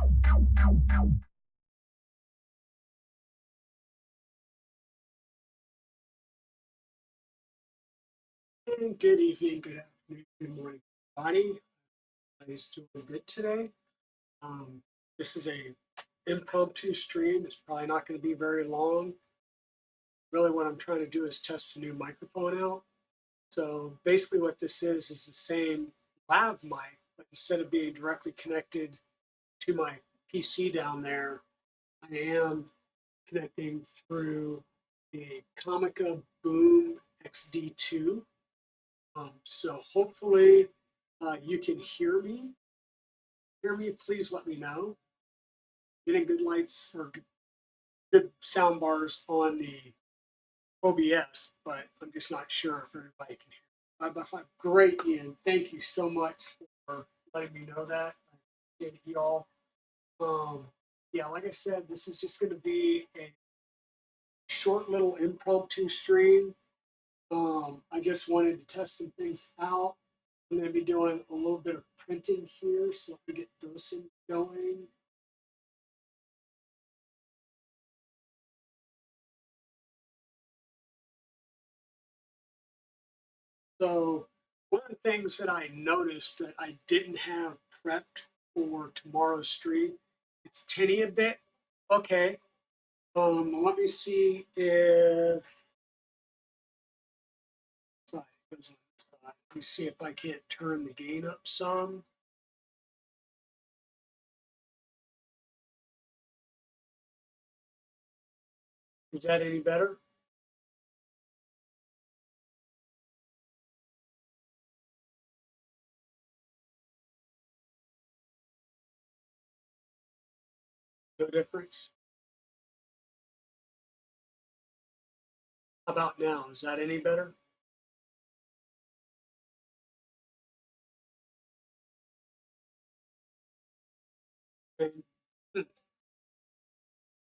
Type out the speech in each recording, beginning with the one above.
And good evening, good afternoon, good morning, everybody. Everybody's doing good today. This is a impromptu stream. It's probably not going to be very long. Really, what I'm trying to do is test the new microphone out. So basically, what this is the same lav mic, but instead of being directly connected to my PC down there, I am connecting through the Comica Boom XD2. So hopefully you can hear me. Please let me know. Getting good lights or good sound bars on the OBS, but I'm just not sure if everybody can hear. Great, Ian. Thank you so much for letting me know that. I appreciate y'all. Yeah, like I said, this is just going to be a short little impromptu stream. I just wanted to test some things out. I'm going to be doing a little bit of printing here, so let me get those things going. So one of the things that I noticed that I didn't have prepped for tomorrow's stream, it's tinny a bit. Okay. Let me see if sorry, let me see if I can't turn the gain up some. Is that any better? No difference? How about now? Is that any better?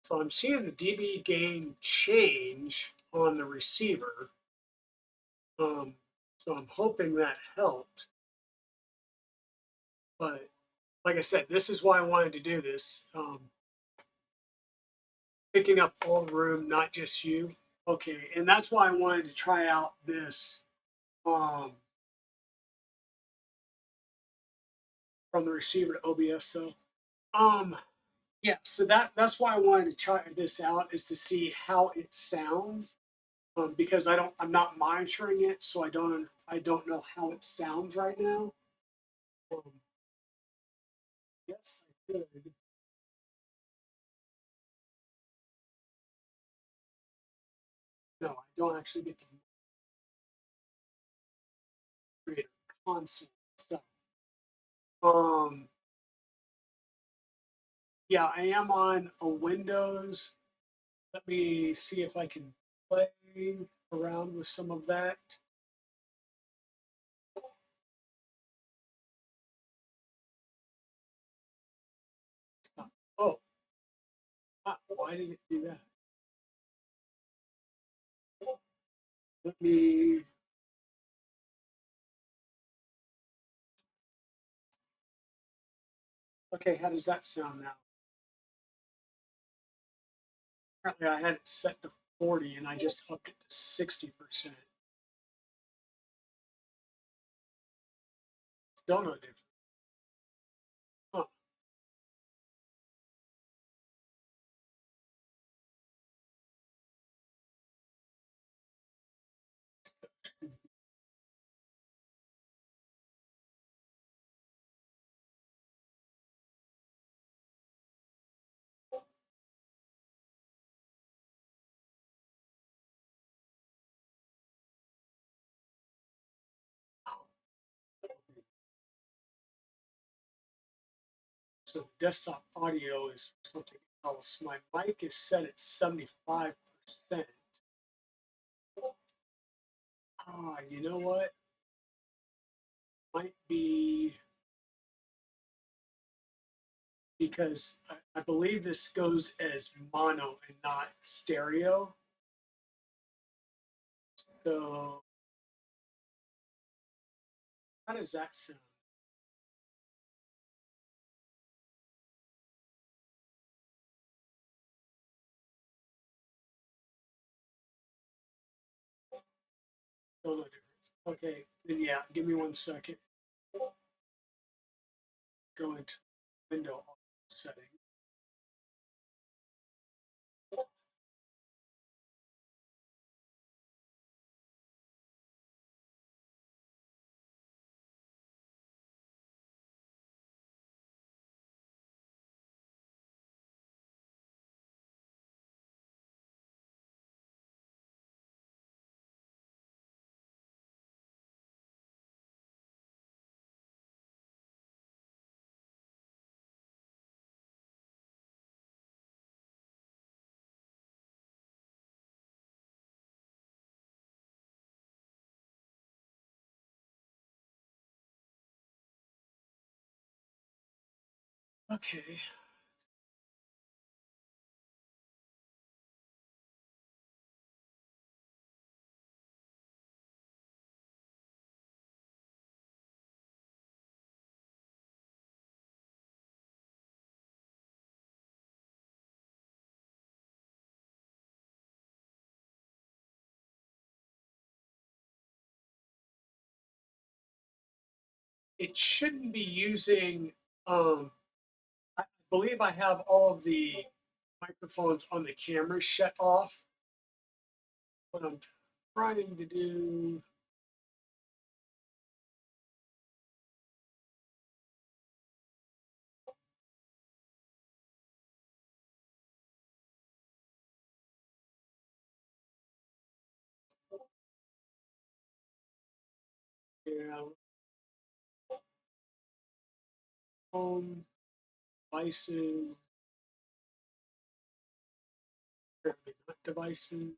So I'm seeing the dB gain change on the receiver. So I'm hoping that helped. But like I said, this is why I wanted to do this. Picking up all the room, not just you. Okay, and that's why I wanted to try out this from the receiver to OBS. So yeah, so that's why I wanted to try this out, is to see how it sounds. Because I'm not monitoring it, so I don't know how it sounds right now. Yes, I could. No, I don't actually get to create a console itself. Yeah, I am on a Windows. Let me see if I can play around with some of that. Oh, why did it do that? Let me. Okay, how does that sound now? Apparently, I had it set to 40 and I just upped it to 60%. Still no different. Huh. So desktop audio is something else. My mic is set at 75%. You know what? Might be because I believe this goes as mono and not stereo. So how does that sound? Still no difference. Okay, then yeah, give me 1 second. Go into window setting. Okay. It shouldn't be using, I believe I have all of the microphones on the camera shut off. What I'm trying to do. Yeah, home devices, not devices.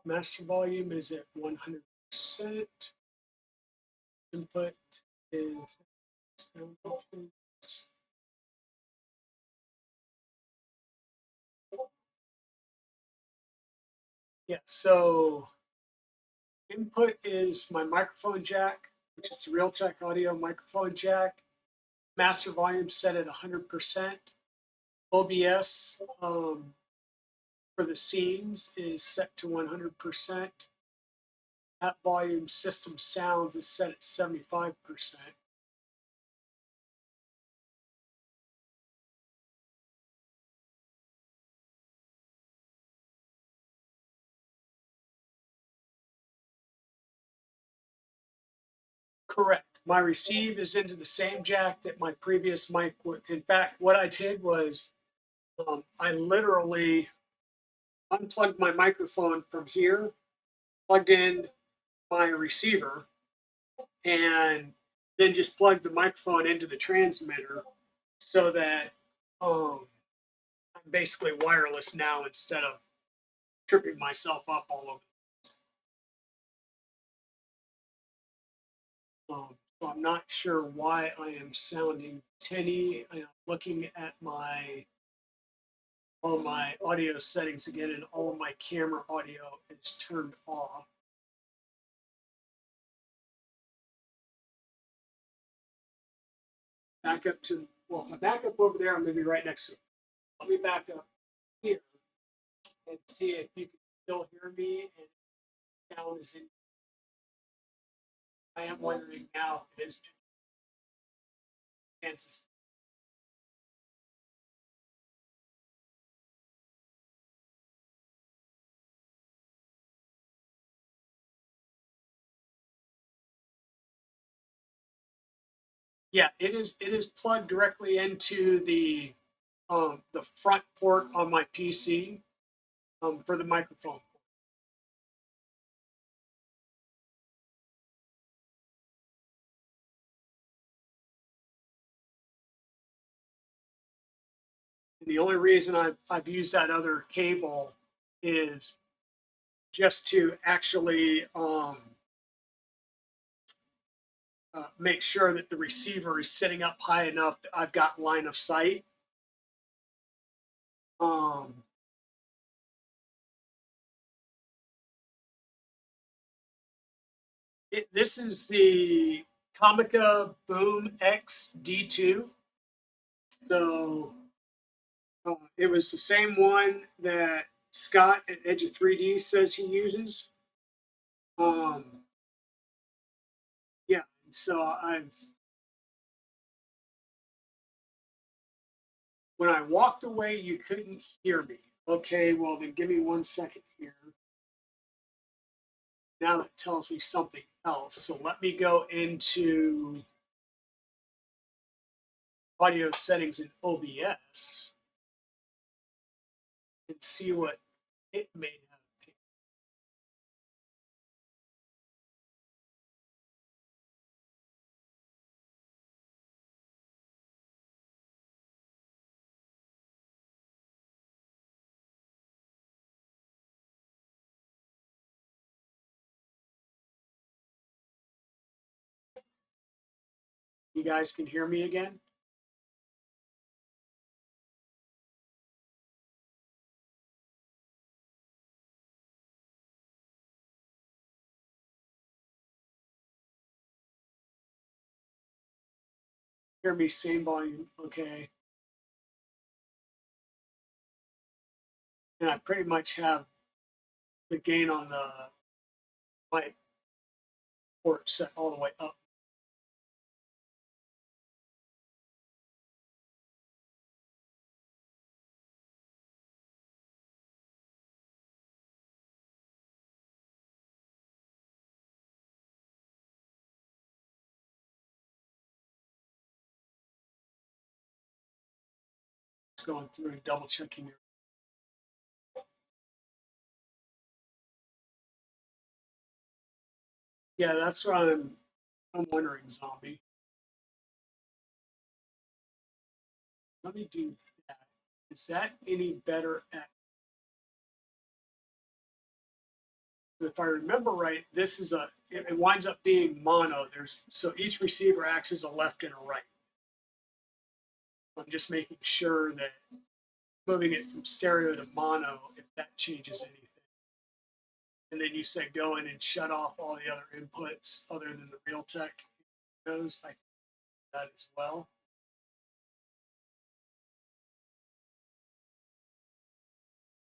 Master volume is at 100%. Input is sound options. Yeah, so input is my microphone jack, which is the Realtek audio microphone jack. Master volume set at 100%. OBS for the scenes is set to 100%. At volume system sounds is set at 75%. Correct. My receive is into the same jack that my previous mic would. In fact, what I did was I literally unplugged my microphone from here, plugged in my receiver, and then just plugged the microphone into the transmitter so that I'm basically wireless now instead of tripping myself up all over. So I'm not sure why I am sounding tinny. I'm looking at all my audio settings again, and all of my camera audio is turned off. Back up to, well, if I back up over there, I'm going to be right next to it. Let me back up here and see if you can still hear me and sound is in. I am wondering now if it is Kansas. Yeah, it is. It is plugged directly into the front port on my PC for the microphone. And the only reason I've used that other cable is just to actually make sure that the receiver is sitting up high enough that I've got line of sight. This is the Comica Boom X D2. So it was the same one that Scott at Edge of 3D says he uses. Yeah, so when I walked away, you couldn't hear me. Okay, well then give me 1 second here. Now it tells me something else. So let me go into audio settings in OBS and see what it may have picked. You guys can hear me again? Hear me same volume, okay. And I pretty much have the gain on the mic port set all the way up. Just going through and double checking it. Yeah, that's what I'm wondering, Zombie. Let me do that. Is that any better at? If I remember right, this is it winds up being mono. So each receiver acts as a left and a right. I'm just making sure that moving it from stereo to mono, if that changes anything. And then you said go in and shut off all the other inputs other than the Realtek knows. I can do that as well.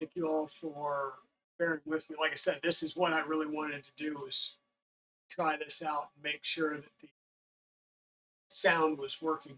Thank you all for bearing with me. Like I said, this is what I really wanted to do, was try this out and make sure that the sound was working.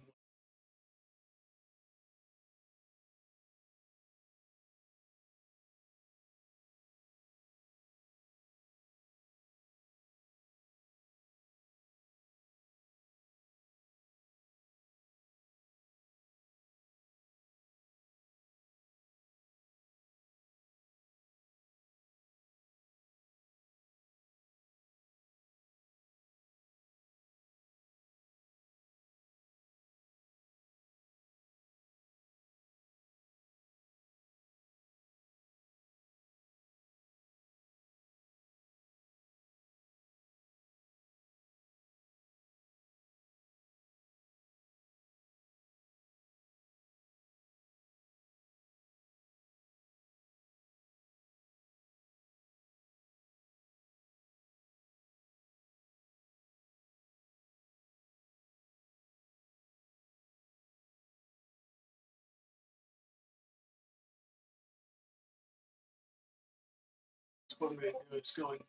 That's what I'm going to do. It's going.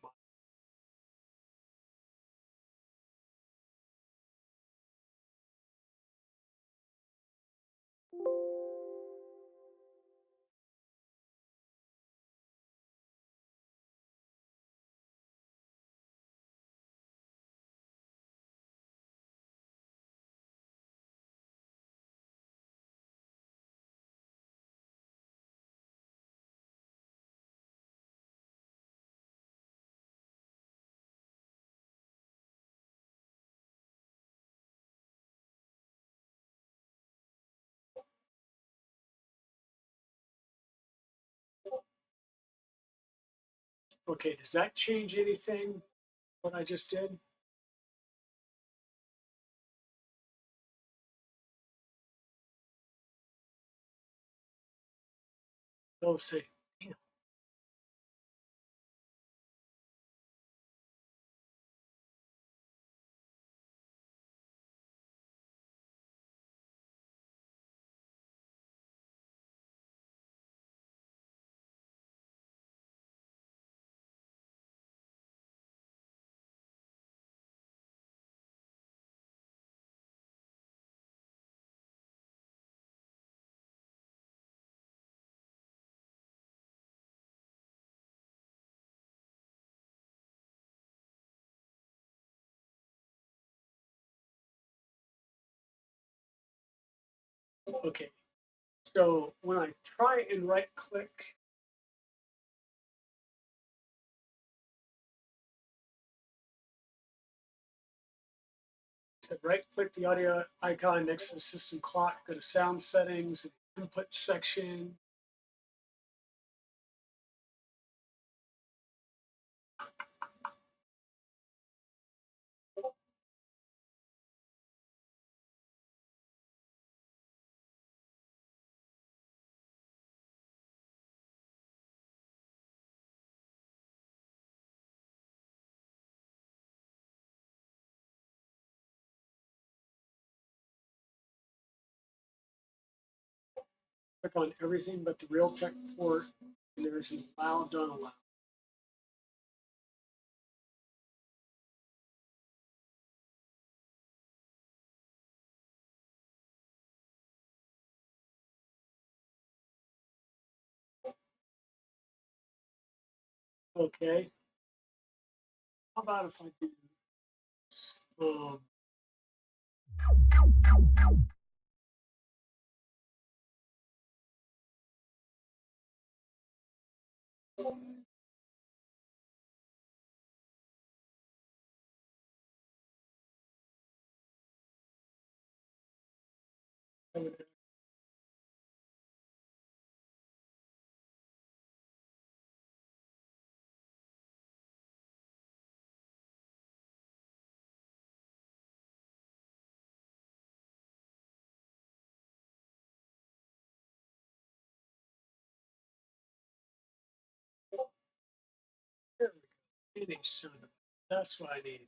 Okay, does that change anything, what I just did? They'll say, damn. Okay, so when I try and right click, right click the audio icon next to the system clock, go to sound settings, input section. Click on everything but the Realtek port, and there's an allow, don't allow. Okay, how about if I do this? I would There we go. Finish sound. That's what I need.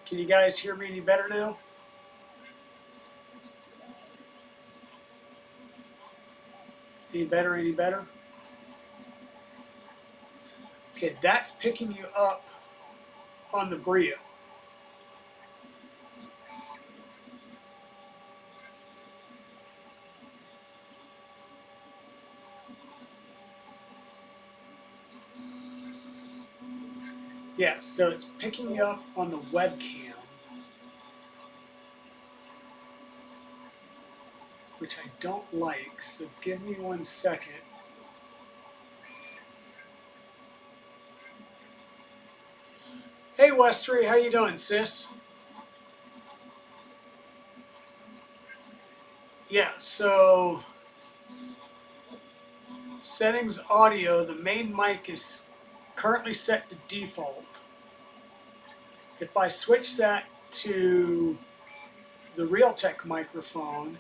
Can you guys hear me any better now? Any better, any better? Okay, that's picking you up on the Brio. Yeah, so it's picking you up on the webcam, which I don't like, so give me 1 second. Hey Westery, how you doing, sis? Yeah, so settings audio, the main mic is currently set to default. If I switch that to the Realtek microphone,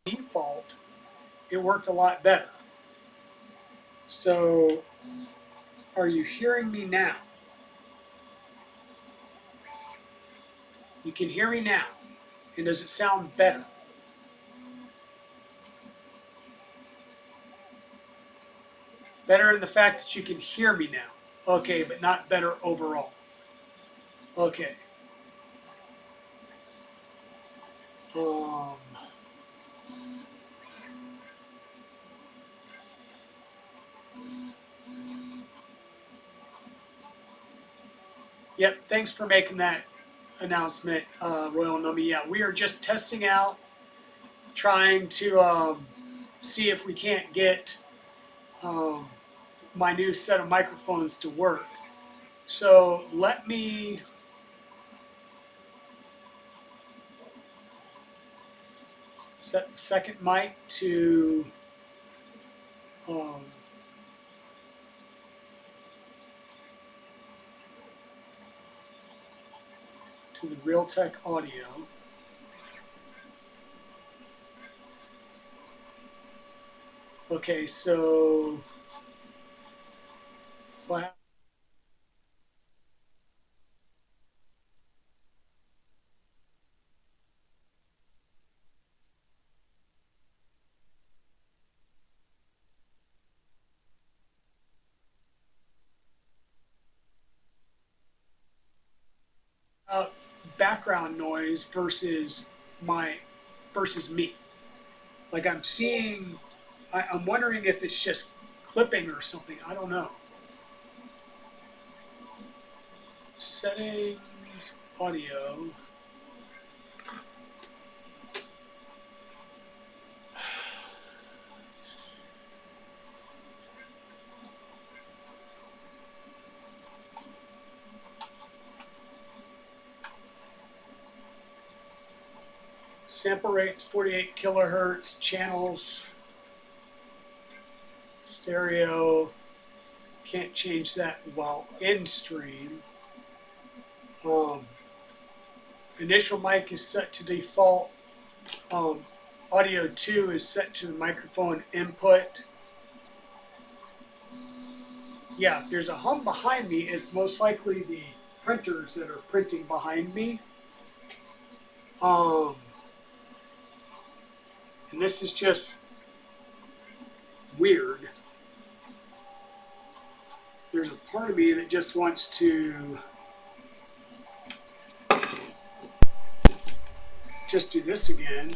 default, it worked a lot better. So, are you hearing me now? You can hear me now. And does it sound better? Better in the fact that you can hear me now. Okay, but not better overall. Okay. Um, Yep, thanks for making that announcement, Royal Nummy. Yeah, we are just testing out, trying to see if we can't get my new set of microphones to work. So let me set the second mic to the Realtek audio. Okay, so what? Background noise versus me. Like I'm seeing, I'm wondering if it's just clipping or something. I don't know. Settings, audio. Sample rates 48 kilohertz, channels, stereo, can't change that while in stream. Initial mic is set to default. Audio 2 is set to the microphone input. Yeah, there's a hum behind me. It's most likely the printers that are printing behind me. And this is just weird. There's a part of me that just wants to just do this again.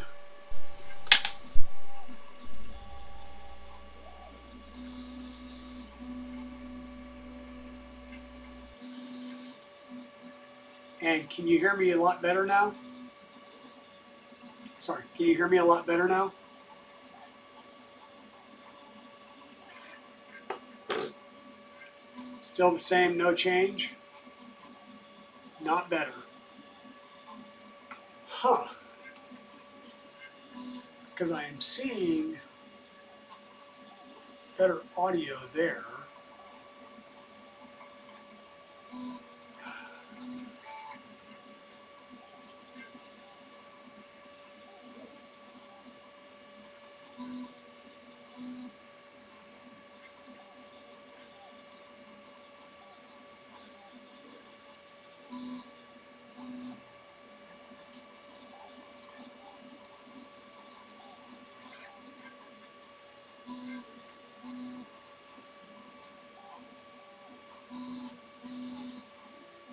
And can you hear me a lot better now? Sorry, can you hear me a lot better now? Still the same, no change? Not better. Huh. Because I am seeing better audio there.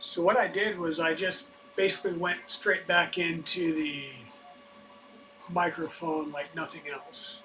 So what I did was I just basically went straight back into the microphone like nothing else.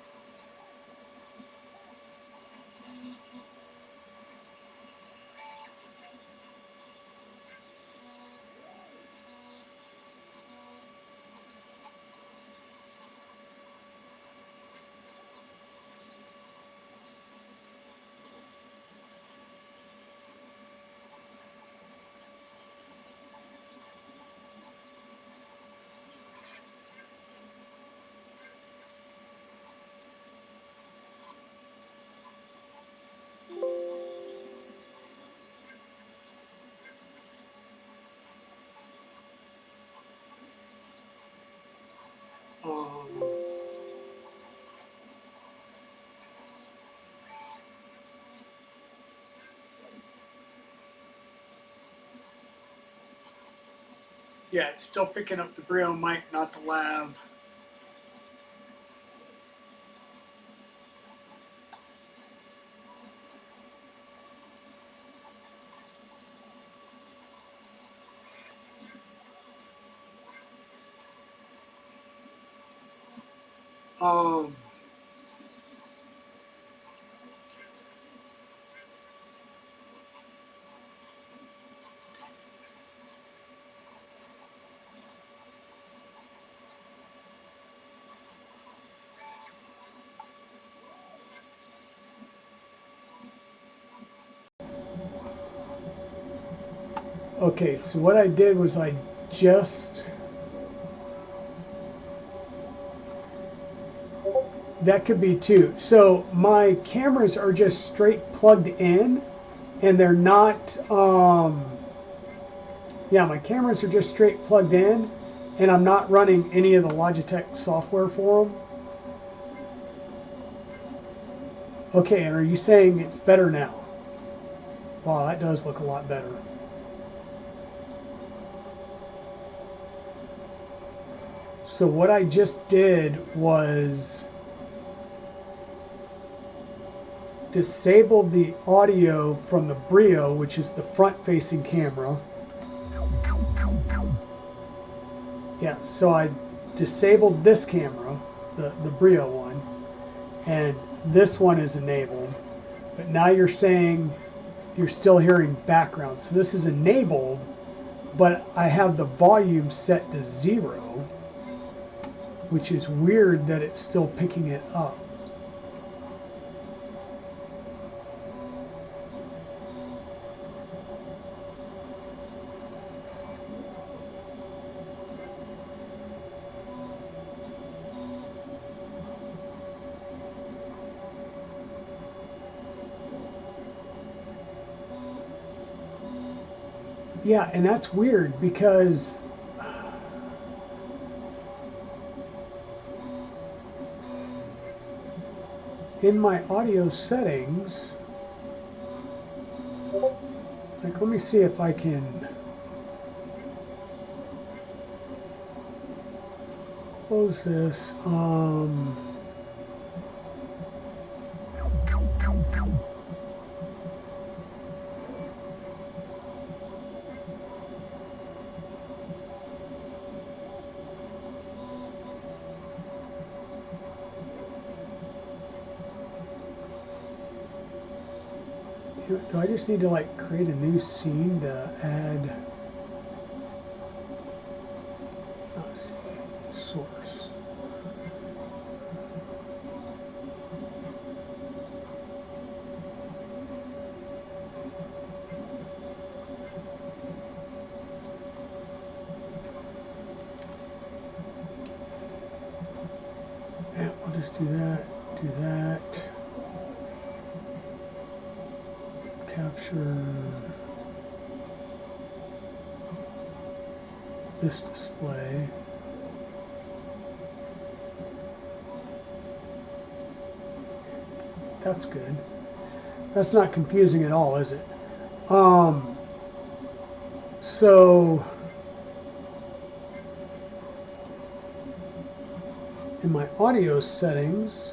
Yeah, it's still picking up the Brio mic, not the lav. Okay, so what I did was I just, that could be too. So my cameras are just straight plugged in, and they're not, yeah, my cameras are just straight plugged in, and I'm not running any of the Logitech software for them. Okay, and are you saying it's better now? Wow, that does look a lot better. So what I just did was disabled the audio from the Brio, which is the front-facing camera. Yeah, so I disabled this camera, the Brio one, and this one is enabled. But now you're saying you're still hearing background. So this is enabled, but I have the volume set to 0, which is weird that it's still picking it up. Yeah, and that's weird because in my audio settings, like, let me see if I can close this. Do I just need to like create a new scene to add? Let's see, source. Yeah, we'll just do that, do that. Capture this display. That's good. That's not confusing at all, is it? So in my audio settings,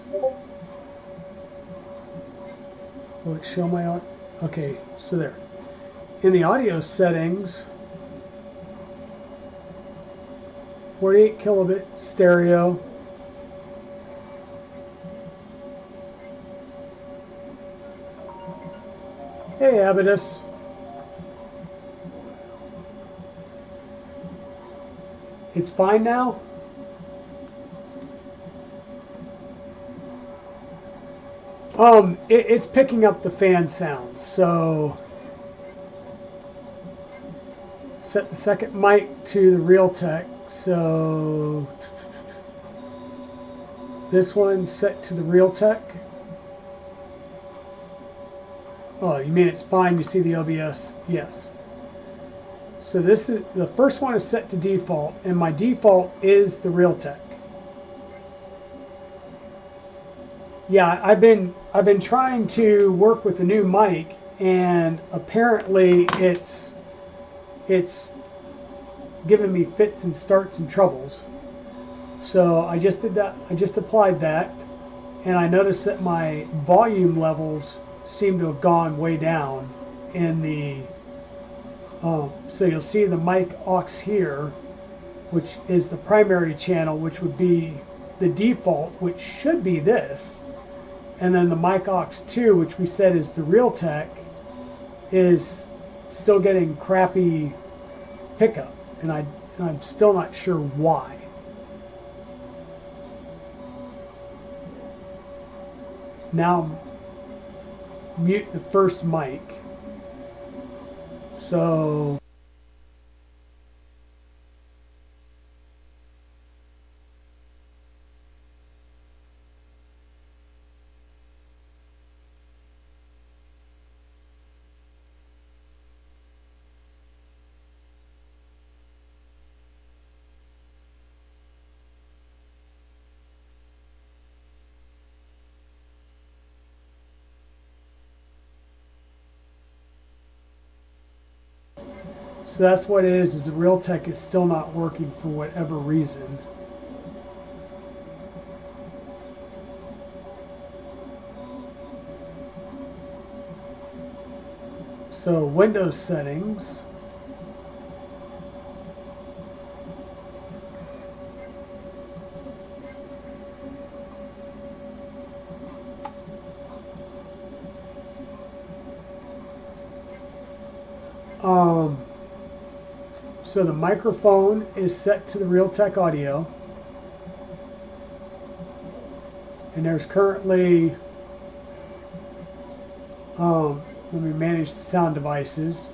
will it show my audio? Okay, so there. In the audio settings, 48 kilobit stereo. Hey, Abaddus. It's fine now? It's picking up the fan sounds, so set the second mic to the Realtek. So this one's set to the Realtek. Oh, you mean it's fine? You see the OBS? Yes. So this is the first one is set to default, and my default is the Realtek. Yeah, I've been trying to work with a new mic, and apparently it's giving me fits and starts and troubles. So I just did that. I just applied that, and I noticed that my volume levels seem to have gone way down in the. So you'll see the mic aux here, which is the primary channel, which would be the default, which should be this. And then the mic aux 2, which we said is the Realtek, is still getting crappy pickup, and I'm still not sure why. Now mute the first mic. So So that's what it is the Realtek is still not working for whatever reason. So Windows settings. So the microphone is set to the Realtek audio. And there's currently, let me manage the sound devices.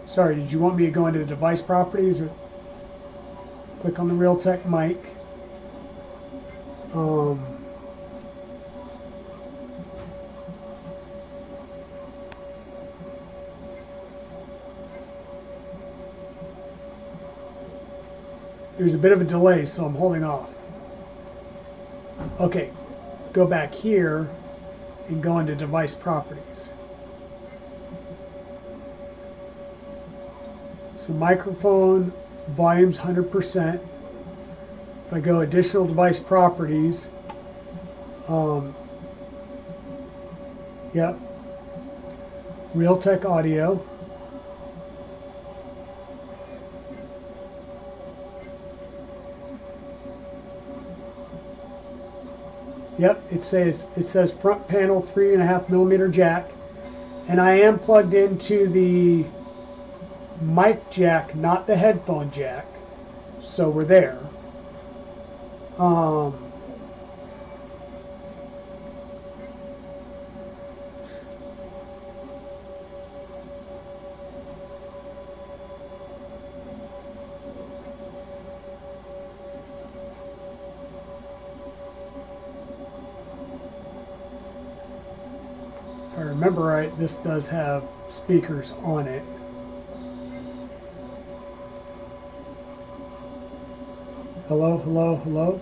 Sorry, did you want me to go into the device properties or click on the Realtek mic? There's a bit of a delay, so I'm holding off. Okay, go back here and go into device properties. So microphone, volume's 100%. If I go additional device properties, yep, Realtek audio. Yep, it says front panel 3.5mm jack, and I am plugged into the mic jack, not the headphone jack, so we're there. If I remember right, this does have speakers on it. Hello, hello, hello.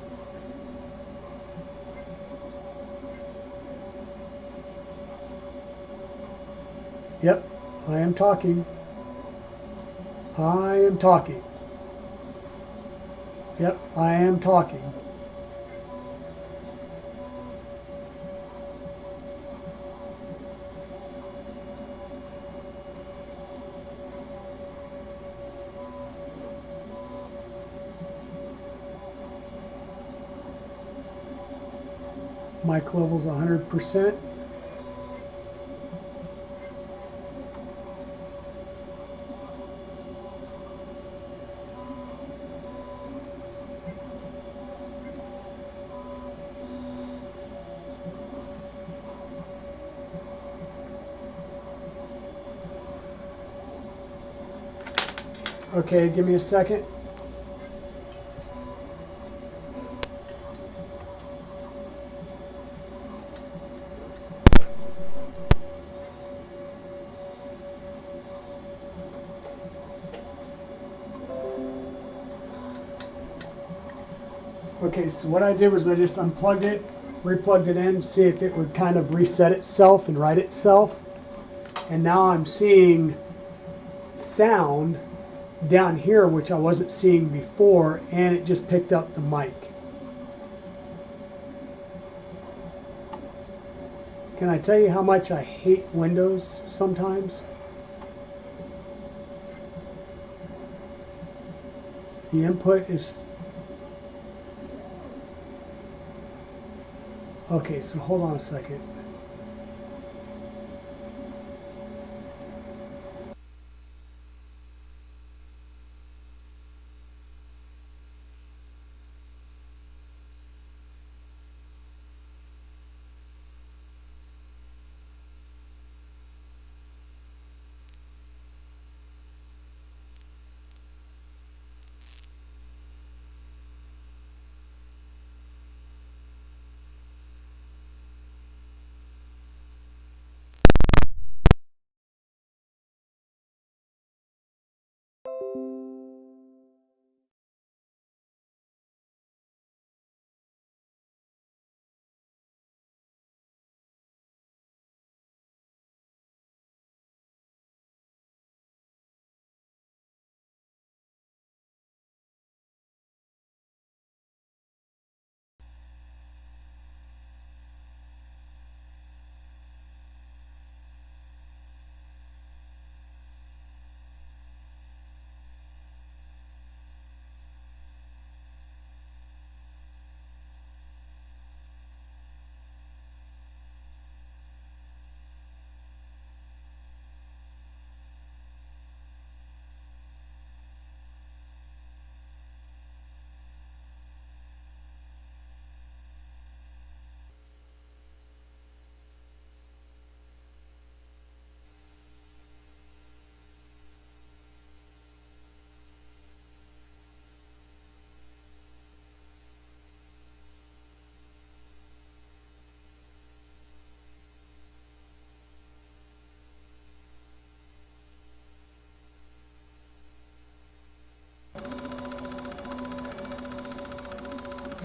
Yep, I am talking. I am talking. Yep, I am talking. Mic level's 100%. Okay, give me a second. Okay, so what I did was I just unplugged it, replugged it in, see if it would kind of reset itself and right itself. And now I'm seeing sound down here, which I wasn't seeing before, and it just picked up the mic. Can I tell you how much I hate Windows sometimes? The input is... Okay, so hold on a second.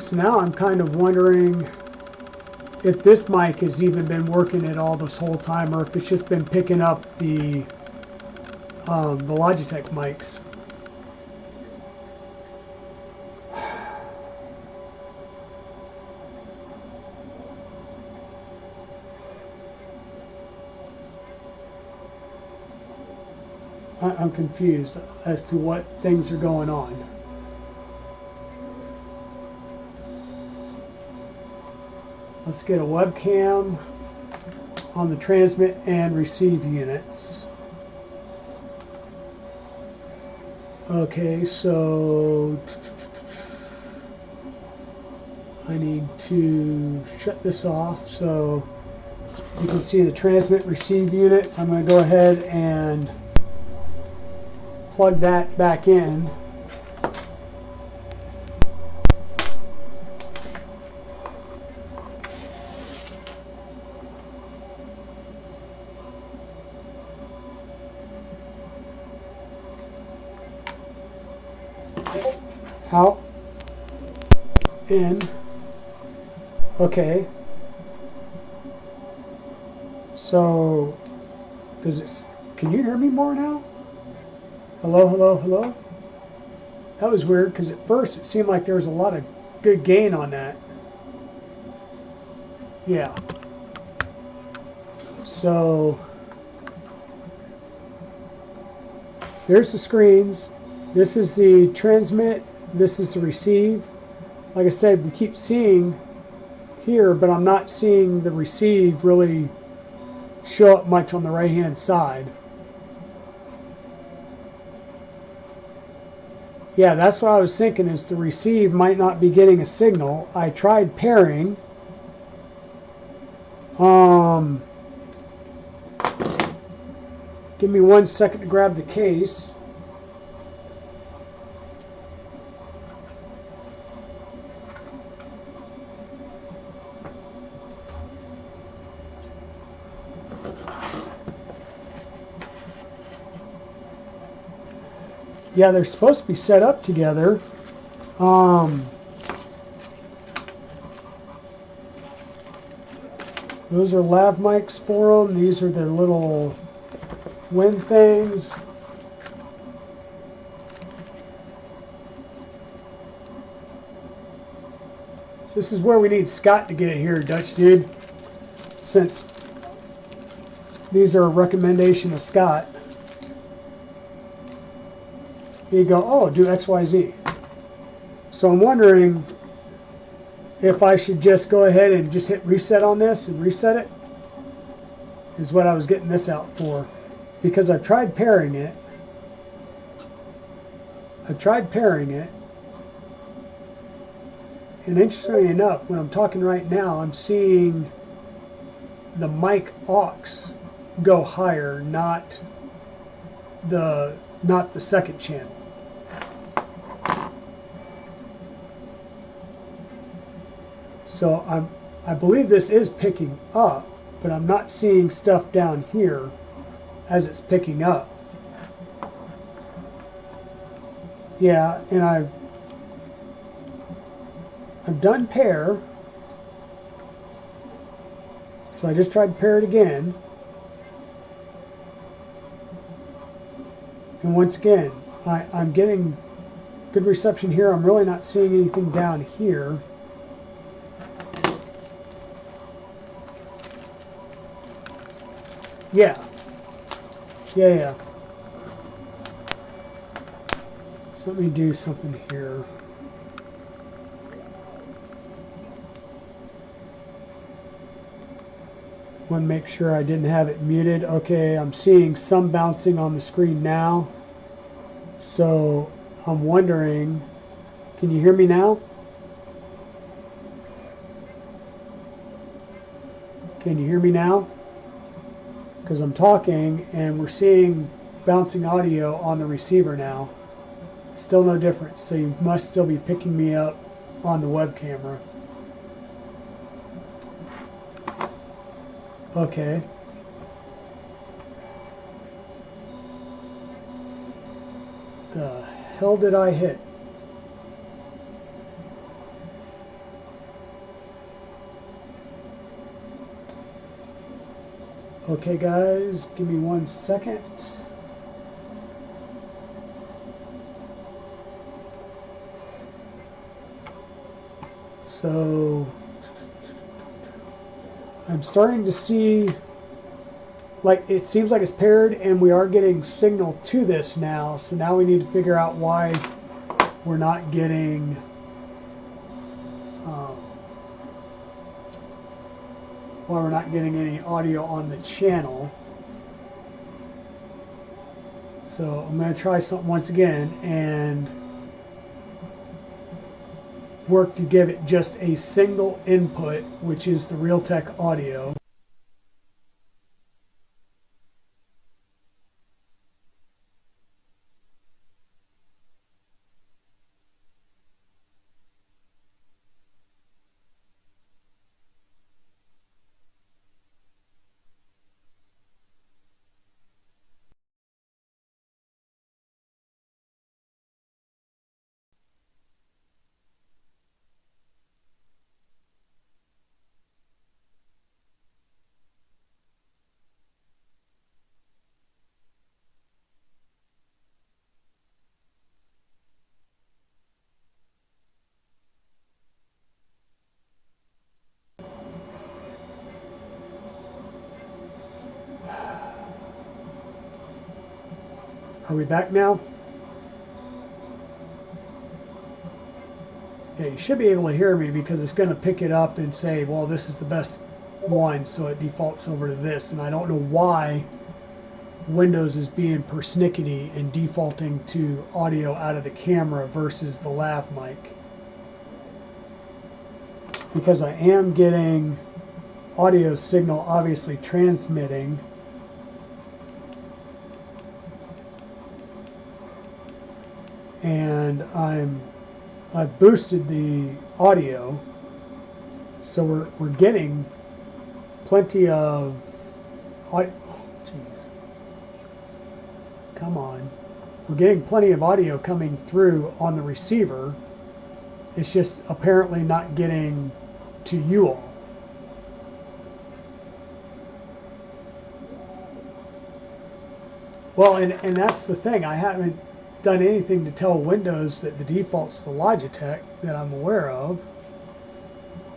So now I'm kind of wondering if this mic has even been working at all this whole time, or if it's just been picking up the Logitech mics. I'm confused as to what things are going on. Let's get a webcam on the transmit and receive units. Okay, so I need to shut this off so you can see the transmit receive units. I'm going to go ahead and plug that back in. Out, in, okay. So, can you hear me more now? Hello, hello, hello? That was weird because at first it seemed like there was a lot of good gain on that. Yeah. So, there's the screens. This is the transmit. This is the receive. Like I said, we keep seeing here, but I'm not seeing the receive really show up much on the right hand side. Yeah, that's what I was thinking, is the receive might not be getting a signal. I tried pairing. Give me 1 second to grab the case. Yeah, they're supposed to be set up together. Those are lav mics for them. These are the little wind things. This is where we need Scott to get here, Dutch dude, since these are a recommendation of Scott. You go, oh, do XYZ. So I'm wondering if I should just go ahead and just hit reset on this and reset it, is what I was getting this out for. Because I've tried pairing it. And interestingly enough, when I'm talking right now, I'm seeing the mic aux go higher, not the second channel. So I believe this is picking up, but I'm not seeing stuff down here as it's picking up. Yeah, and I've done pair. So I just tried pair it again. And once again, I'm getting good reception here. I'm really not seeing anything down here. Yeah. Yeah. So let me do something here. Want to make sure I didn't have it muted. Okay, I'm seeing some bouncing on the screen now. So I'm wondering, can you hear me now? Can you hear me now? Because I'm talking and we're seeing bouncing audio on the receiver now. Still no difference. So you must still be picking me up on the web camera. Okay. The hell did I hit? Okay guys, give me 1 second. So I'm starting to see, like, it seems like it's paired and we are getting signal to this now. So now we need to figure out why we're not getting any audio on the channel. So I'm going to try something once again and work to give it just a single input, which is the Realtek audio. Are we back now? Yeah, you should be able to hear me because it's going to pick it up and say, well, this is the best one, so it defaults over to this. And I don't know why Windows is being persnickety and defaulting to audio out of the camera versus the lav mic. Because I am getting audio signal obviously transmitting. And I've boosted the audio, so we're getting plenty of audio. Oh, jeez. Come on. We're getting plenty of audio coming through on the receiver. It's just apparently not getting to you all. Well, and that's the thing. I haven't done anything to tell Windows that the default's the Logitech that I'm aware of.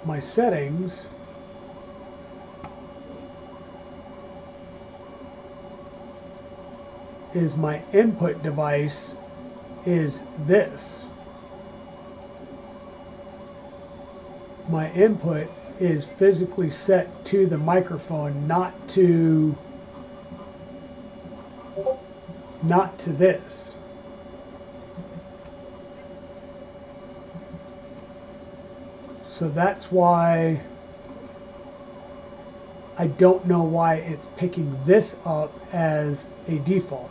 My settings. Is my input device is this. My input is physically set to the microphone, not to this. So that's why I don't know why it's picking this up as a default.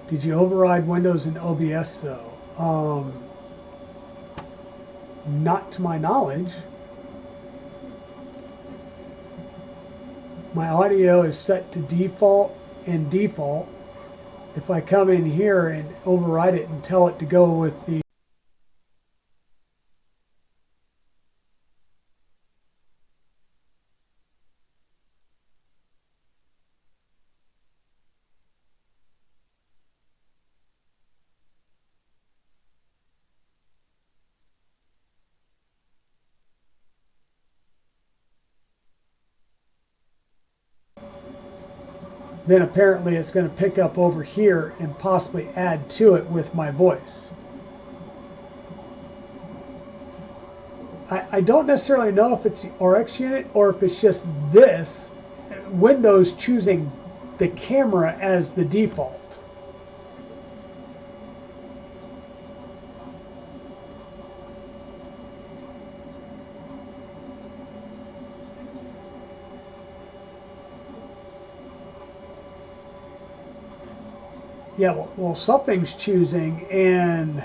Did you override Windows and OBS though? Not to my knowledge. My audio is set to default and default. If I come in here and override it and tell it to go with the then apparently it's going to pick up over here and possibly add to it with my voice. I don't necessarily know if it's the RX unit or if it's just this, Windows choosing the camera as the default. Yeah, well, something's choosing, and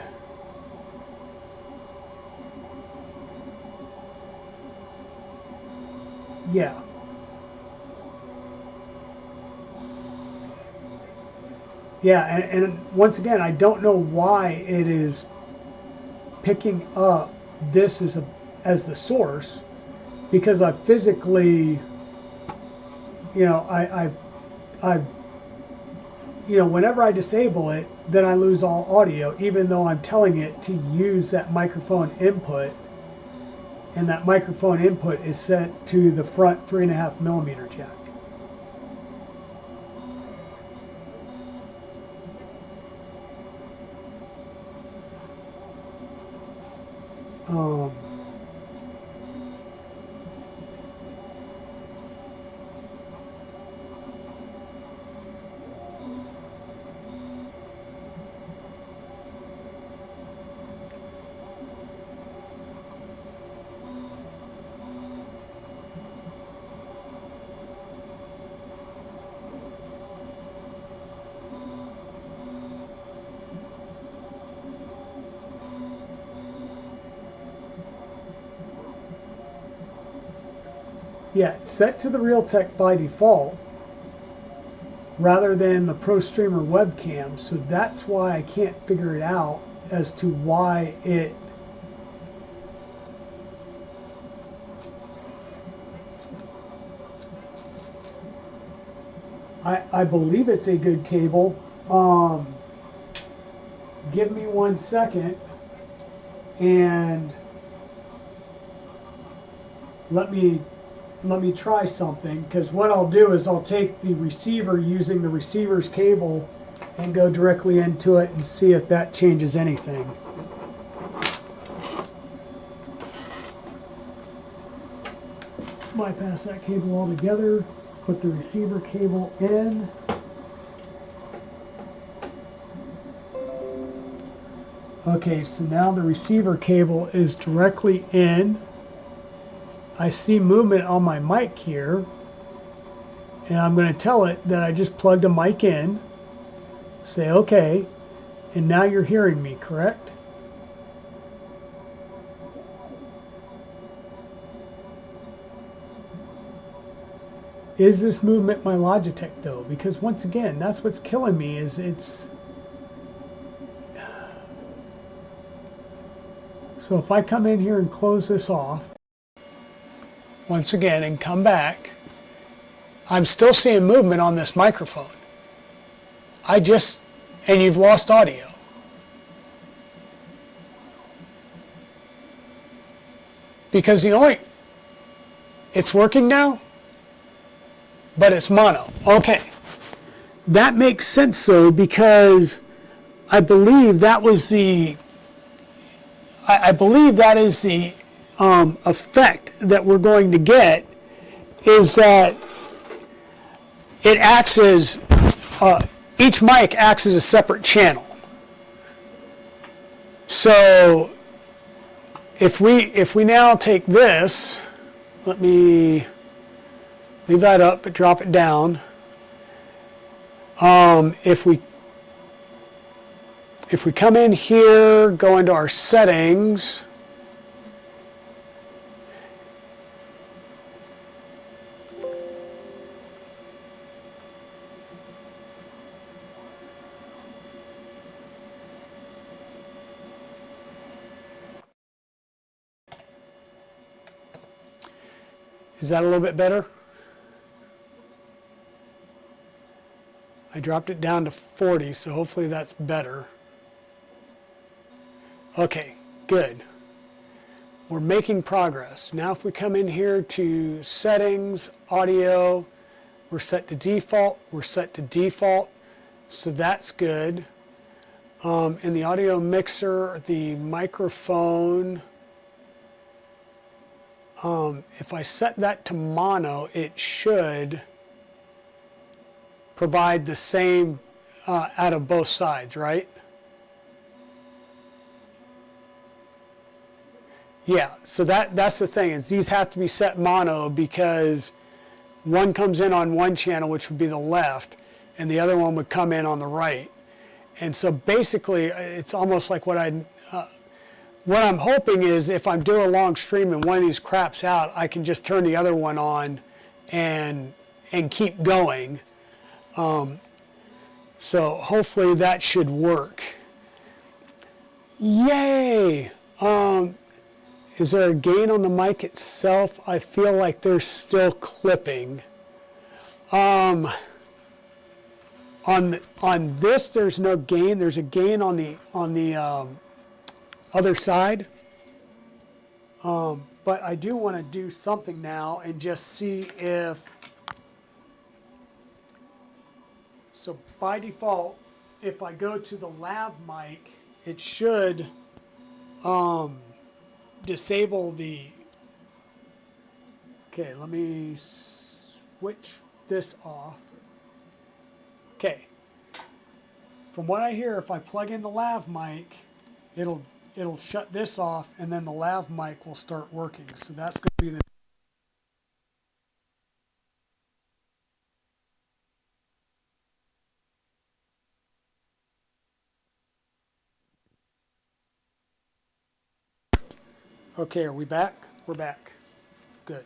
yeah. Yeah, and once again, I don't know why it is picking up this as the source, because I physically, you know, I you know, whenever I disable it, then I lose all audio, even though I'm telling it to use that microphone input, and that microphone input is set to the front 3.5mm jack. Yeah, it's set to the Realtek by default rather than the ProStreamer webcam, so that's why I can't figure it out as to why it I believe it's a good cable. Give me 1 second and let me try something, because what I'll do is I'll take the receiver using the receiver's cable and go directly into it and see if that changes anything. Bypass that cable altogether, put the receiver cable in. Okay, so now the receiver cable is directly in. I see movement on my mic here, and I'm going to tell it that I just plugged a mic in. Say OK, and now you're hearing me, correct? Is this movement my Logitech though? Because once again, that's what's killing me, is it's... So if I come in here and close this off, once again, and come back, I'm still seeing movement on this microphone. And you've lost audio. Because it's working now, but it's mono. Okay. That makes sense though, because I believe that was the, I believe that is the effect that we're going to get, is that it acts as, each mic acts as a separate channel. So if we now take this, let me leave that up but drop it down. If we come in here, go into our settings, is that a little bit better? I dropped it down to 40, so hopefully that's better. Okay, good. We're making progress. Now if we come in here to settings, audio, we're set to default, so that's good. In the audio mixer, the microphone, if I set that to mono, it should provide the same out of both sides, right? Yeah, so that's the thing, is these have to be set mono, because one comes in on one channel, which would be the left, and the other one would come in on the right. And so basically, it's almost like what I'm hoping is, if I'm doing a long stream and one of these craps out, I can just turn the other one on and keep going. So hopefully that should work. Yay! Is there a gain on the mic itself? I feel like there's still clipping. On this, there's no gain. There's a gain on the other side. But I do want to do something now and just see if. So by default, if I go to the lav mic, it should disable the. Okay, let me switch this off. Okay. From what I hear, if I plug in the lav mic, it'll shut this off, and then the lav mic will start working. So that's going to be the. Okay, are we back? We're back. Good.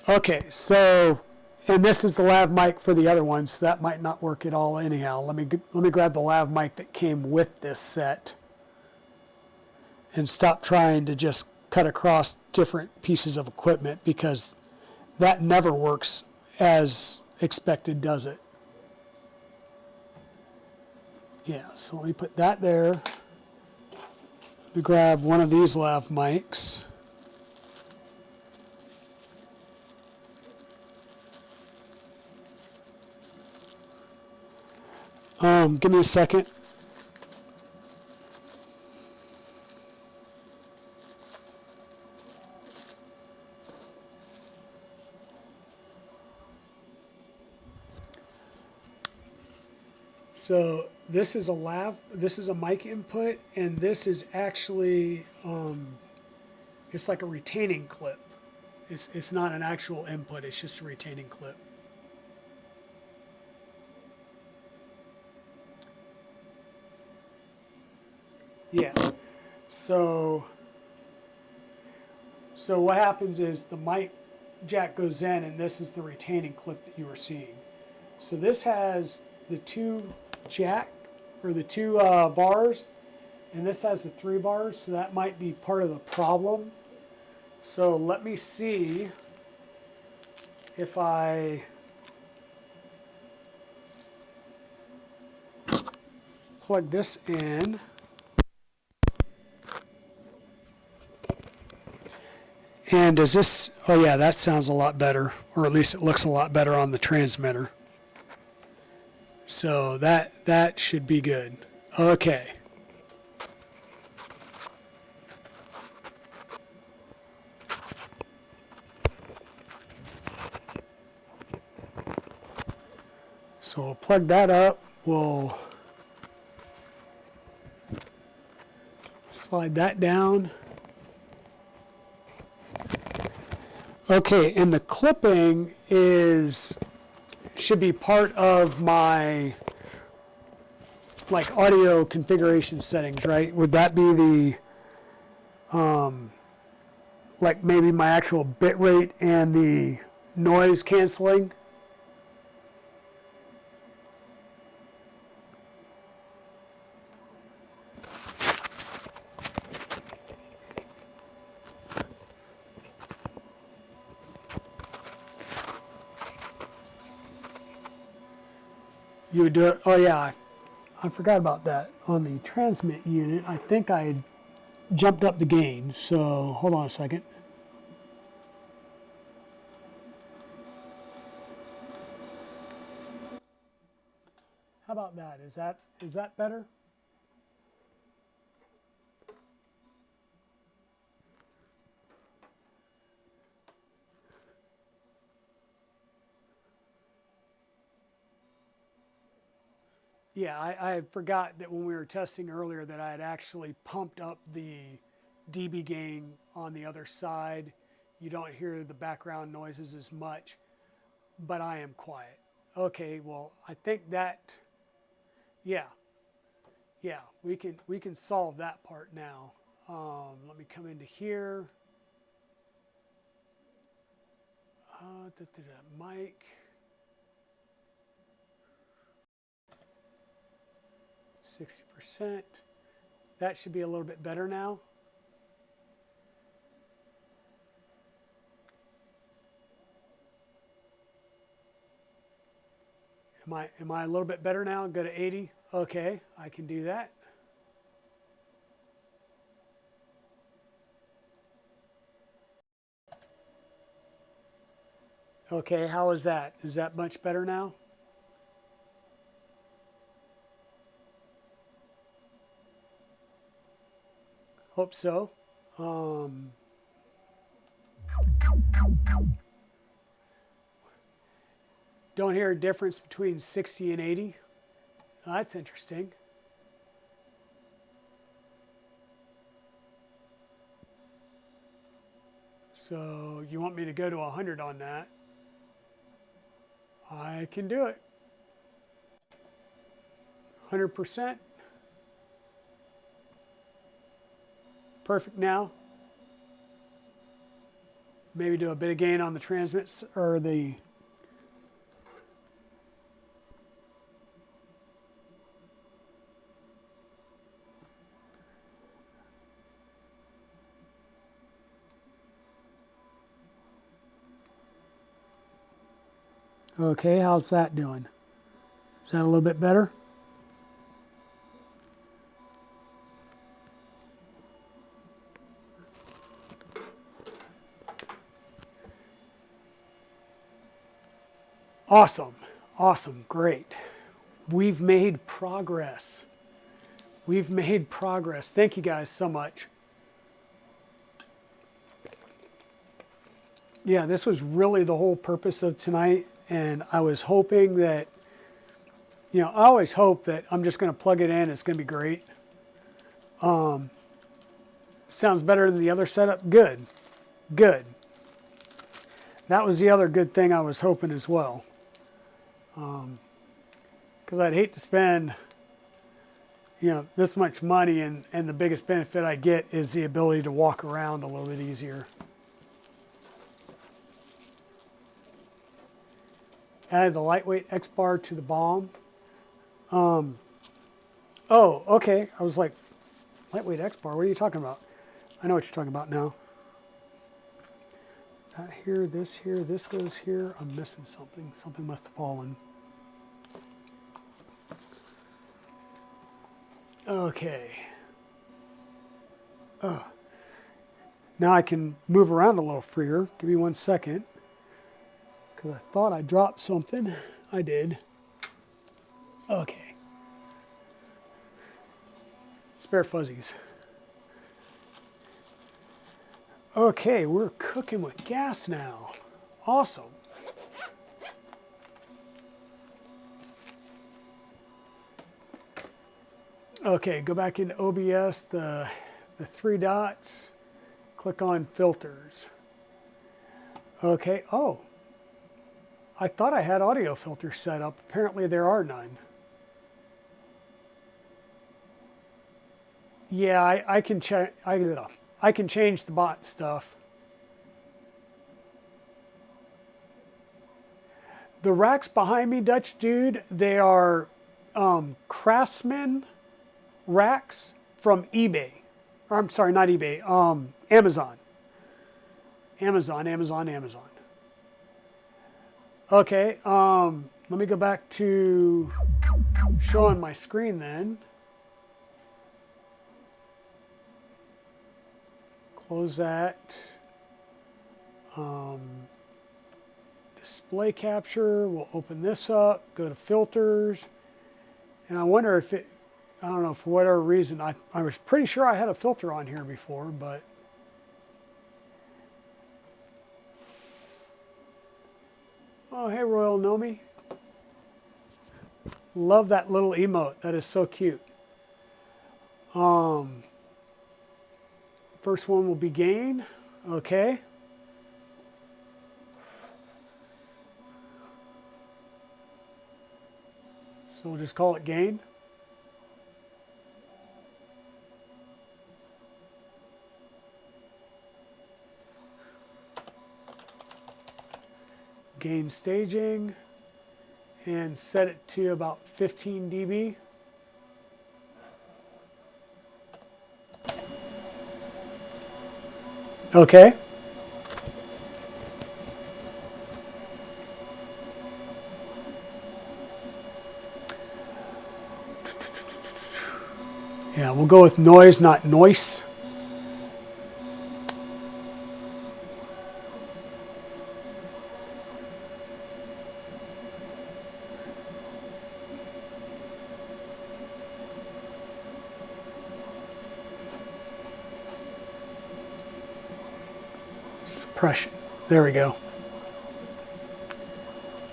Okay, so, and this is the lav mic for the other one, so that might not work at all anyhow. Let me grab the lav mic that came with this set and stop trying to just cut across different pieces of equipment, because that never works as expected, does it? Yeah, so let me put that there. Let me grab one of these lav mics. Give me a second. So this is a mic input, and this is actually, it's like a retaining clip. It's not an actual input, it's just a retaining clip. Yeah, so what happens is the mic jack goes in, and this is the retaining clip that you were seeing. So this has the two bars, and this has the 3 bars, so that might be part of the problem. So let me see if I plug this in. And does this, oh yeah, that sounds a lot better, or at least it looks a lot better on the transmitter. So that should be good. Okay. So we'll plug that up. We'll slide that down. Okay, and the clipping should be part of my audio configuration settings, right? Would that be the maybe my actual bit rate and the noise canceling? You would do it. Oh yeah, I forgot about that. On the transmit unit, I think I had jumped up the gain. So hold on a second. How about that? Is that better? Yeah, I forgot that when we were testing earlier that I had actually pumped up the dB gain on the other side. You don't hear the background noises as much, but I am quiet. Okay, well, I think that, yeah, we can solve that part now. Let me come into here. Mic. 60%. That should be a little bit better now. Am I a little bit better now? Go to 80. Okay, I can do that. Okay, how is that? Is that much better now? Hope so. Don't hear a difference between 60 and 80. Oh, that's interesting. So you want me to go to 100 on that? I can do it. 100%. Perfect now. Maybe do a bit of gain on the transmits or the okay, how's that doing? Is that a little bit better? Awesome, awesome, great. We've made progress. We've made progress. Thank you guys so much. Yeah, this was really the whole purpose of tonight, and I was hoping that, you know, I always hope that I'm just going to plug it in, it's going to be great. Sounds better than the other setup? Good, good. That was the other good thing I was hoping as well. Because I'd hate to spend, you know, this much money, and the biggest benefit I get is the ability to walk around a little bit easier. Add the lightweight X bar to the bomb. Oh, okay. I was like, lightweight X bar, what are you talking about? I know what you're talking about now. That here, this goes here. I'm missing something. Something must have fallen. Okay. Oh. Now I can move around a little freer. Give me 1 second. Because I thought I dropped something. I did. Okay. Spare fuzzies. Okay, we're cooking with gas now. Awesome. Okay, go back into OBS, the 3 dots, click on filters. Okay, oh, I thought I had audio filters set up. Apparently there are none. Yeah, I can change the bot stuff. The racks behind me, Dutch dude, they are Craftsman racks from eBay. Or, I'm sorry, not eBay, Amazon. Amazon. Okay, let me go back to showing my screen then. Close that. Display capture, we'll open this up, go to filters, and I wonder if it, I don't know, for whatever reason, I was pretty sure I had a filter on here before, but oh, hey, Royal Nomi. Love that little emote. That is so cute. First one will be gain. Okay. So we'll just call it gain. Gain staging and set it to about 15 dB. Okay. Yeah, we'll go with noise, not noise. Suppression. There we go.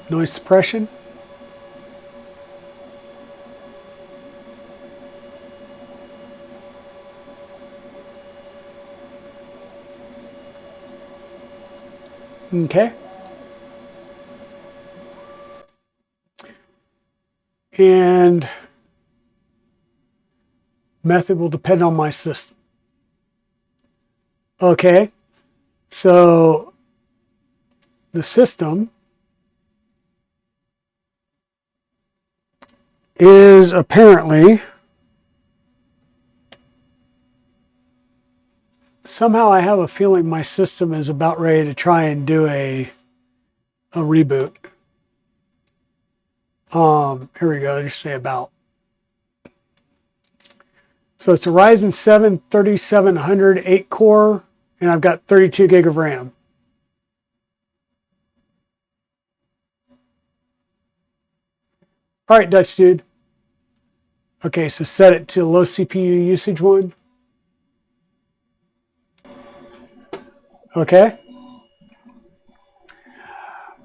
Noise suppression. Okay. And method will depend on my system. Okay. So the system is apparently, somehow I have a feeling my system is about ready to try and do a reboot. Here we go, just say about. So it's a Ryzen 7 3700 8 core, and I've got 32 gig of RAM. All right, Dutch dude. Okay, so set it to low CPU usage one. Okay.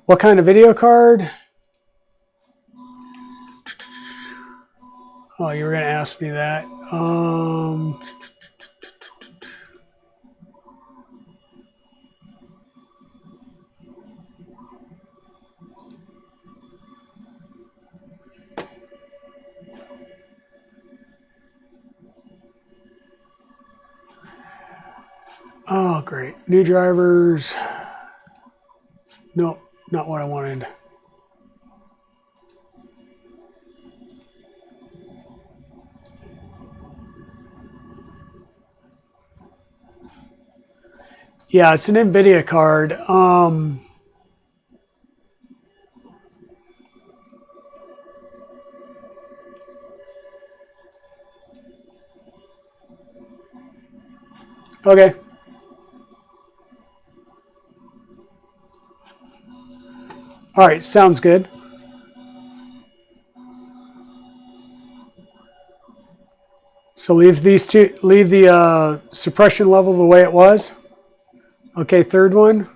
What kind of video card? Oh, you were going to ask me that. Oh, great. New drivers. No, not what I wanted. Yeah, it's an NVIDIA card. Okay. All right, sounds good. So leave these two, leave the suppression level the way it was. Okay, third one.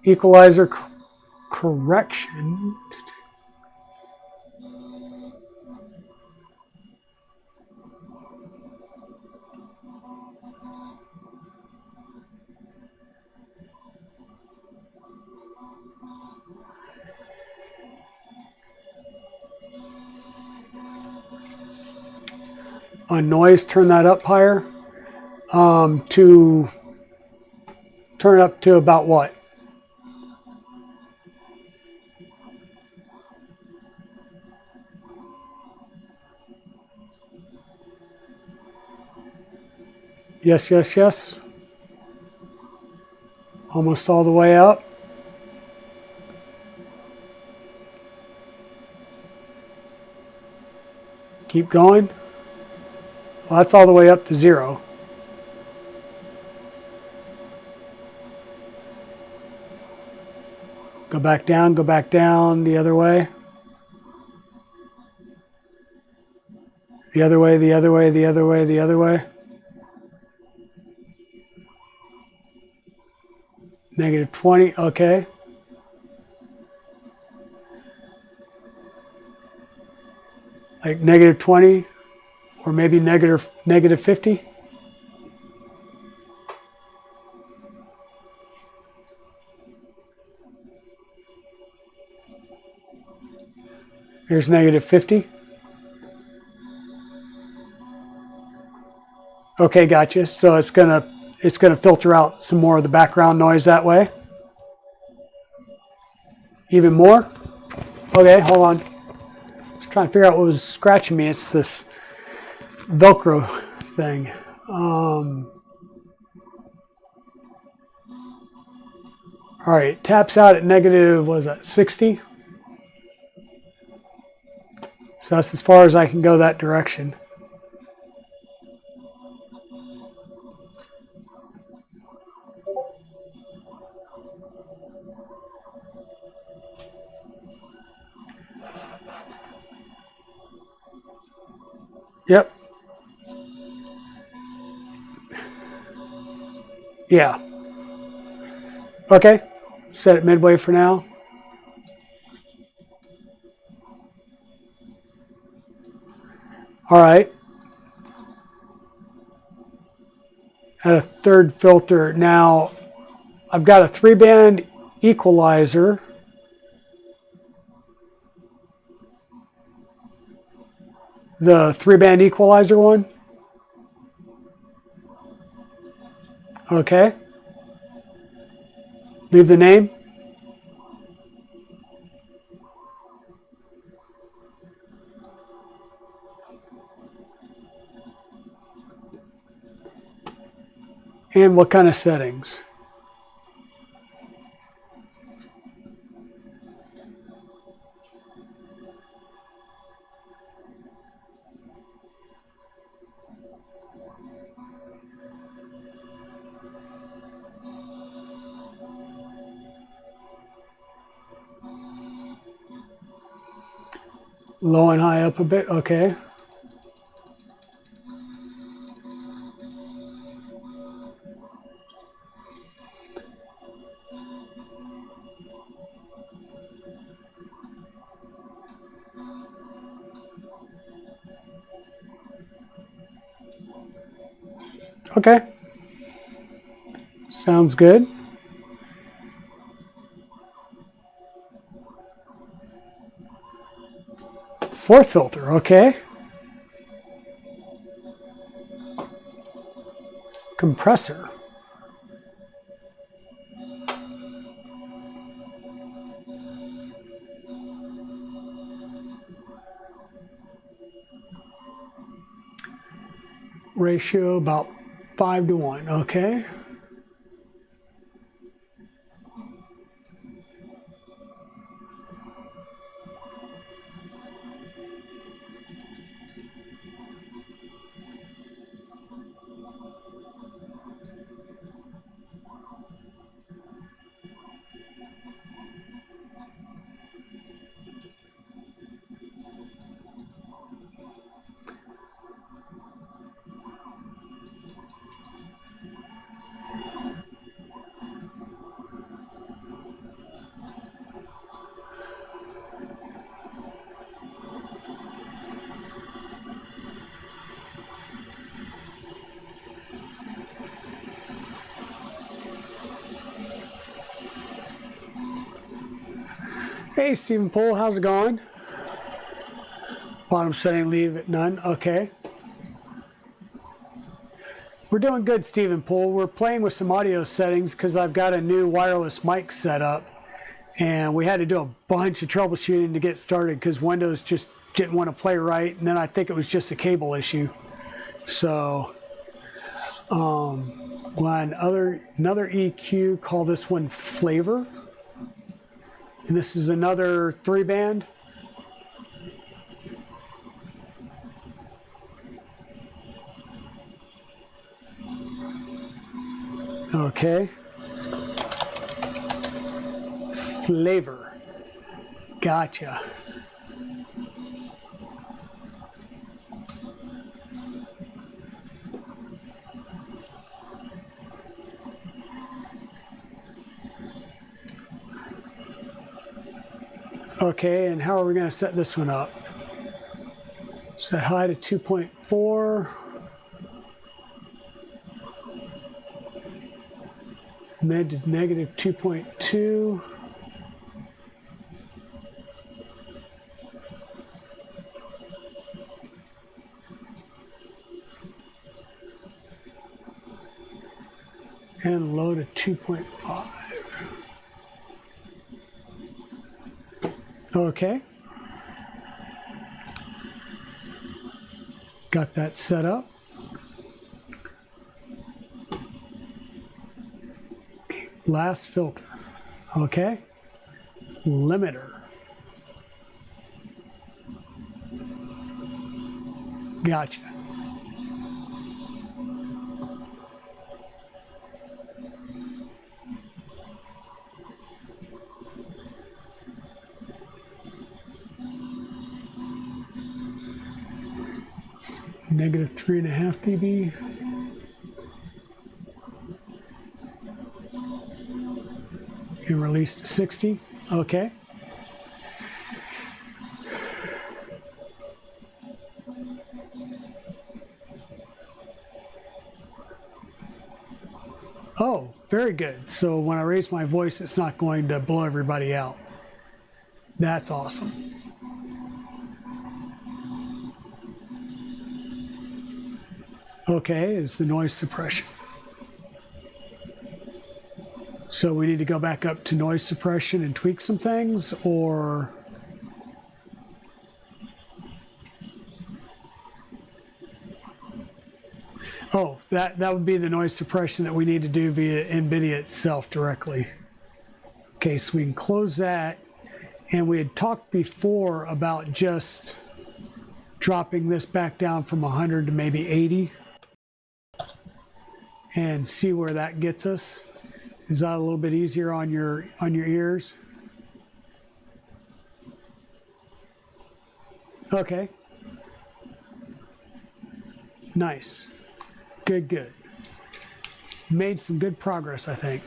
Equalizer correction. On noise, turn that up higher. To turn it up to about what? Yes, yes, yes. Almost all the way up. Keep going. Well, that's all the way up to 0. Go back down the other way. The other way, the other way, the other way, the other way. -20, okay. Like -20 or maybe -50. Here's -50. Okay, gotcha. So it's gonna filter out some more of the background noise that way. Even more? Okay, hold on. Just trying to figure out what was scratching me. It's this Velcro thing. All right, taps out at negative, what is that, 60? So that's as far as I can go that direction. Yep. Yeah. Okay. Set it midway for now. All right. Add a third filter. Now, I've got a 3-band equalizer. The 3-band equalizer one. Okay. Leave the name. And what kind of settings? Low and high up a bit. Okay. Okay. Sounds good. Fourth filter. Okay. Compressor. Ratio about 5:1. Okay. Hey, Stephen Poole, how's it going? Bottom setting, leave at none. Okay. We're doing good, Stephen Poole. We're playing with some audio settings because I've got a new wireless mic set up, and we had to do a bunch of troubleshooting to get started because Windows just didn't want to play right, and then I think it was just a cable issue. So, another EQ, call this one Flavor. And this is another 3-band. Okay. Flavor. Gotcha. Okay, and how are we going to set this one up? Set high to 2.4. Mid to negative 2.2. And low to 2.5. Okay. Got that set up. Last filter. Okay. Limiter. Gotcha. Negative 3.5 dB. And release to 60. Okay. Oh, very good. So when I raise my voice, it's not going to blow everybody out. That's awesome. Okay, is the noise suppression. So we need to go back up to noise suppression and tweak some things, or... Oh, that would be the noise suppression that we need to do via NVIDIA itself directly. Okay, so we can close that. And we had talked before about just dropping this back down from 100 to maybe 80 and see where that gets us. Is that a little bit easier on your ears? Okay. Nice. Good, good. Made some good progress, I think.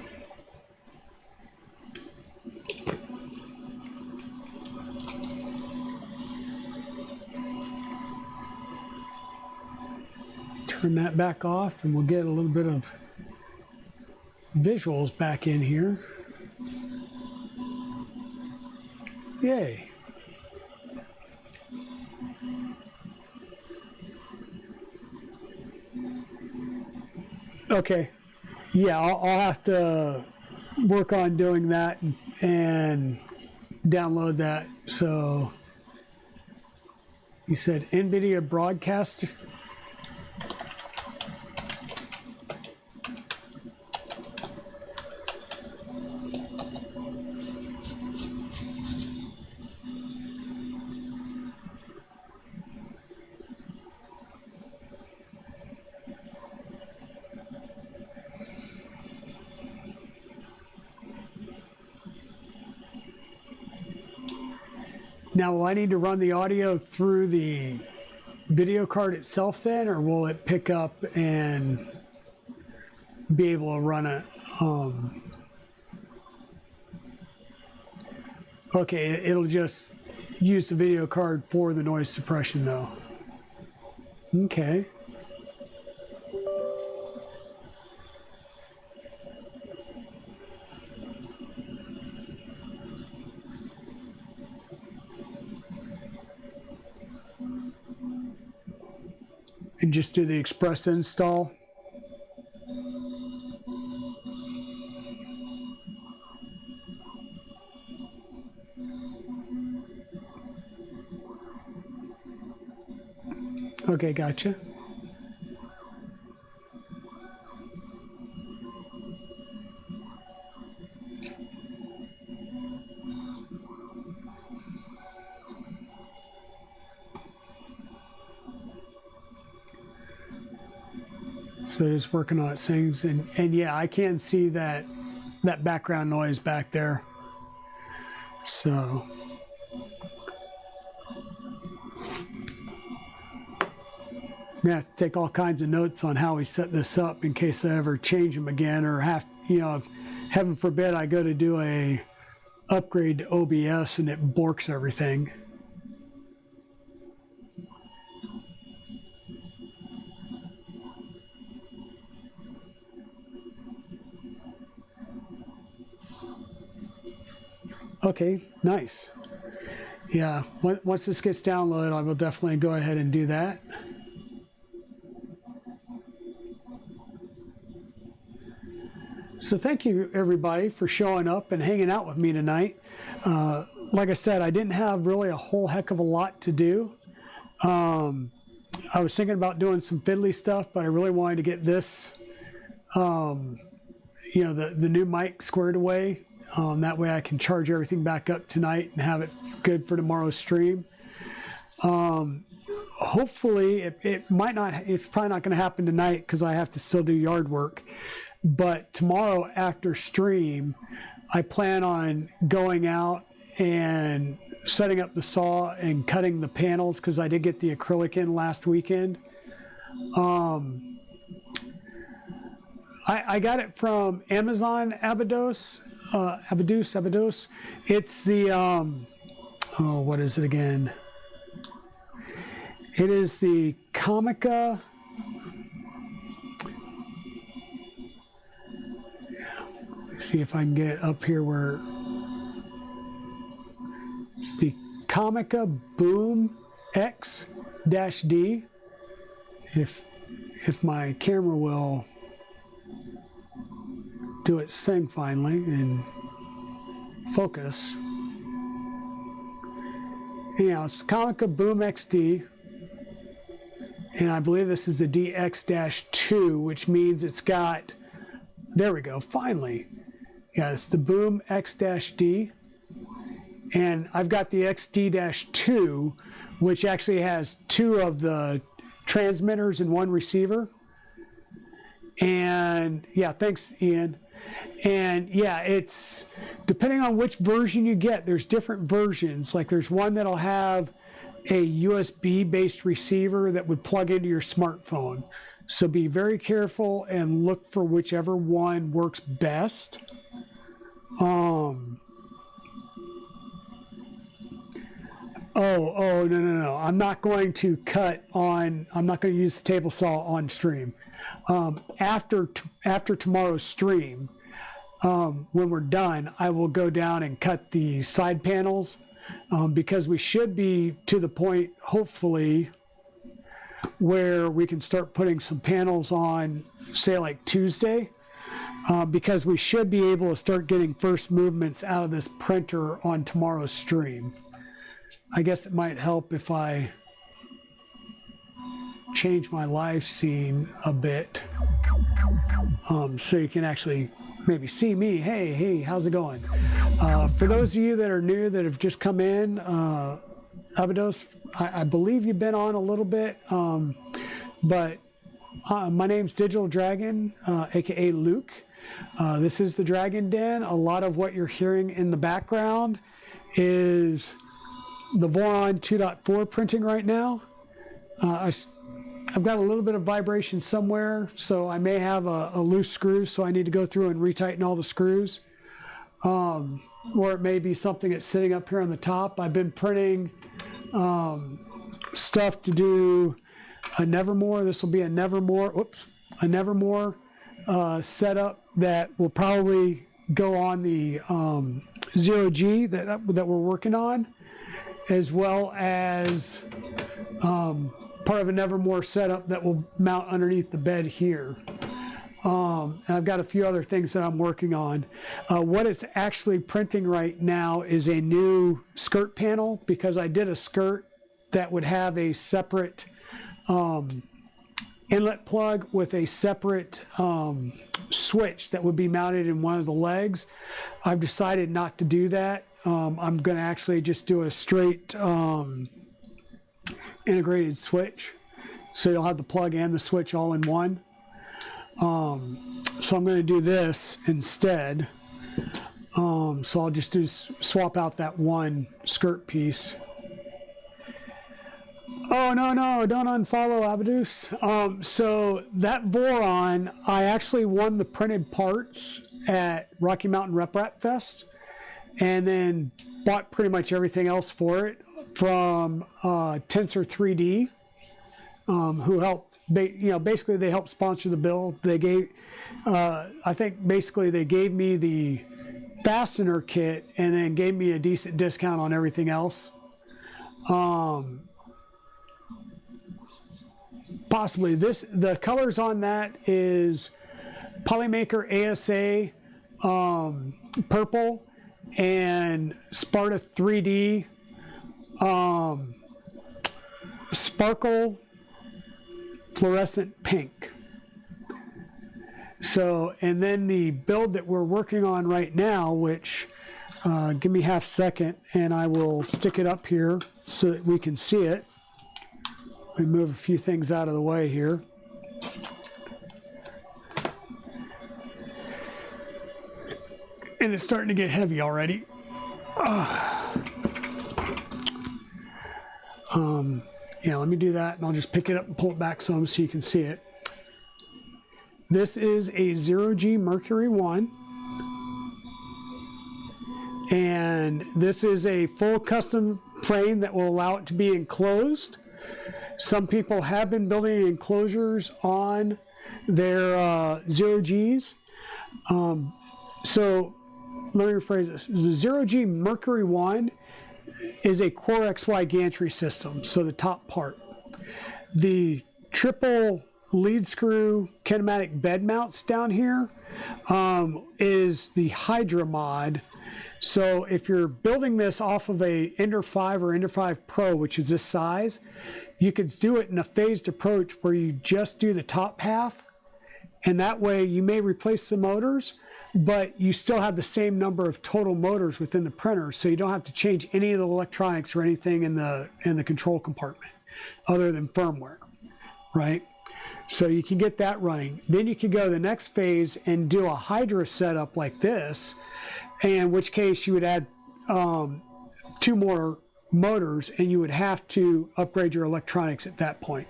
Turn that back off and we'll get a little bit of visuals back in here. Yay. Okay. Yeah, I'll have to work on doing that and download that. So you said NVIDIA broadcast. Now, will I need to run the audio through the video card itself then, or will it pick up and be able to run it? Okay, it'll just use the video card for the noise suppression though. Okay. And just do the express install. Okay, gotcha. So it's working on its things, and yeah, I can see that background noise back there. So I'm gonna have to take all kinds of notes on how we set this up in case I ever change them again, or have, you know, heaven forbid I go to do a upgrade to OBS and it borks everything. Okay, nice. Yeah, once this gets downloaded, I will definitely go ahead and do that. So thank you, everybody, for showing up and hanging out with me tonight. Like I said, I didn't have really a whole heck of a lot to do. I was thinking about doing some fiddly stuff, but I really wanted to get this, you know, the new mic squared away. That way I can charge everything back up tonight and have it good for tomorrow's stream. Hopefully, it's probably not going to happen tonight because I have to still do yard work. But tomorrow after stream, I plan on going out and setting up the saw and cutting the panels because I did get the acrylic in last weekend. I got it from Amazon Abydos. It's the, what is it again? It is the Comica. Let's see if I can get up here where it's the Comica Boom X-D. If my camera will do its thing finally and focus. Anyhow, it's Comica Boom XD. And I believe this is the DX-2, which means it's got, there we go, finally. Yeah, it's the Boom X-D. And I've got the XD-2, which actually has 2 of the transmitters and 1 receiver. And yeah, thanks, Ian. And yeah, it's depending on which version you get, there's different versions. Like there's one that'll have a USB based receiver that would plug into your smartphone. So be very careful and look for whichever one works best. No. I'm not going to I'm not going to use the table saw on stream. After tomorrow's stream, when we're done, I will go down and cut the side panels because we should be to the point, hopefully, where we can start putting some panels on, say like Tuesday, because we should be able to start getting first movements out of this printer on tomorrow's stream. I guess it might help if I change my live scene a bit so you can actually maybe see me. Hey, how's it going? For those of you that are new that have just come in, Abydos, I believe you've been on a little bit, but my name's Digital Dragon, aka Luke. This is the Dragon Den. A lot of what you're hearing in the background is the Voron 2.4 printing right now. I've got a little bit of vibration somewhere, so I may have a loose screw, so I need to go through and retighten all the screws. Or it may be something that's sitting up here on the top. I've been printing stuff to do a Nevermore. This will be a Nevermore setup that will probably go on the ZeroG that we're working on, as well as part of a Nevermore setup that will mount underneath the bed here. And I've got a few other things that I'm working on. What it's actually printing right now is a new skirt panel, because I did a skirt that would have a separate inlet plug with a separate switch that would be mounted in one of the legs. I've decided not to do that. I'm going to actually just do a straight integrated switch, so you'll have the plug and the switch all in one. So I'm going to do this instead. So I'll just swap out that one skirt piece. Oh, no, don't unfollow Abydos. So that Voron, I actually won the printed parts at Rocky Mountain Rep Rat Fest, and then bought pretty much everything else for it from Tensor 3D, who helped, basically they helped sponsor the build. They gave, I think basically they gave me the fastener kit and then gave me a decent discount on everything else. Possibly the colors on that is Polymaker ASA purple and Sparta 3D sparkle fluorescent pink. So, and then the build that we're working on right now, which, give me half a second and I will stick it up here so that we can see it. We move a few things out of the way here. And it's starting to get heavy already. Yeah, let me do that and I'll just pick it up and pull it back some so you can see it. This is a ZeroG Mercury 1. And this is a full custom frame that will allow it to be enclosed. Some people have been building enclosures on their ZeroGs. So let me rephrase this. The ZeroG Mercury 1 is a Core XY gantry system, so the top part. The triple lead screw kinematic bed mounts down here is the Hydra mod. So if you're building this off of a Ender 5 or Ender 5 Pro, which is this size, you could do it in a phased approach where you just do the top half, and that way you may replace the motors, but you still have the same number of total motors within the printer, so you don't have to change any of the electronics or anything in the control compartment other than firmware, right? So you can get that running. Then you can go to the next phase and do a Hydra setup like this, in which case you would add 2 more motors and you would have to upgrade your electronics at that point.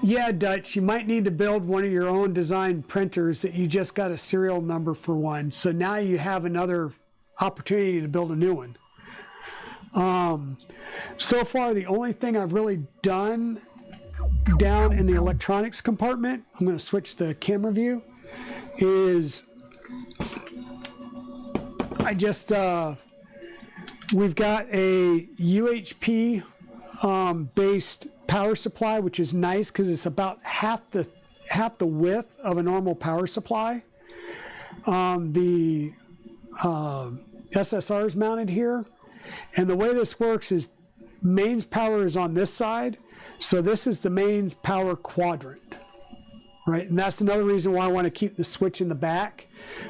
Yeah, Dutch, you might need to build one of your own design printers that you just got a serial number for one. So now you have another opportunity to build a new one. So far, the only thing I've really done down in the electronics compartment, I'm going to switch the camera view, is we've got a UHP based power supply, which is nice because it's about half the width of a normal power supply. The SSR is mounted here, and the way this works is mains power is on this side, so this is the mains power quadrant, right? And that's another reason why I want to keep the switch in the back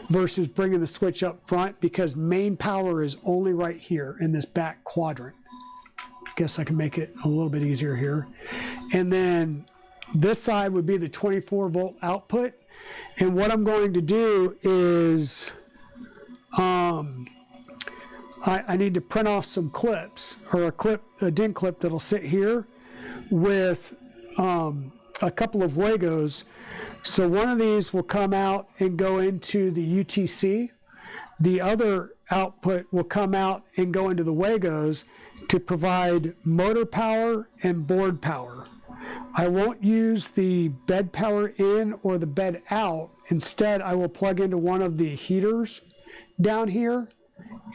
versus bringing the switch up front, because main power is only right here in this back quadrant. Guess I can make it a little bit easier here. And then this side would be the 24 volt output. And what I'm going to do is I need to print off some clips, or a DIN clip that'll sit here with a couple of Legos. So one of these will come out and go into the UTC. The other output will come out and go into the Legos to provide motor power and board power. I won't use the bed power in or the bed out. Instead, I will plug into one of the heaters down here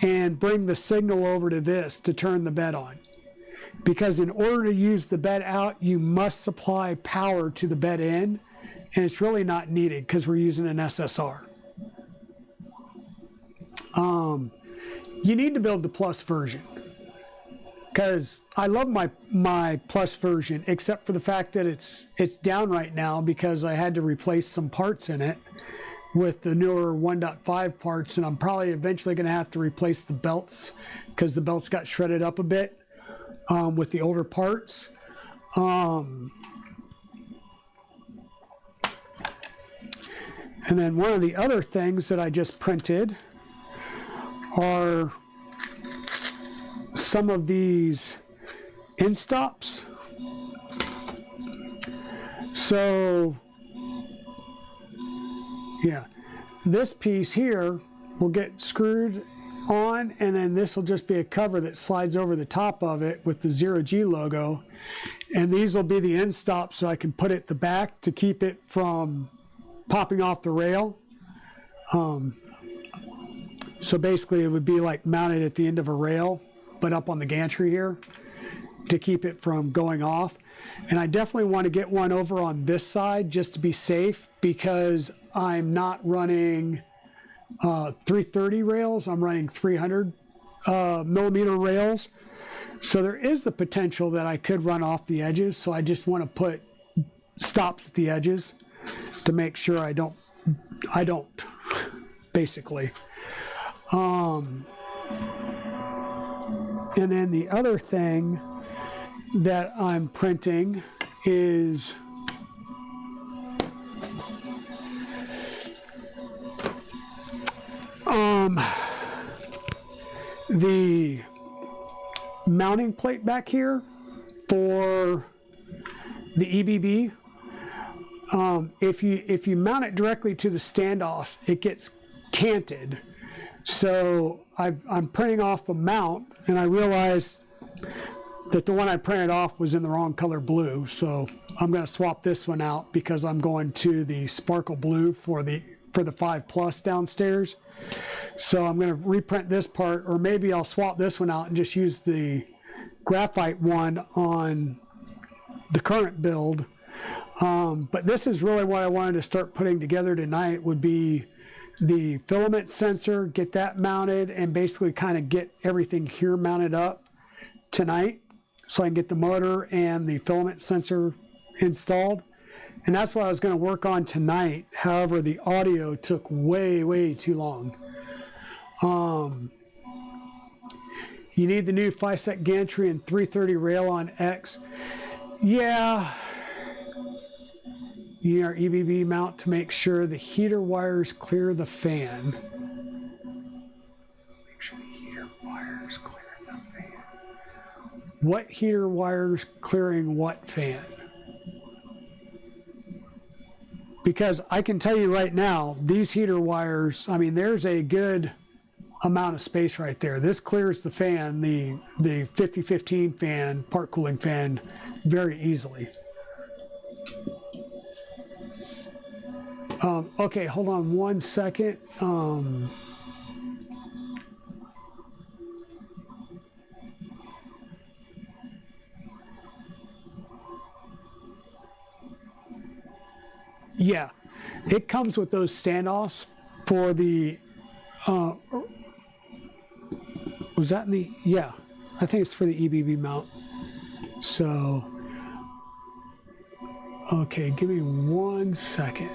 and bring the signal over to this to turn the bed on. Because in order to use the bed out, you must supply power to the bed in, and it's really not needed because we're using an SSR. You need to build the Plus version, because I love my Plus version, except for the fact that it's down right now because I had to replace some parts in it with the newer 1.5 parts, and I'm probably eventually going to have to replace the belts because the belts got shredded up a bit with the older parts. And then one of the other things that I just printed are some of these end stops. So yeah, this piece here will get screwed on, and then this will just be a cover that slides over the top of it with the ZeroG logo, and these will be the end stops so I can put it at the back to keep it from popping off the rail. So basically it would be like mounted at the end of a rail but up on the gantry here to keep it from going off. And I definitely want to get one over on this side just to be safe, because I'm not running 330 rails, I'm running 300 millimeter rails. So there is the potential that I could run off the edges. So I just want to put stops at the edges to make sure I don't basically. And then the other thing that I'm printing is the mounting plate back here for the EBB. If you mount it directly to the standoffs, it gets canted. So I'm printing off a mount, and I realized that the one I printed off was in the wrong color blue. So I'm going to swap this one out because I'm going to the sparkle blue for the 5 Plus downstairs. So I'm going to reprint this part, or maybe I'll swap this one out and just use the graphite one on the current build. But this is really what I wanted to start putting together tonight, would be the filament sensor, get that mounted, and basically kind of get everything here mounted up tonight so I can get the motor and the filament sensor installed. And that's what I was going to work on tonight. However, the audio took way too long. You need the new Fysetc gantry and 330 rail on X. Yeah. You need our EBB mount to make sure the heater wires clear the fan. Make sure the heater wires clear the fan. What heater wires clearing what fan? Because I can tell you right now, these heater wires, I mean, there's a good amount of space right there. This clears the fan, the 5015 fan, part cooling fan, very easily. Okay, hold on one second. Yeah, it comes with those standoffs for the, was that in the, yeah, I think it's for the EBB mount. So, okay, give me 1 second.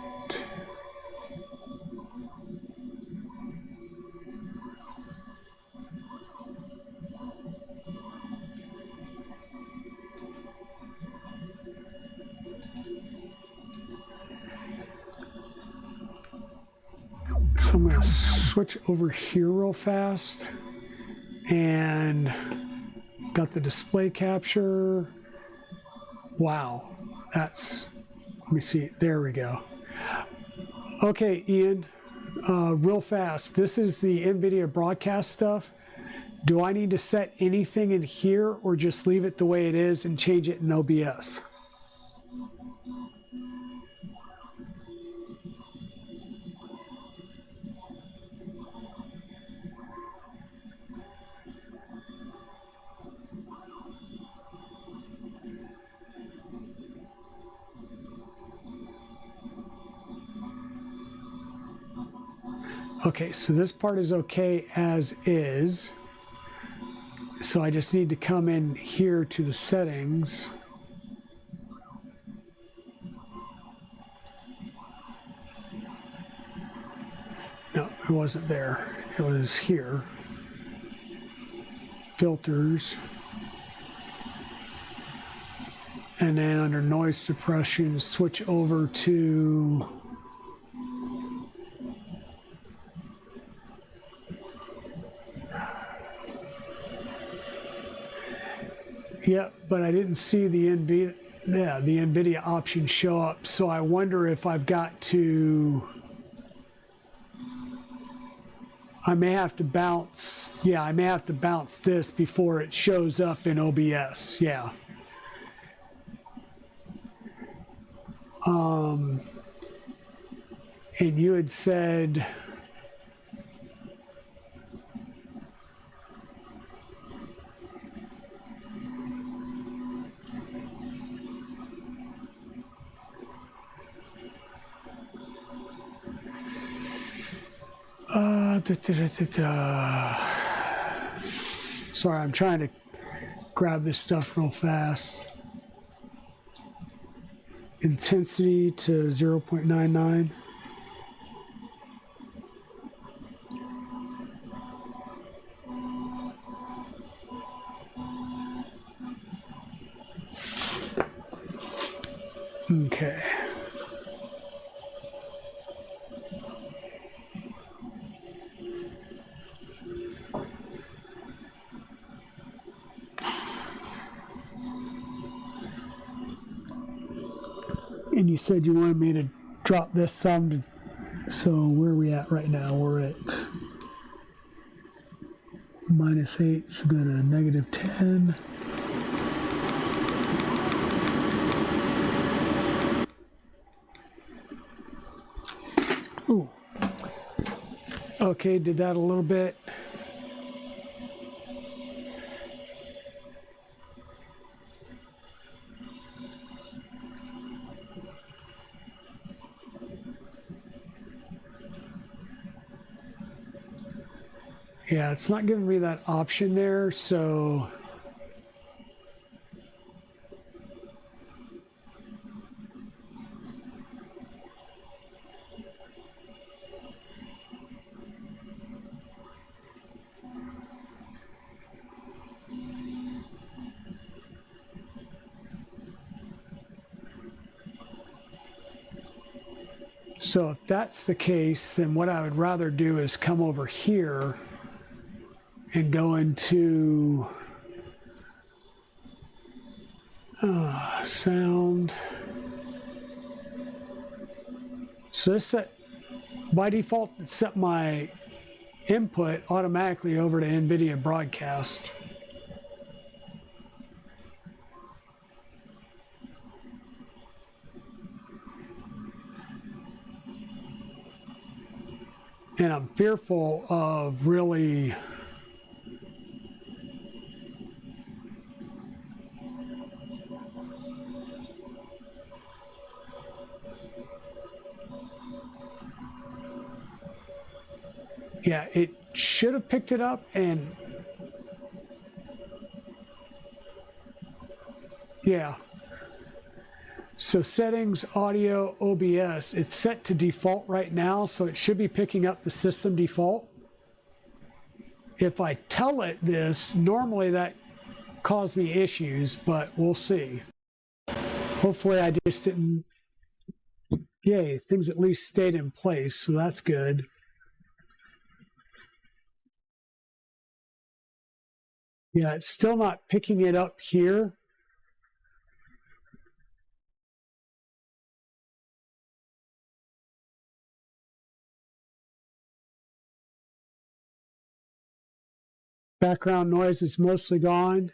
So I'm going to switch over here real fast, and got the display capture. Wow, that's, let me see, there we go. Okay, Ian, real fast, this is the NVIDIA broadcast stuff. Do I need to set anything in here, or just leave it the way it is and change it in OBS? Okay, so this part is okay as is. So I just need to come in here to the settings. No, it wasn't there. It was here. Filters. And then under noise suppression, switch over to yeah, but I didn't see the NVIDIA option show up, so I wonder if I've got to, I may have to bounce, yeah, I may have to bounce this before it shows up in OBS, yeah. And you had said, sorry, I'm trying to grab this stuff real fast. intensity to 0.99. Okay. And you said you wanted me to drop this some, so where are we at right now? We're at -8, so go to -10. Ooh. Okay, did that a little bit. Yeah, it's not giving me that option there, so if that's the case, then what I would rather do is come over here and go into sound. So this set, by default, it set my input automatically over to NVIDIA Broadcast. And I'm fearful of really yeah, it should have picked it up, and yeah. So settings, audio, OBS, it's set to default right now, so it should be picking up the system default. If I tell it this, normally that caused me issues, but we'll see. Hopefully I just didn't, yay, things at least stayed in place, so that's good. Yeah, it's still not picking it up here. Background noise is mostly gone.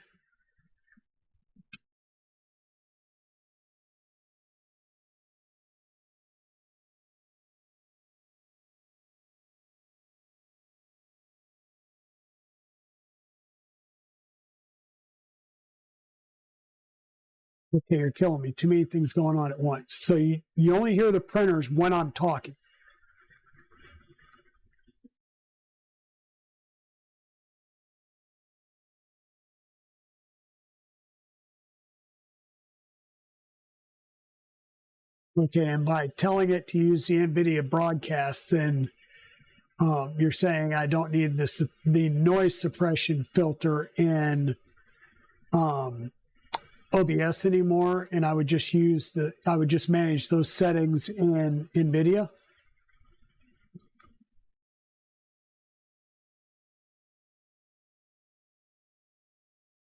Okay, you're killing me. Too many things going on at once. So you only hear the printers when I'm talking. Okay, and by telling it to use the NVIDIA broadcast, then you're saying I don't need the noise suppression filter in OBS anymore, and I would just manage those settings in NVIDIA.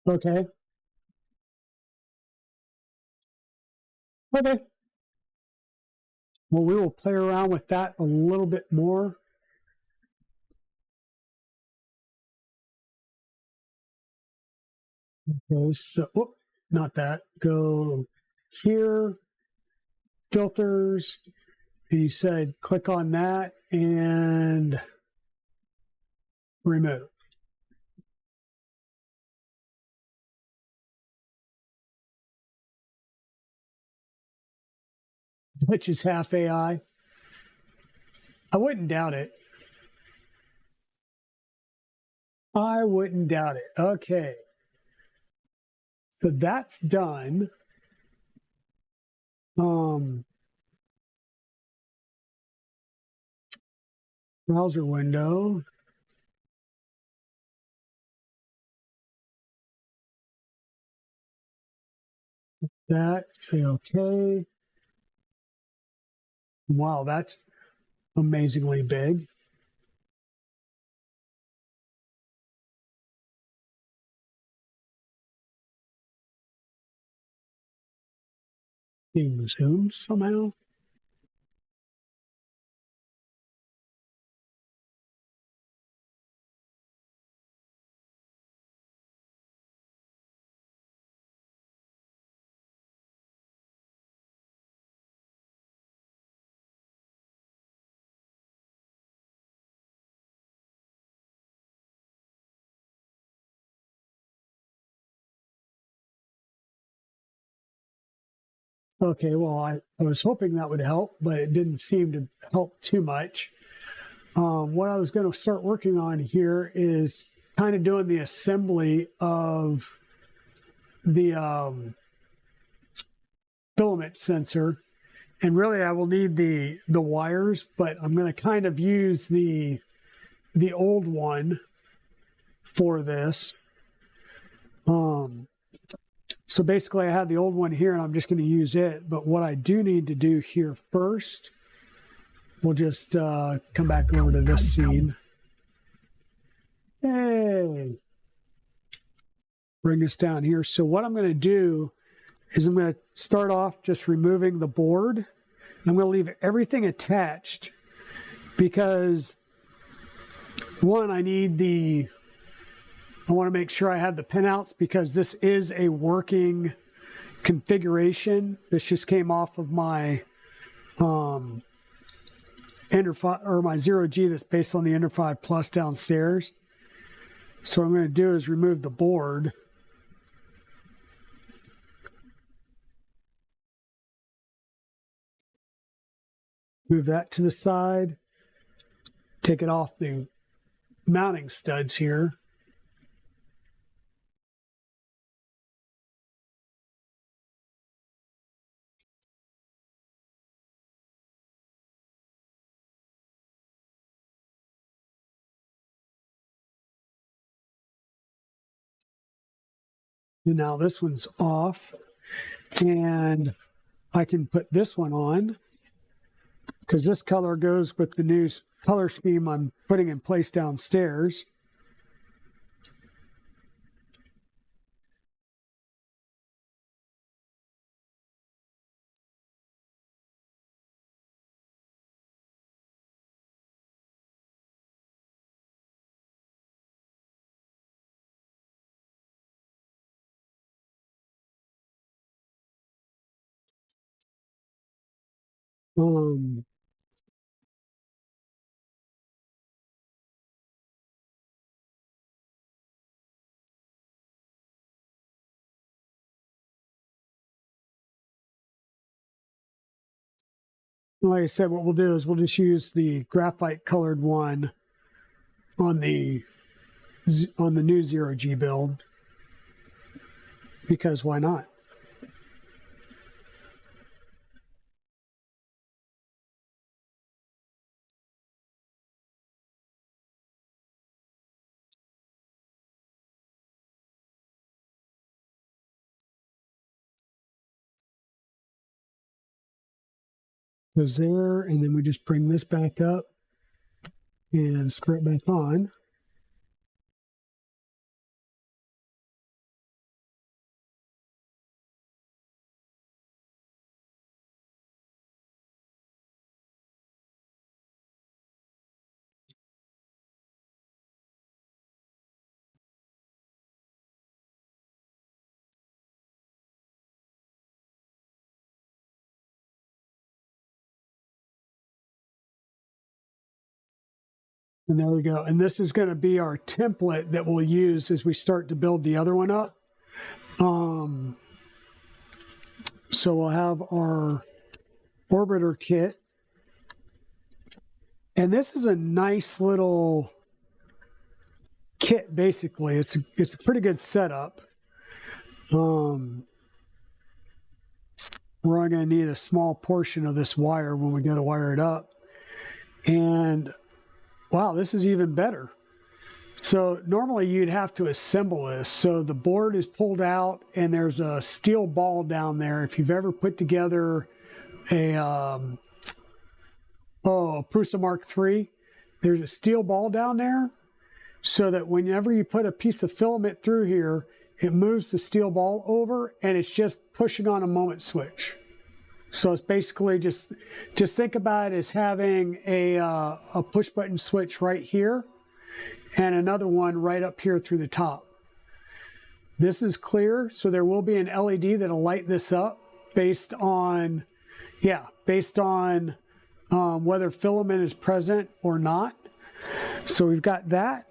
Okay. Okay. Well, we will play around with that a little bit more. Okay, so, not that. Go here, filters, and you said click on that and remove. Which is half AI. I wouldn't doubt it. I wouldn't doubt it. Okay. So that's done. Browser window. That, say okay. Wow, that's amazingly big. Being zoomed somehow. Okay, well, I was hoping that would help, but it didn't seem to help too much. What I was going to start working on here is kind of doing the assembly of the filament sensor. And really, I will need the wires, but I'm going to kind of use the old one for this. So basically, I have the old one here, and I'm just going to use it. But what I do need to do here first, we'll just come back over to this scene. Hey, bring us down here. So what I'm going to do is I'm going to start off just removing the board. I'm going to leave everything attached because, one, I want to make sure I have the pinouts because this is a working configuration. This just came off of my Ender 5 or my ZeroG that's based on the Ender 5 Plus downstairs. So what I'm going to do is remove the board. Move that to the side. Take it off the mounting studs here. And now this one's off, and I can put this one on because this color goes with the new color scheme I'm putting in place downstairs. Like I said, what we'll do is we'll just use the graphite colored one on the new ZeroG build because why not? Goes there, and then we just bring this back up and screw it back on. And there we go. And this is going to be our template that we'll use as we start to build the other one up. So we'll have our orbiter kit. And this is a nice little kit, basically. It's a pretty good setup. we're only going to need a small portion of this wire when we go to wire it up. And wow, this is even better. So normally you'd have to assemble this. So the board is pulled out and there's a steel ball down there. If you've ever put together a Prusa Mark III, there's a steel ball down there so that whenever you put a piece of filament through here, it moves the steel ball over and it's just pushing on a moment switch. So it's basically just think about it as having a push button switch right here and another one right up here through the top. This is clear, so there will be an LED that'll light this up based on whether filament is present or not. So we've got that.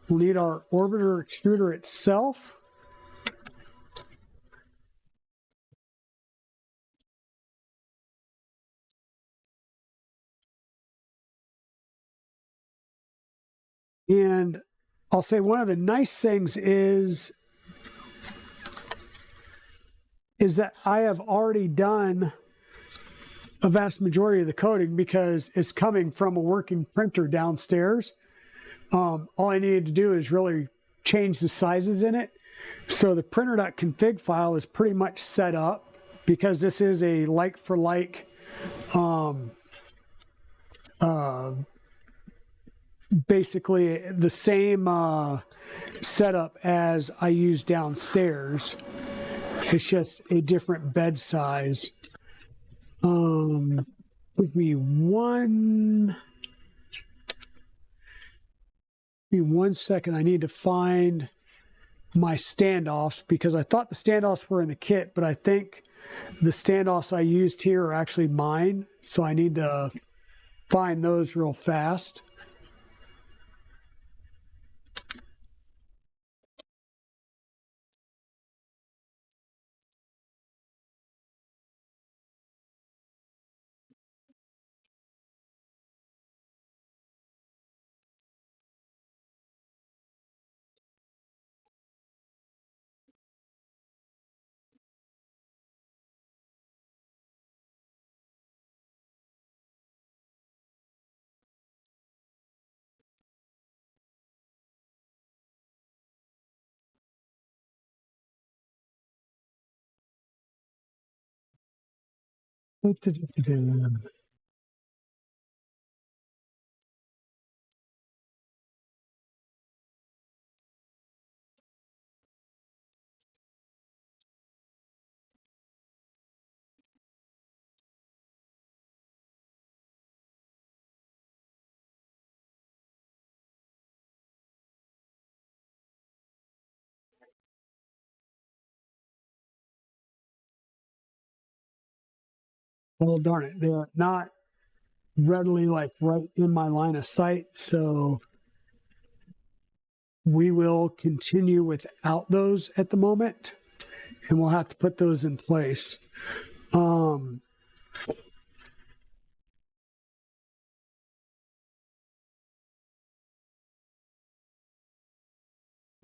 We'll need our orbiter extruder itself. And I'll say one of the nice things is that I have already done a vast majority of the coding because it's coming from a working printer downstairs. All I needed to do is really change the sizes in it. So the printer.config file is pretty much set up because this is a like for like basically the same setup as I use downstairs. It's just a different bed size. Give me one second. I need to find my standoffs because I thought the standoffs were in the kit, but I think the standoffs I used here are actually mine. So I need to find those real fast. Well, darn it, they're not readily like right in my line of sight, so we will continue without those at the moment, and we'll have to put those in place. And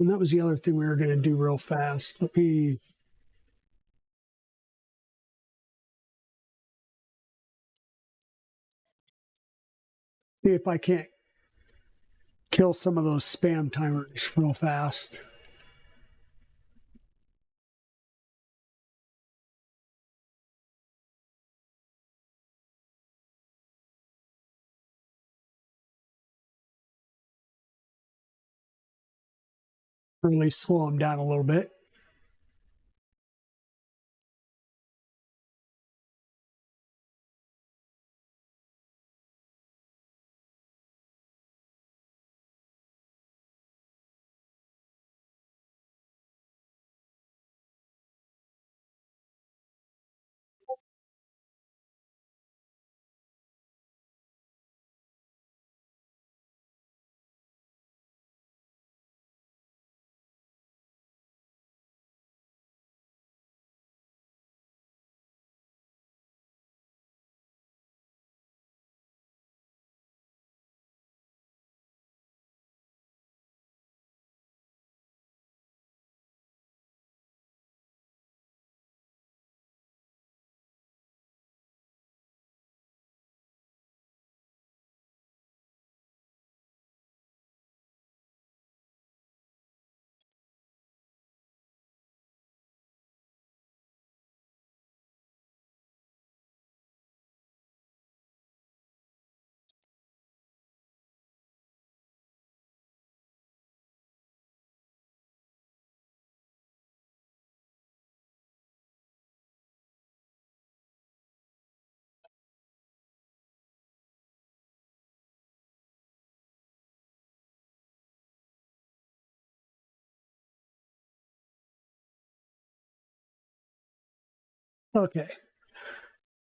that was the other thing we were going to do real fast. Let me see if I can't kill some of those spam timers real fast. Really slow them down a little bit. Okay.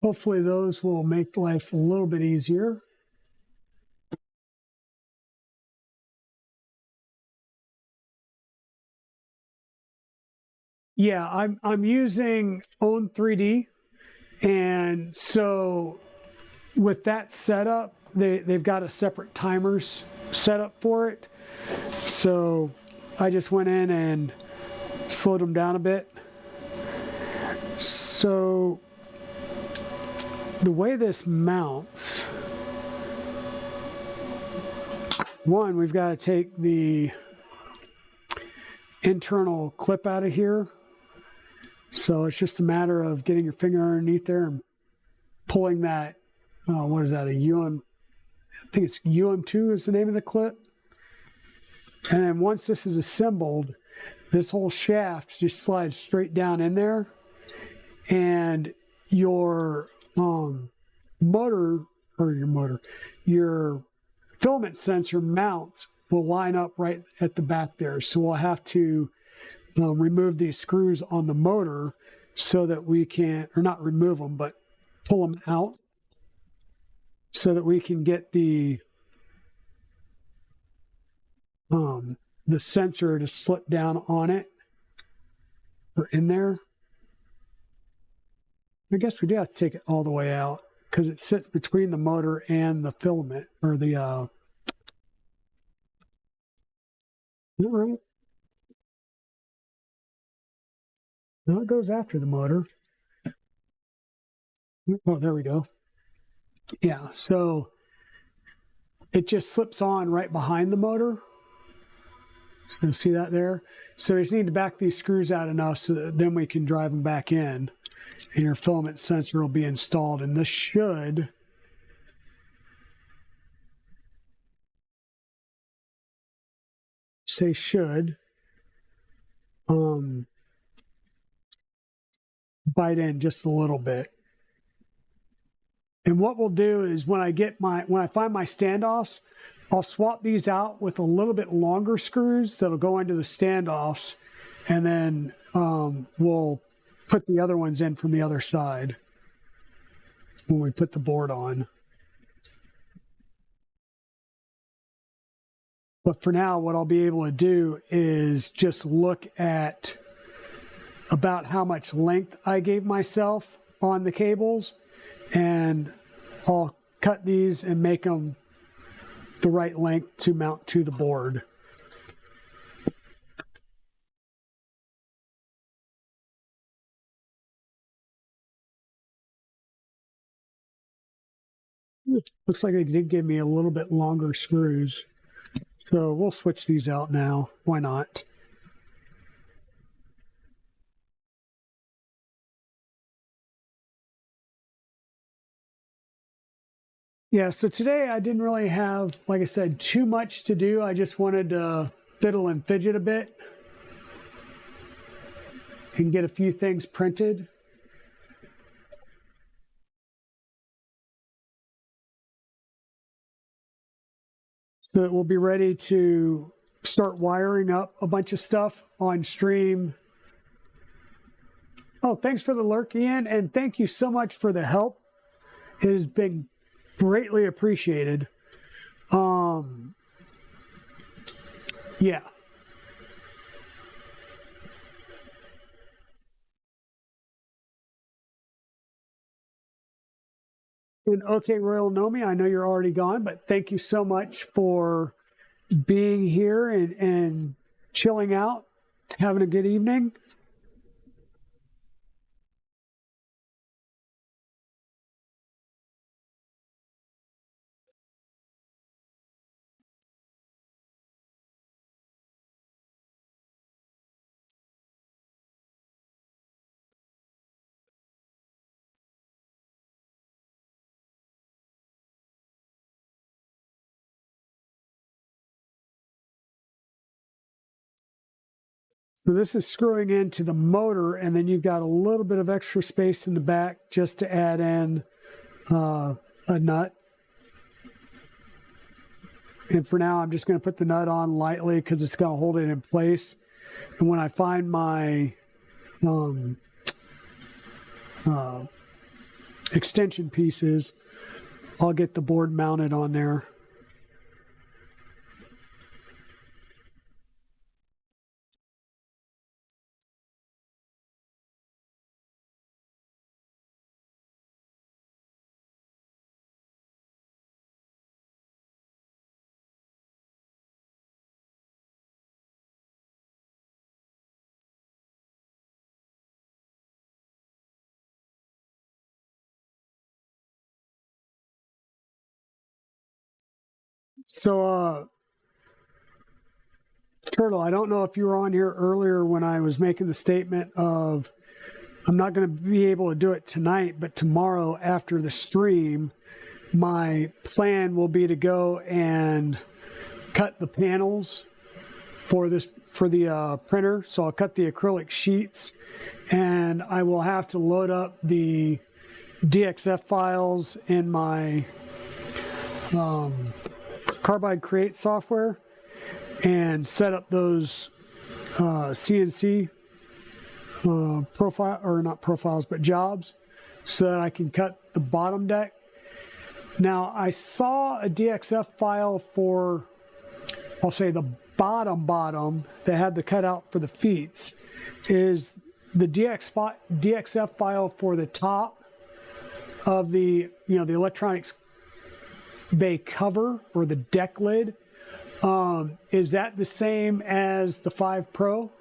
Hopefully those will make life a little bit easier. Yeah, I'm using Own3D, and so with that setup, they've got a separate timers set up for it. So I just went in and slowed them down a bit. So the way this mounts, one, we've got to take the internal clip out of here. So it's just a matter of getting your finger underneath there and pulling that, what is that, I think it's UM2 is the name of the clip. And then once this is assembled, this whole shaft just slides straight down in there, and your your filament sensor mount will line up right at the back there. So we'll have to remove these screws on the motor so that we can, or not remove them, but pull them out so that we can get the sensor to slip down on it or in there. I guess we do have to take it all the way out because it sits between the motor and the filament, or the all right. No, it goes after the motor. Oh, there we go. Yeah, so it just slips on right behind the motor. So see that there? So we just need to back these screws out enough so that then we can drive them back in, and your filament sensor will be installed. And this should bite in just a little bit. And what we'll do is when I find my standoffs, I'll swap these out with a little bit longer screws that'll go into the standoffs, and then we'll put the other ones in from the other side when we put the board on. But for now, what I'll be able to do is just look at about how much length I gave myself on the cables, and I'll cut these and make them the right length to mount to the board. Looks like they did give me a little bit longer screws. So we'll switch these out now. Why not? Yeah, so today I didn't really have, like I said, too much to do. I just wanted to fiddle and fidget a bit and get a few things printed. So that we'll be ready to start wiring up a bunch of stuff on stream. Oh, thanks for the lurk, Ian, and thank you so much for the help. It has been greatly appreciated. Yeah. And okay, Royal Nomi, I know you're already gone, but thank you so much for being here and chilling out, having a good evening. So this is screwing into the motor, and then you've got a little bit of extra space in the back just to add in a nut. And for now, I'm just going to put the nut on lightly because it's going to hold it in place. And when I find my extension pieces. I'll get the board mounted on there. So, Turtle, I don't know if you were on here earlier when I was making the statement of I'm not going to be able to do it tonight, but tomorrow after the stream, my plan will be to go and cut the panels for the printer. So I'll cut the acrylic sheets, and I will have to load up the DXF files in my Carbide Create software and set up those CNC profile, or not profiles, but jobs, so that I can cut the bottom deck. Now, I saw a DXF file for, I'll say the bottom that had the cutout for the feet. Is the DXF file for the top of the, the electronics bay cover or the deck lid, is that the same as the 5 Pro?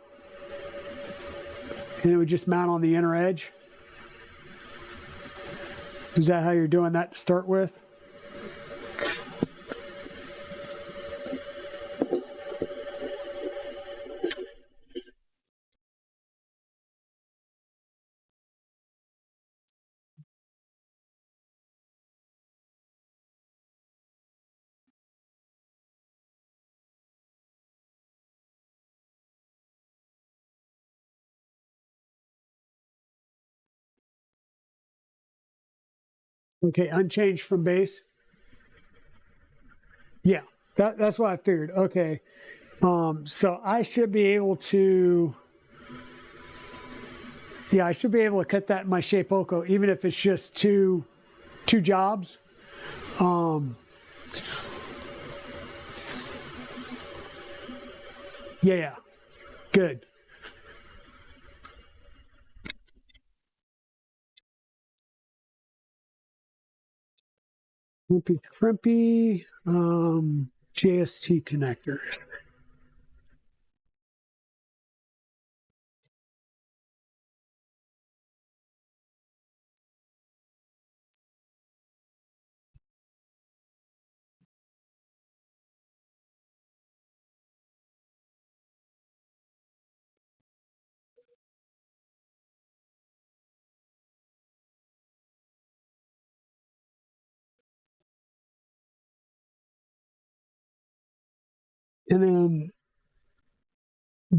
And it would just mount on the inner edge? Is that how you're doing that to start with? Okay, unchanged from base. Yeah, that's what I figured. Okay, so I should be able to. Yeah, I should be able to cut that in my Shapeoko, even if it's just two jobs. Yeah, good. Crimpy JST connector. And then,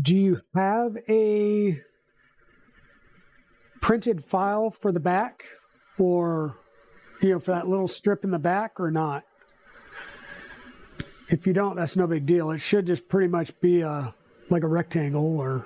do you have a printed file for the back, or for that little strip in the back, or not? If you don't, that's no big deal. It should just pretty much be like a rectangle, or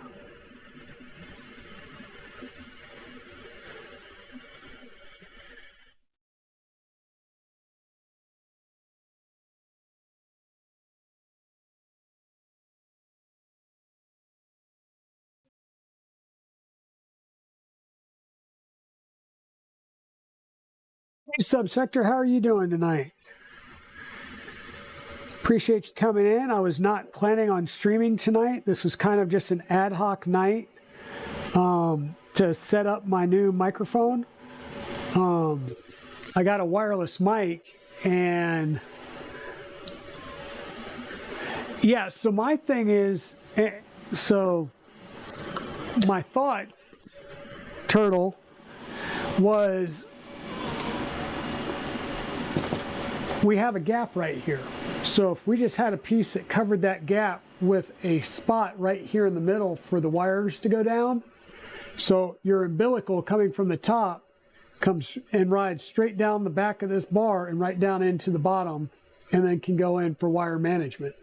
Hey, Subsector, how are you doing tonight? Appreciate you coming in. I was not planning on streaming tonight. This was kind of just an ad hoc night to set up my new microphone. I got a wireless mic, and yeah, so my thing is, so my thought, Turtle, was we have a gap right here. So if we just had a piece that covered that gap with a spot right here in the middle for the wires to go down, so your umbilical coming from the top comes and rides straight down the back of this bar and right down into the bottom, and then can go in for wire management.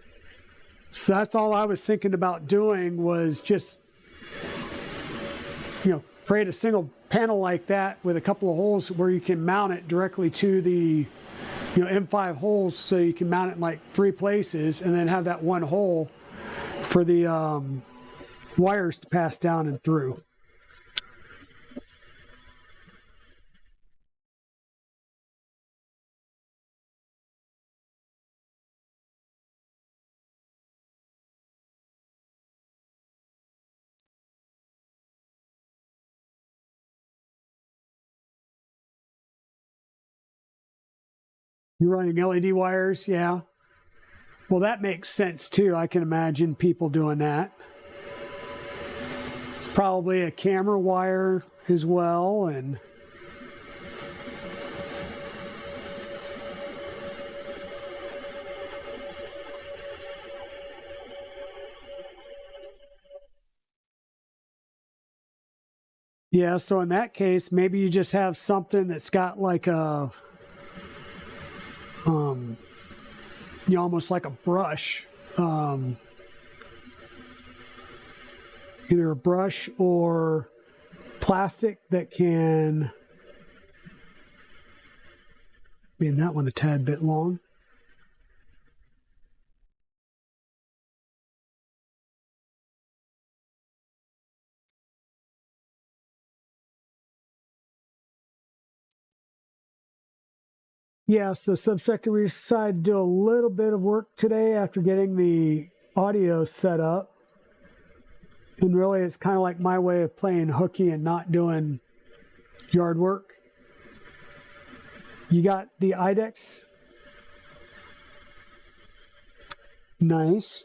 So that's all I was thinking about doing, was just create a single panel like that with a couple of holes where you can mount it directly to the M5 holes, so you can mount it in like 3 places and then have that one hole for the wires to pass down and through. You're running LED wires, yeah. Well, that makes sense too. I can imagine people doing that. Probably a camera wire as well, and yeah, so in that case, maybe you just have something that's got like a almost like a brush, either a brush or plastic that can, being that one a tad bit long. Yeah, so Subsector, we decided to do a little bit of work today after getting the audio set up. And really, it's kind of like my way of playing hooky and not doing yard work. You got the IDEX. Nice.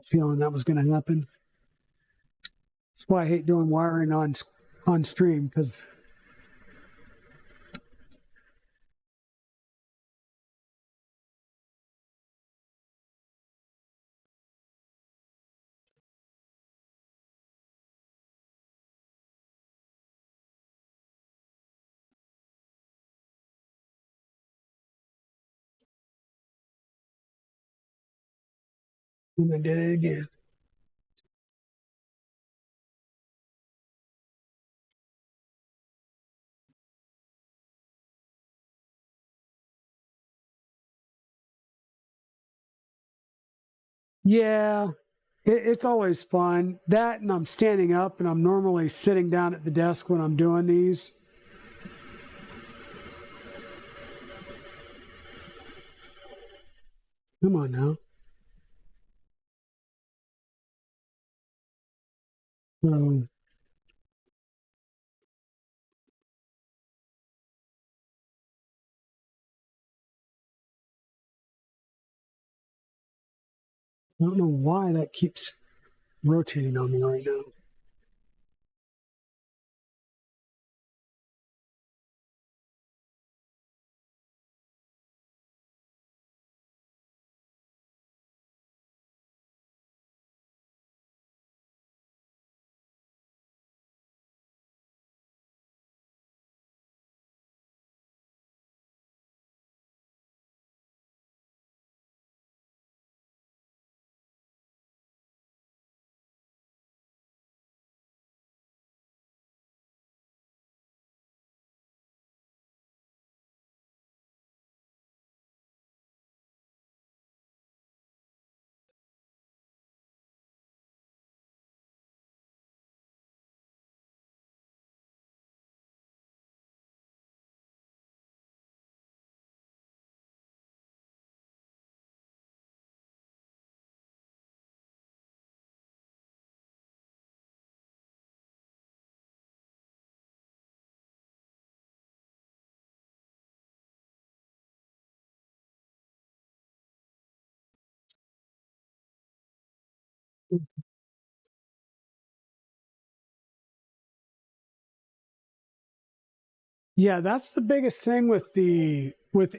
Feeling that was going to happen. That's why I hate doing wiring on stream, because I did it again. Yeah, it's always fun. That, and I'm standing up, and I'm normally sitting down at the desk when I'm doing these. Come on now. So, I don't know why that keeps rotating on me right now. Yeah, that's the biggest thing with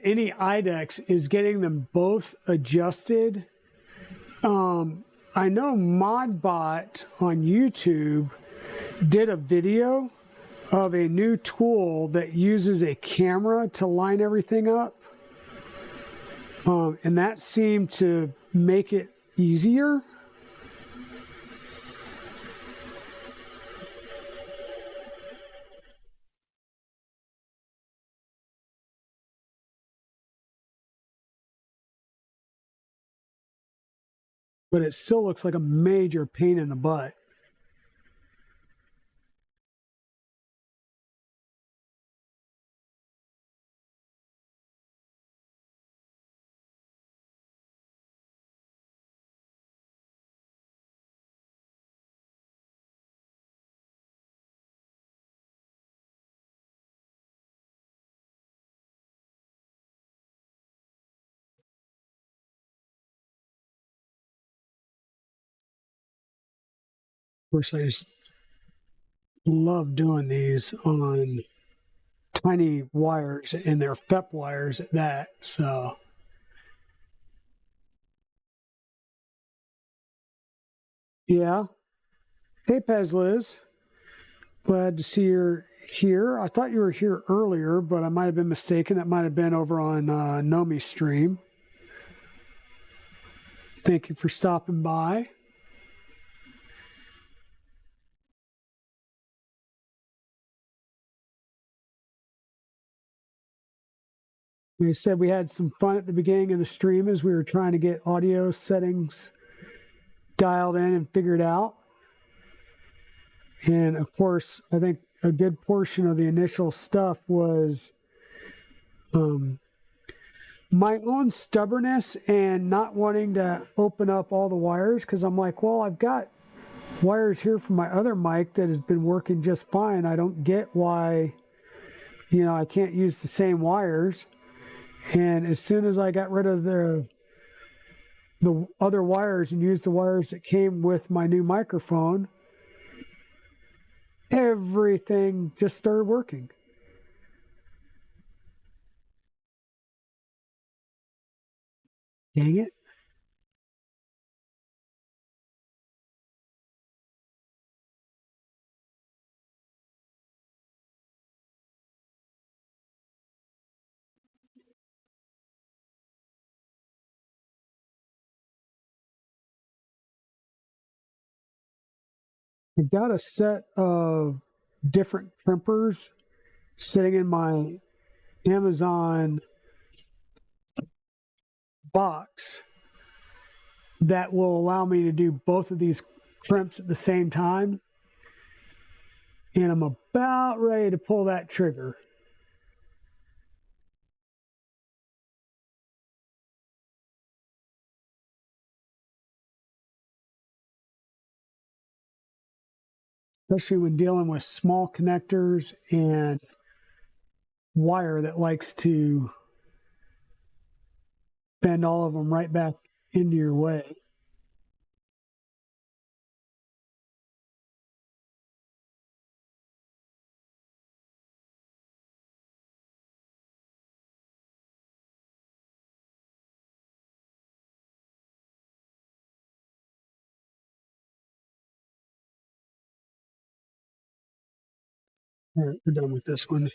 any IDEX is getting them both adjusted. I know Modbot on YouTube did a video of a new tool that uses a camera to line everything up. And that seemed to make it easier. But it still looks like a major pain in the butt. Of course, I just love doing these on tiny wires, and they're FEP wires at that. So, yeah. Hey, Pez Liz. Glad to see you're here. I thought you were here earlier, but I might have been mistaken. That might have been over on Nomi's stream. Thank you for stopping by. We said we had some fun at the beginning of the stream as we were trying to get audio settings dialed in and figured out. And of course, I think a good portion of the initial stuff was my own stubbornness and not wanting to open up all the wires, because I'm like, well, I've got wires here from my other mic that has been working just fine. I don't get why, I can't use the same wires. And as soon as I got rid of the other wires and used the wires that came with my new microphone, everything just started working. Dang it. I've got a set of different crimpers sitting in my Amazon box that will allow me to do both of these crimps at the same time. And I'm about ready to pull that trigger. Especially when dealing with small connectors and wire that likes to bend all of them right back into your way. All right, we're done with this one.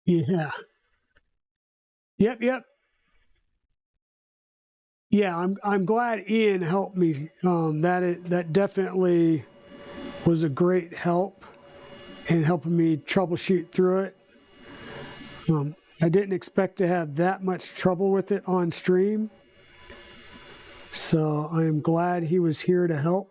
Yeah. Yep. Yeah, I'm glad Ian helped me. That definitely was a great help in helping me troubleshoot through it. I didn't expect to have that much trouble with it on stream, so I am glad he was here to help.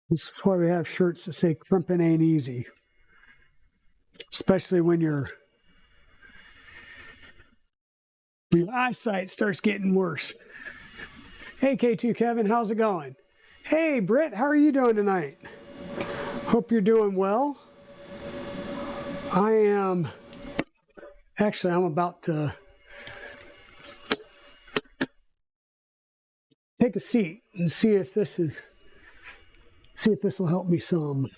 This is why we have shirts that say crimping ain't easy. Especially when your eyesight starts getting worse. Hey, K2 Kevin, how's it going? Hey, Britt, how are you doing tonight? Hope you're doing well. I am, actually, I'm about to take a seat and see if this will help me some.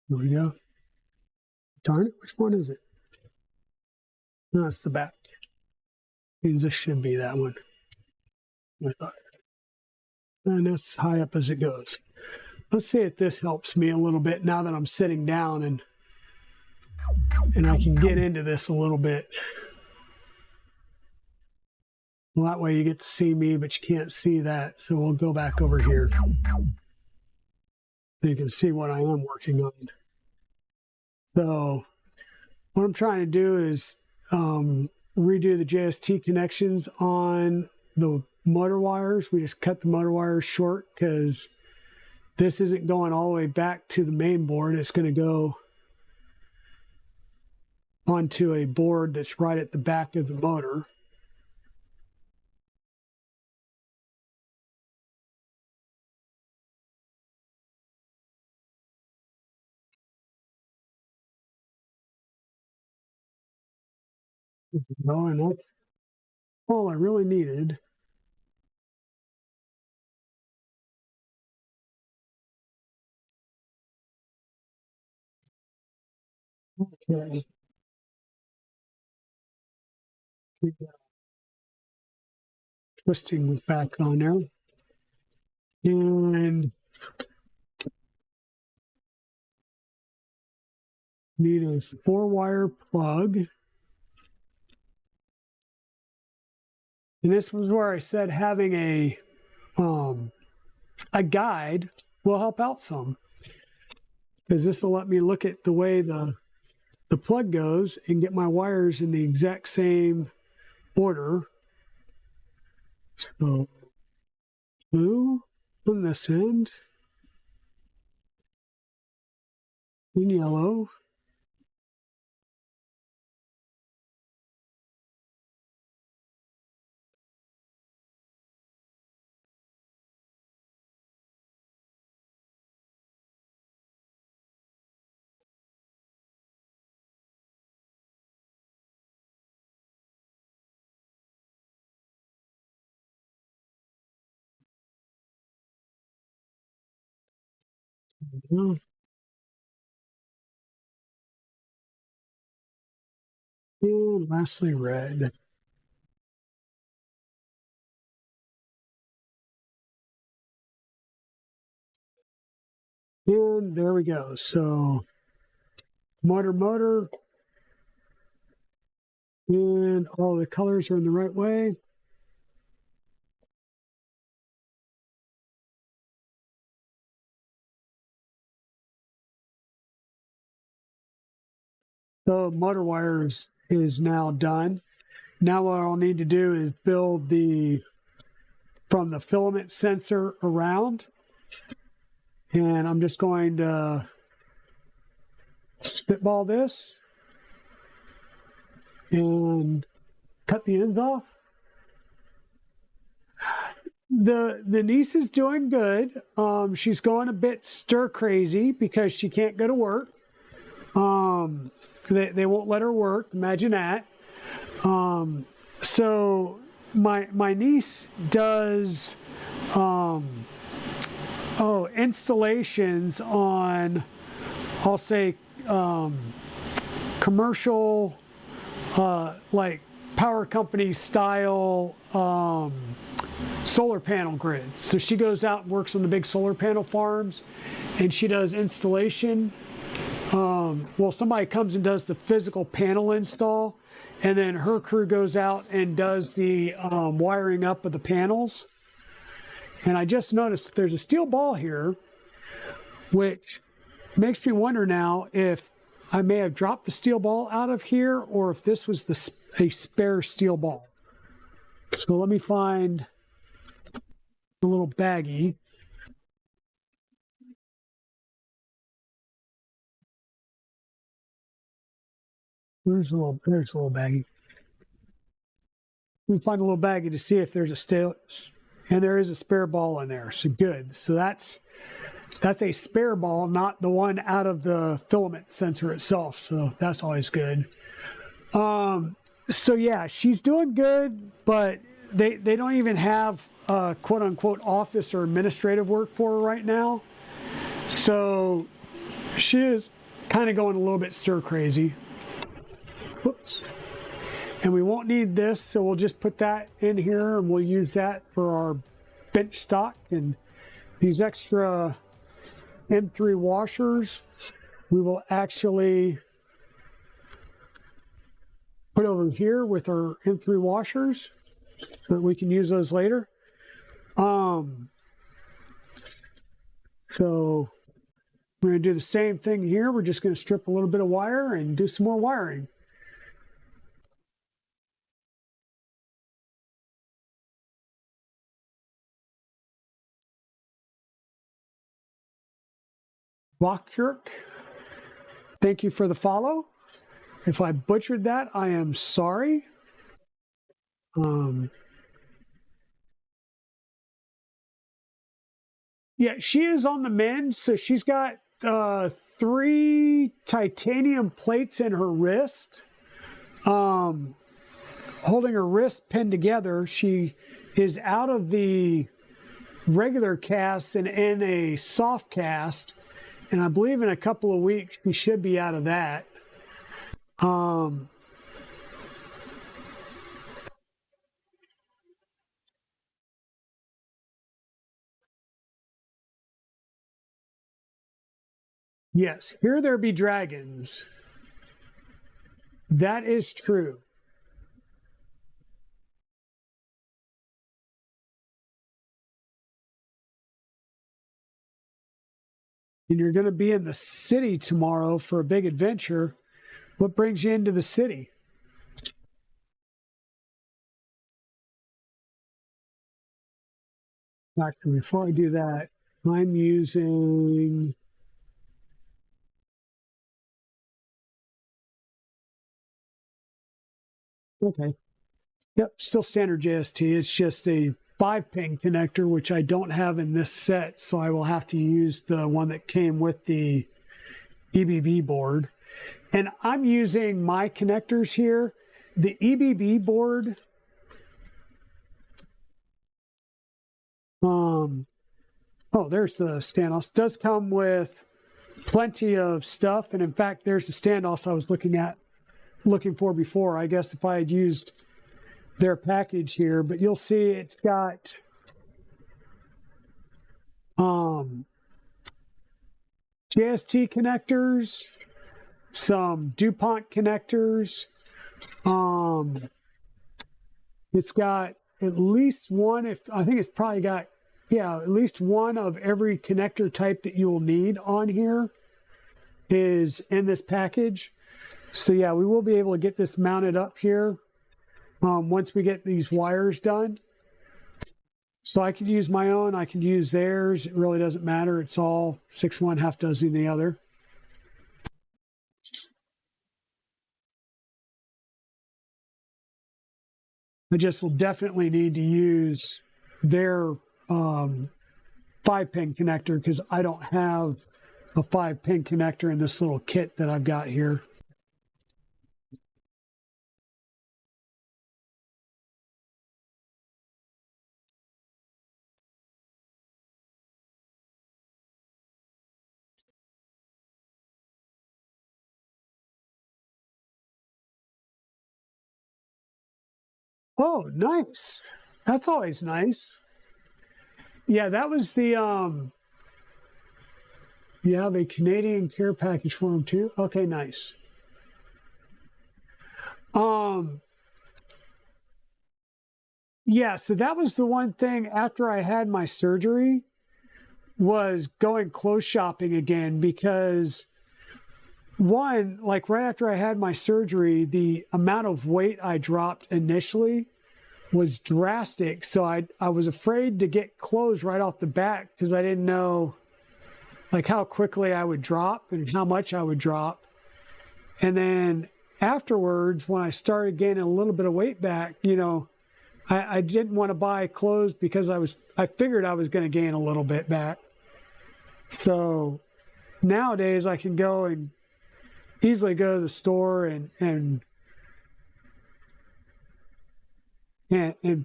There we go. Darn it, which one is it? No, it's the back. Means this should be that one. I thought. And that's high up as it goes. Let's see if this helps me a little bit now that I'm sitting down and I can get into this a little bit. Well, that way you get to see me, but you can't see that. So we'll go back over here. You can see what I am working on. So what I'm trying to do is redo the JST connections on the motor wires. We just cut the motor wires short because this isn't going all the way back to the main board. It's going to go onto a board that's right at the back of the motor. No, and that's all I really needed. Okay. Twisting was back on there. And need a 4-wire plug. And this was where I said having a guide will help out some, because this will let me look at the way the plug goes and get my wires in the exact same order. So blue on this end and yellow. And lastly, red. And there we go. So motor, and all the colors are in the right way. So motor wires is now done. Now what I'll need to do is build from the filament sensor around. And I'm just going to spitball this and cut the ends off. The niece is doing good. She's going a bit stir crazy because she can't go to work. They won't let her work. Imagine that. So my niece does installations on, I'll say, commercial, like power company style solar panel grids. So she goes out and works on the big solar panel farms, and she does installation. Well, somebody comes and does the physical panel install, and then her crew goes out and does the wiring up of the panels. And I just noticed there's a steel ball here, which makes me wonder now if I may have dropped the steel ball out of here, or if this was a spare steel ball. So let me find the little baggie. There's a little baggie. We find a little baggie to see if there's a stale, and there is a spare ball in there. So good. So that's a spare ball, not the one out of the filament sensor itself. So that's always good. So yeah, she's doing good, but they don't even have quote unquote office or administrative work for her right now. So she is kind of going a little bit stir crazy. Whoops. And we won't need this, so we'll just put that in here and we'll use that for our bench stock. And these extra M3 washers we will actually put over here with our M3 washers so that we can use those later. So we're going to do the same thing here. We're just going to strip a little bit of wire and do some more wiring. Bachkirk, thank you for the follow. If I butchered that, I am sorry. Yeah, she is on the mend. So she's got 3 titanium plates in her wrist. Holding her wrist pinned together. She is out of the regular cast and in a soft cast. And I believe in a couple of weeks, she should be out of that. Yes, here there be dragons. That is true. And you're going to be in the city tomorrow for a big adventure. What brings you into the city? Actually, before I do that, I'm using... Okay. Yep, still standard JST. It's just a 5-pin connector, which I don't have in this set, so I will have to use the one that came with the EBB board. And I'm using my connectors here. The EBB board, oh, there's the standoffs. Does come with plenty of stuff, and in fact, there's the standoffs I was looking for before. I guess if I had used their package here, but you'll see it's got JST connectors, some DuPont connectors. It's got at least one, I think it's probably got, yeah, at least one of every connector type that you will need on here is in this package. So yeah, we will be able to get this mounted up here once we get these wires done. So I could use my own, I could use theirs. It really doesn't matter. It's all 6 one, half dozen the other. I just will definitely need to use their 5-pin connector because I don't have a 5-pin connector in this little kit that I've got here. Oh, nice. That's always nice. Yeah, that was the, you have a Canadian care package for them too? Okay, nice. Yeah, so that was the one thing after I had my surgery was going clothes shopping again because one, like right after I had my surgery, the amount of weight I dropped initially was drastic. So I was afraid to get clothes right off the bat because I didn't know like how quickly I would drop and how much I would drop. And then afterwards, when I started gaining a little bit of weight back, you know, I didn't want to buy clothes because I figured I was going to gain a little bit back. So nowadays I can go and easily go to the store and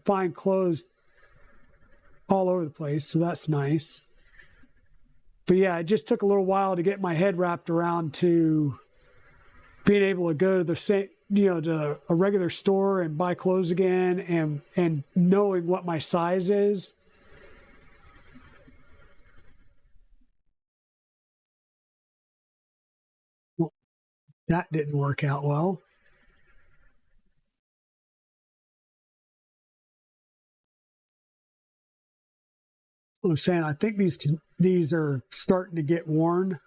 find clothes all over the place. So that's nice. But yeah, it just took a little while to get my head wrapped around to being able to go to the same, you know, to a regular store and buy clothes again, and knowing what my size is. Well, that didn't work out well. I was saying, I think these are starting to get worn.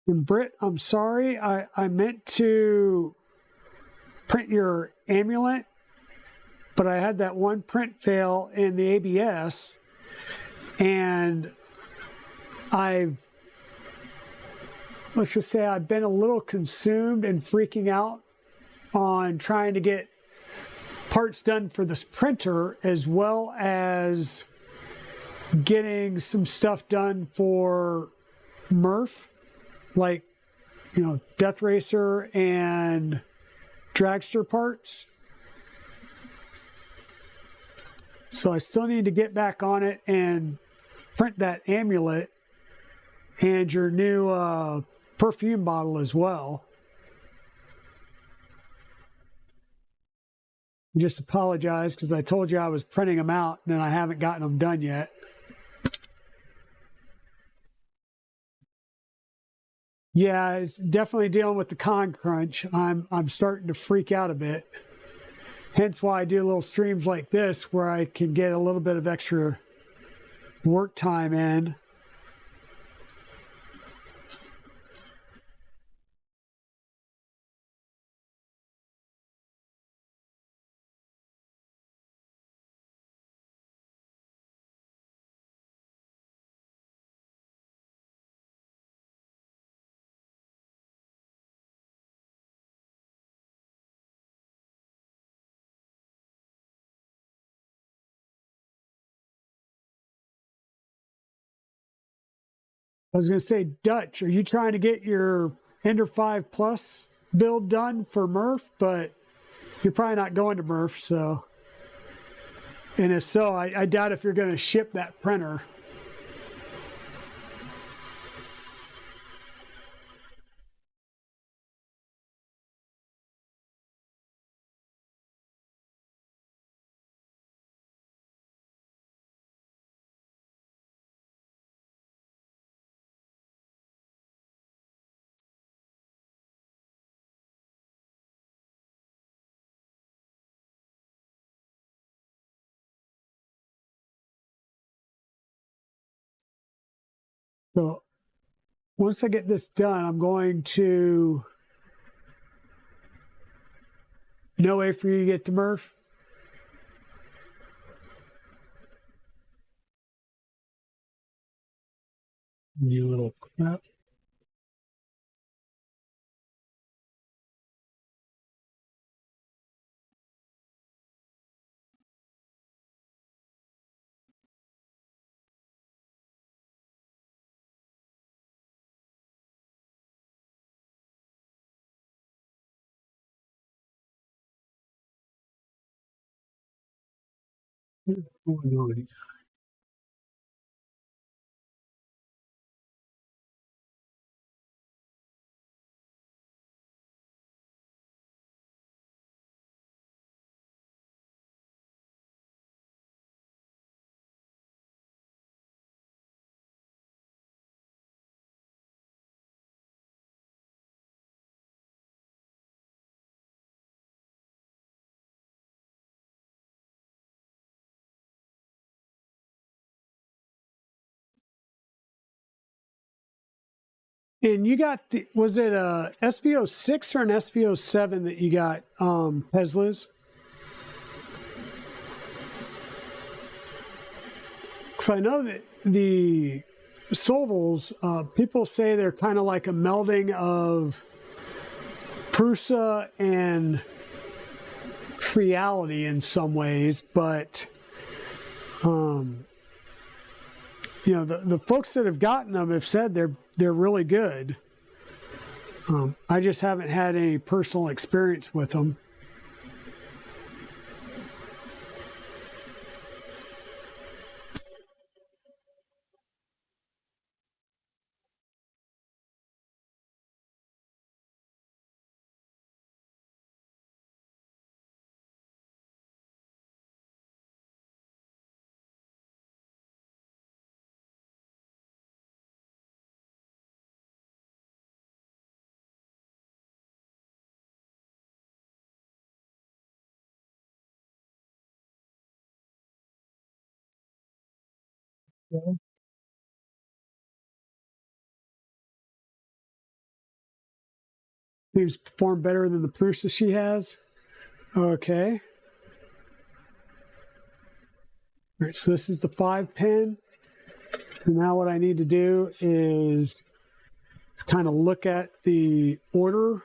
And Britt, I'm sorry, I meant to print your amulet, but I had that one print fail in the ABS, and let's just say I've been a little consumed and freaking out on trying to get parts done for this printer, as well as getting some stuff done for Murph, like, you know, Death Racer and Dragster parts. So I still need to get back on it and print that amulet and your new perfume bottle as well. Just apologize because I told you I was printing them out and I haven't gotten them done yet. Yeah, it's definitely dealing with the con crunch. I'm starting to freak out a bit. Hence why I do little streams like this where I can get a little bit of extra work time in. I was going to say, Dutch, are you trying to get your Ender 5 Plus build done for Murph? But you're probably not going to Murph, so. And if so, I doubt if you're going to ship that printer. So once I get this done, I'm going to. No way for you to get to Murph? You little crap. What's going on? And you got was it a SVO6 or an SVO7 that you got, Teslas? Because I know that the Sovals, people say they're kind of like a melding of Prusa and Creality in some ways, but you know, the folks that have gotten them have said they're really good. I just haven't had any personal experience with them. Seems performed better than the Prusa she has. Okay. All right, so this is the 5-pin. So now what I need to do is kind of look at the order.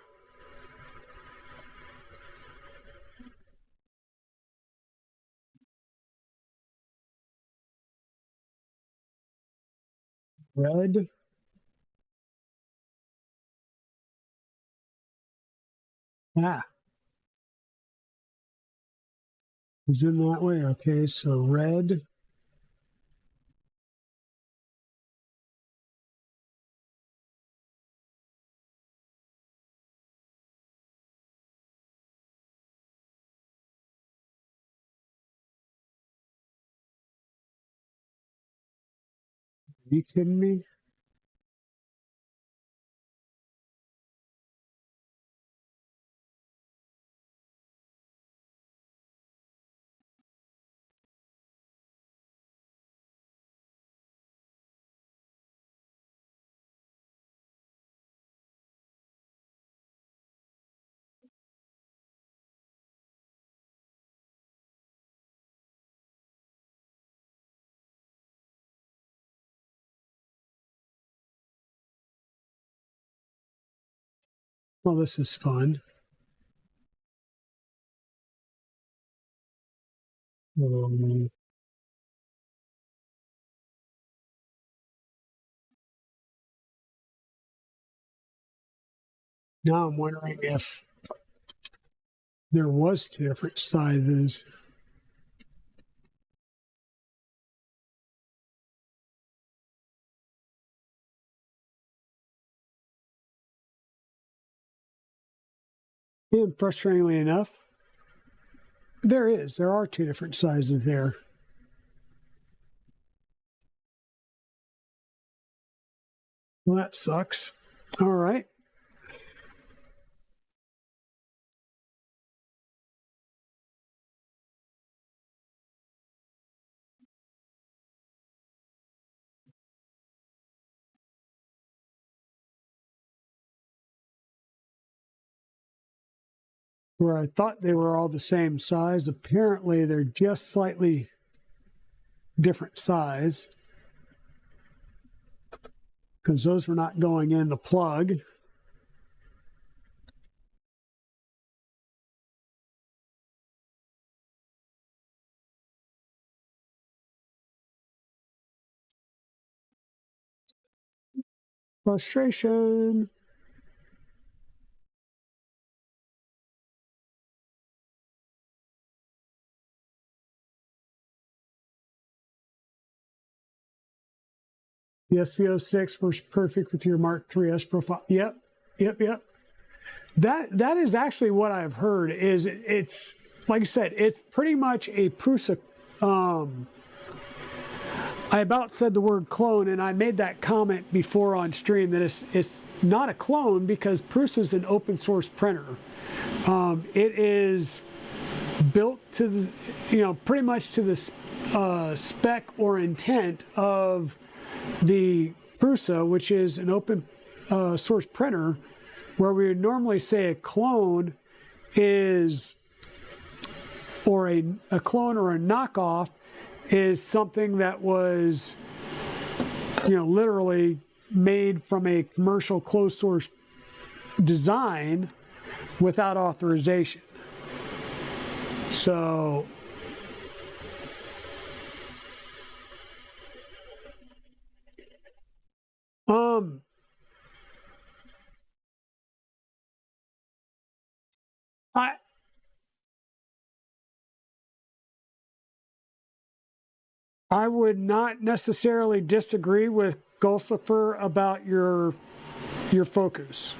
Red. Ah. It's in that way. Okay, so red. Are you kidding me? Well, this is fun. Now I'm wondering if there was two different sizes. And frustratingly enough, there are two different sizes there. Well, that sucks. All right. Where I thought they were all the same size, apparently they're just slightly different size, because those were not going in the plug. Frustration. The SVO6 works perfect with your Mark III's profile. Yep. That is actually what I've heard. Is it's like I said, it's pretty much a Prusa. I about said the word clone, and I made that comment before on stream that it's not a clone because Prusa is an open source printer. It is built to the, pretty much to the spec or intent of the Prusa, which is an open source printer, where we would normally say a clone is, or a clone or a knockoff is something that was, literally made from a commercial closed source design without authorization. So I would not necessarily disagree with Gulsifer about your focus.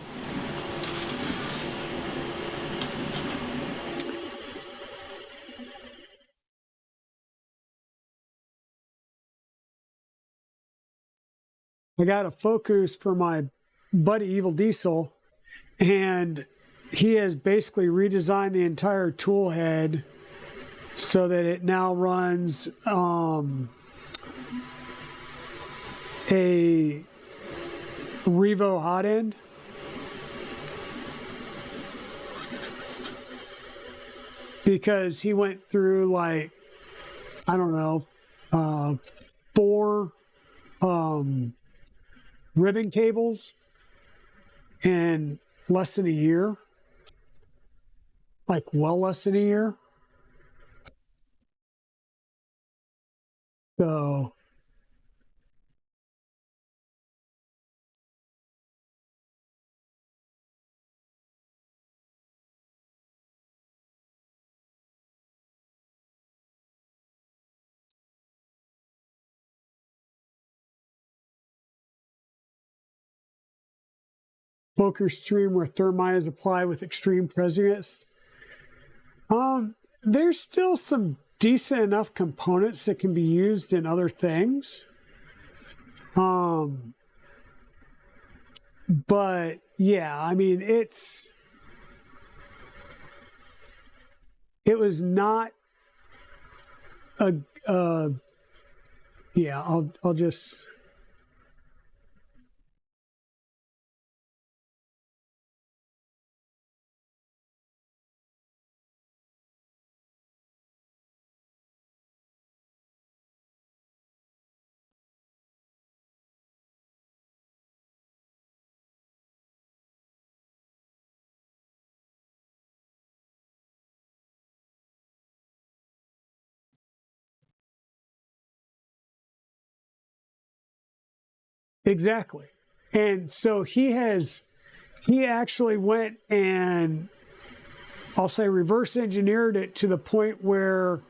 I got a focus for my buddy Evil Diesel, and he has basically redesigned the entire tool head so that it now runs a Revo Hotend. Because he went through, like, I don't know, 4 ribbon cables in less than a year. Like, well less than a year. So focus stream where thermite is applied with extreme presence. There's still some decent enough components that can be used in other things. But yeah, I mean, it was not a yeah, I'll just exactly. And so he actually went and, I'll say, reverse engineered it to the point where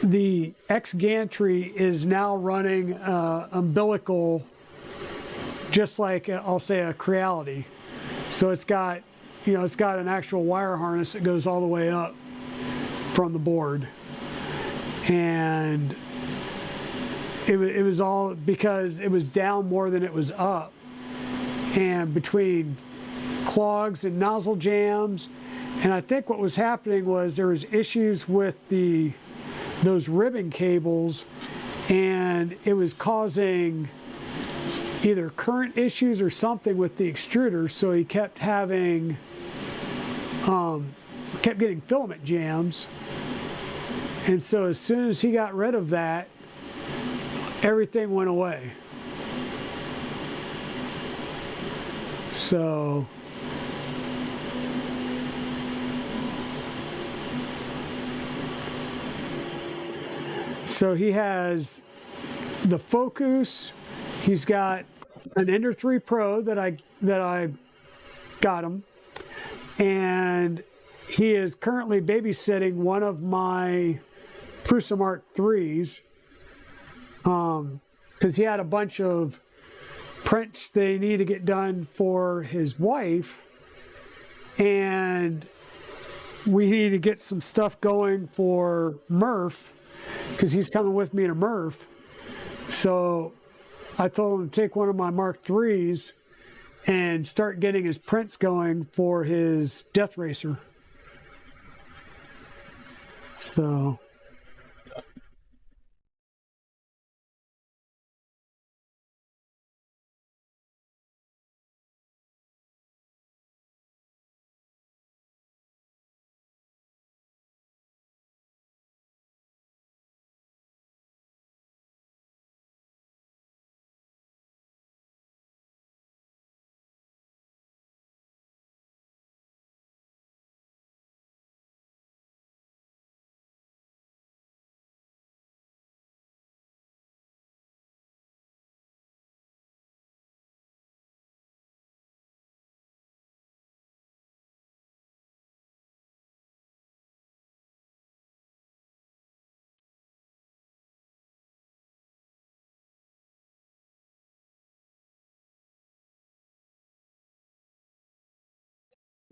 the X gantry is now running umbilical, just like I'll say a Creality. So it's got, it's got an actual wire harness that goes all the way up from the board, and it was all because it was down more than it was up, and between clogs and nozzle jams, and I think what was happening was there was issues with those ribbon cables, and it was causing either current issues or something with the extruder, so he kept having kept getting filament jams. And so as soon as he got rid of that, everything went away. So he has the focus. He's got an Ender 3 Pro that I got him, and he is currently babysitting one of my Prusa Mark IIIs, because he had a bunch of prints they need to get done for his wife, and we need to get some stuff going for Murph, because he's coming with me to Murph. So I told him to take one of my Mark IIIs and start getting his prints going for his Death Racer. So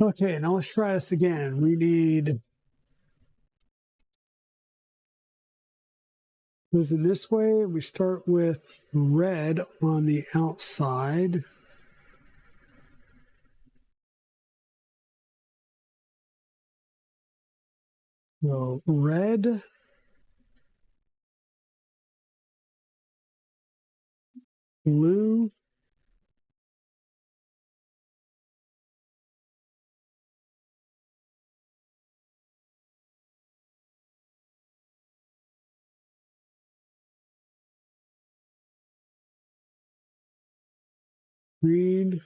Okay, now let's try this again. We need, goes in this way. We start with red on the outside. So red, blue, green,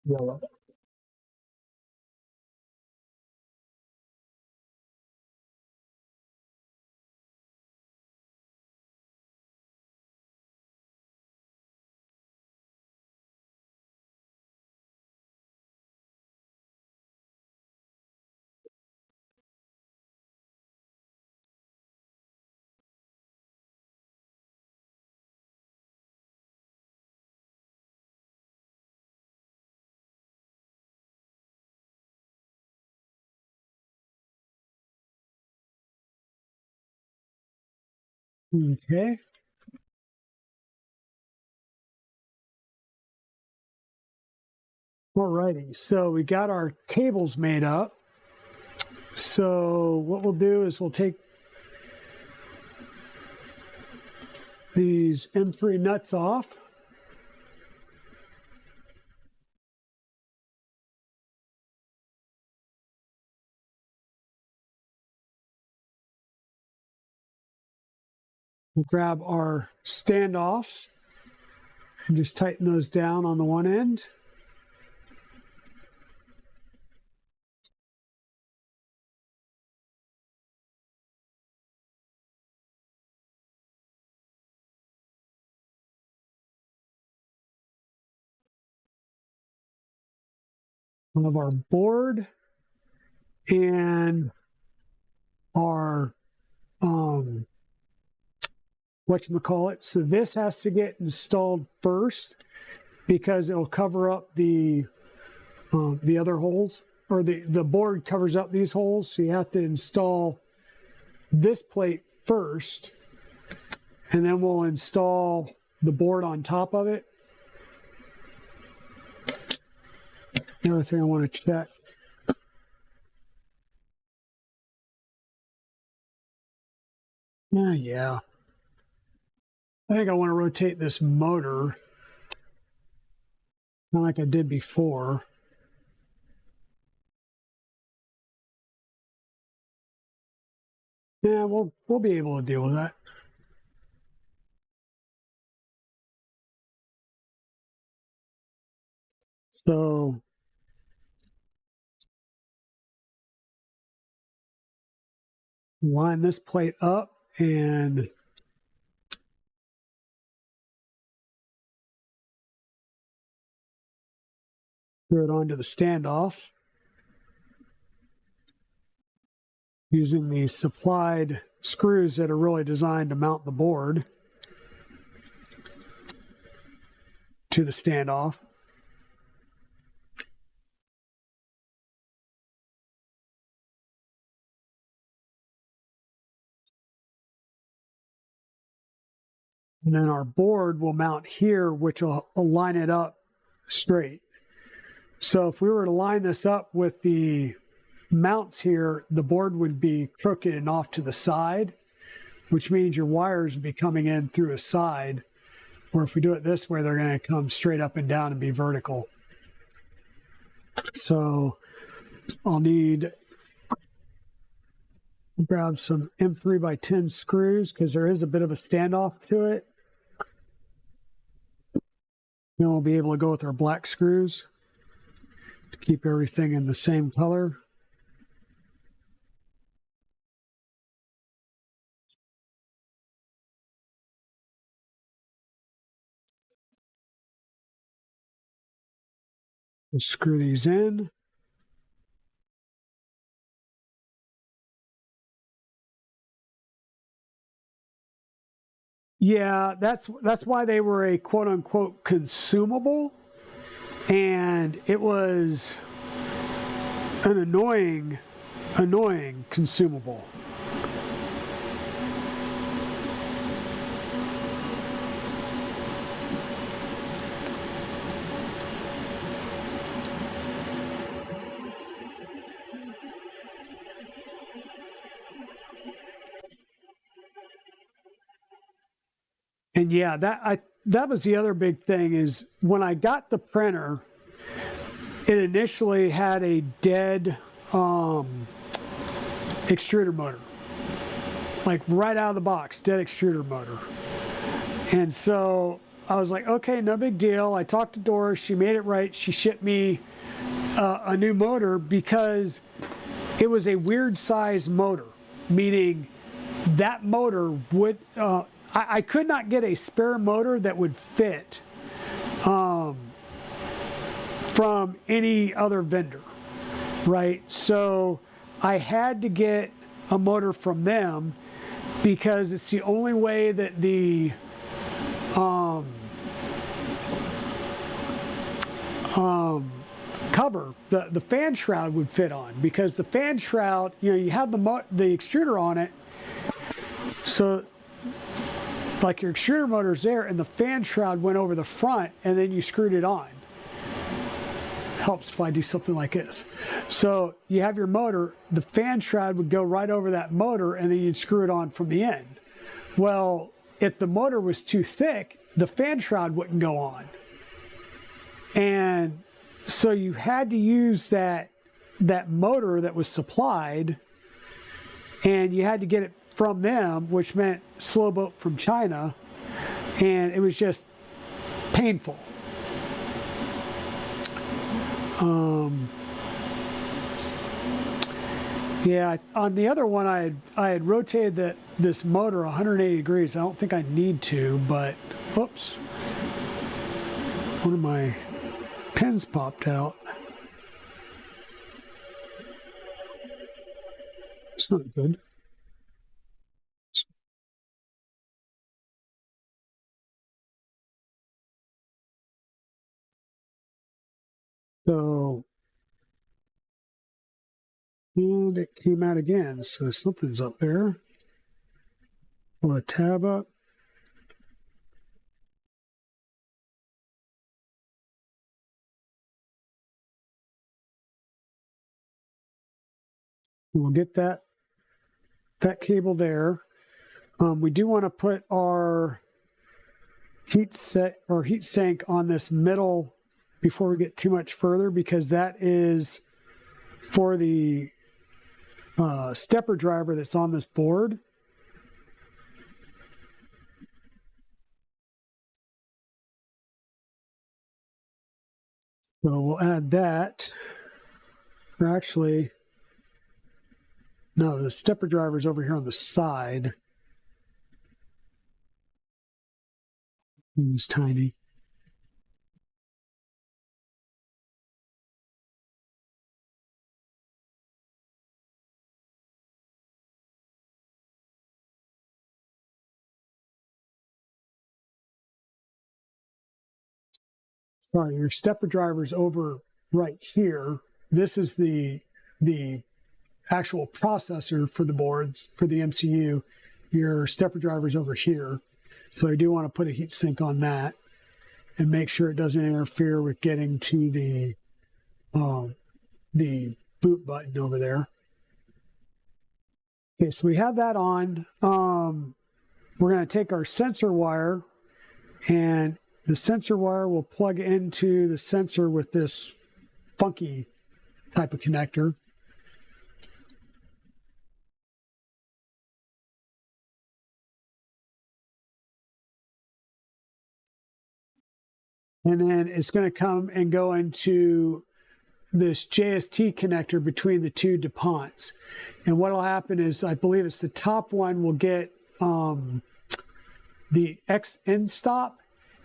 yellow. Okay. Alrighty, so we got our cables made up. So what we'll do is we'll take these M3 nuts off. We'll grab our standoffs and just tighten those down on the one end. We'll have our board and our whatchamacallit. So this has to get installed first because it'll cover up the other holes, or the board covers up these holes. So you have to install this plate first, and then we'll install the board on top of it. The other thing I want to check. Yeah. I think I want to rotate this motor, not like I did before. Yeah, we'll be able to deal with that. So line this plate up and screw it onto the standoff using these supplied screws that are really designed to mount the board to the standoff. And then our board will mount here, which will line it up straight. So if we were to line this up with the mounts here, the board would be crooked and off to the side, which means your wires would be coming in through a side. Or if we do it this way, they're going to come straight up and down and be vertical. So I'll need, grab some M3x10 screws because there is a bit of a standoff to it. Then we'll be able to go with our black screws to keep everything in the same color. Let's screw these in. Yeah, that's why they were a quote unquote consumable, and it was an annoying consumable. And yeah, that was the other big thing is when I got the printer, it initially had a dead extruder motor, like right out of the box, dead extruder motor. And so I was like, okay, no big deal. I talked to Doris, she made it right. She shipped me a new motor because it was a weird size motor, meaning that motor would, I could not get a spare motor that would fit from any other vendor, right? So I had to get a motor from them because it's the only way that the cover, the fan shroud would fit on, because the fan shroud, you know, you have the extruder on it, so like your extruder motor's there and the fan shroud went over the front and then you screwed it on. Helps if I do something like this. So you have your motor, the fan shroud would go right over that motor and then you'd screw it on from the end. Well, if the motor was too thick, the fan shroud wouldn't go on. And so you had to use that motor that was supplied, and you had to get it from them, which meant slow boat from China, and it was just painful. Yeah, on the other one, I had rotated this motor 180 degrees. I don't think I need to, but whoops, one of my pins popped out. It's not good. So, and it came out again, so something's up there. Pull a tab up. We'll get that cable there. We do want to put our heat sink on this middle before we get too much further, because that is for the stepper driver that's on this board. So we'll add that. Or actually, no, the stepper driver is over here on the side. It's tiny. Sorry, your stepper driver is over right here. This is the actual processor for the boards, for the MCU. Your stepper driver is over here. So I do want to put a heat sink on that and make sure it doesn't interfere with getting to the boot button over there. Okay, so we have that on. We're going to take our sensor wire, and the sensor wire will plug into the sensor with this funky type of connector. And then it's going to come and go into this JST connector between the two DuPonts. And what will happen is, I believe it's the top one will get the X end stop,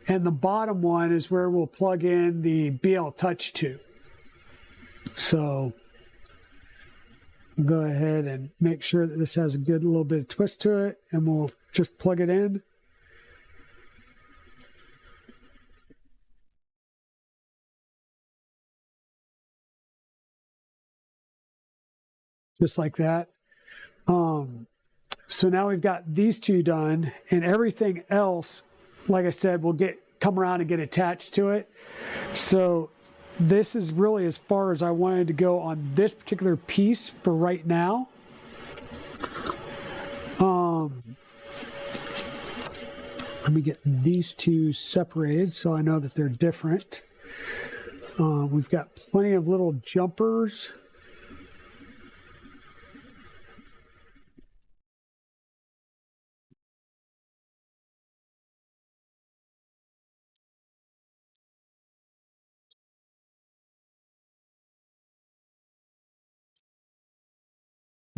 and the bottom one is where we'll plug in the BL Touch 2. So go ahead and make sure that this has a good little bit of twist to it, and we'll just plug it in. Just like that. So now we've got these two done, and everything else, like I said, will come around and get attached to it. So this is really as far as I wanted to go on this particular piece for right now. Let me get these two separated so I know that they're different. We've got plenty of little jumpers.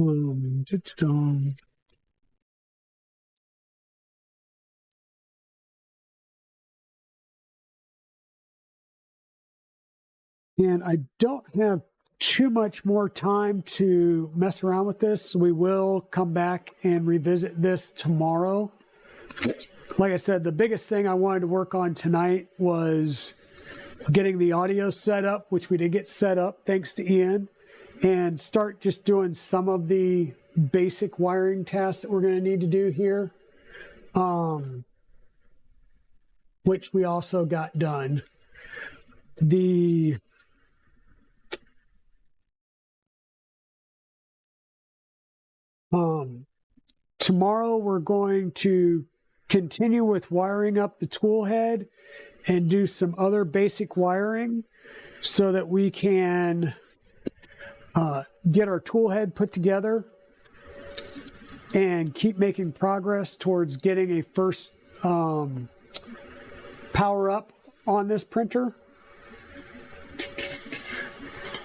And I don't have too much more time to mess around with this, so we will come back and revisit this tomorrow. Like I said, the biggest thing I wanted to work on tonight was getting the audio set up, which we did get set up thanks to Ian, and start just doing some of the basic wiring tasks that we're going to need to do here, which we also got done. Tomorrow we're going to continue with wiring up the tool head and do some other basic wiring so that we can get our tool head put together and keep making progress towards getting a first power up on this printer.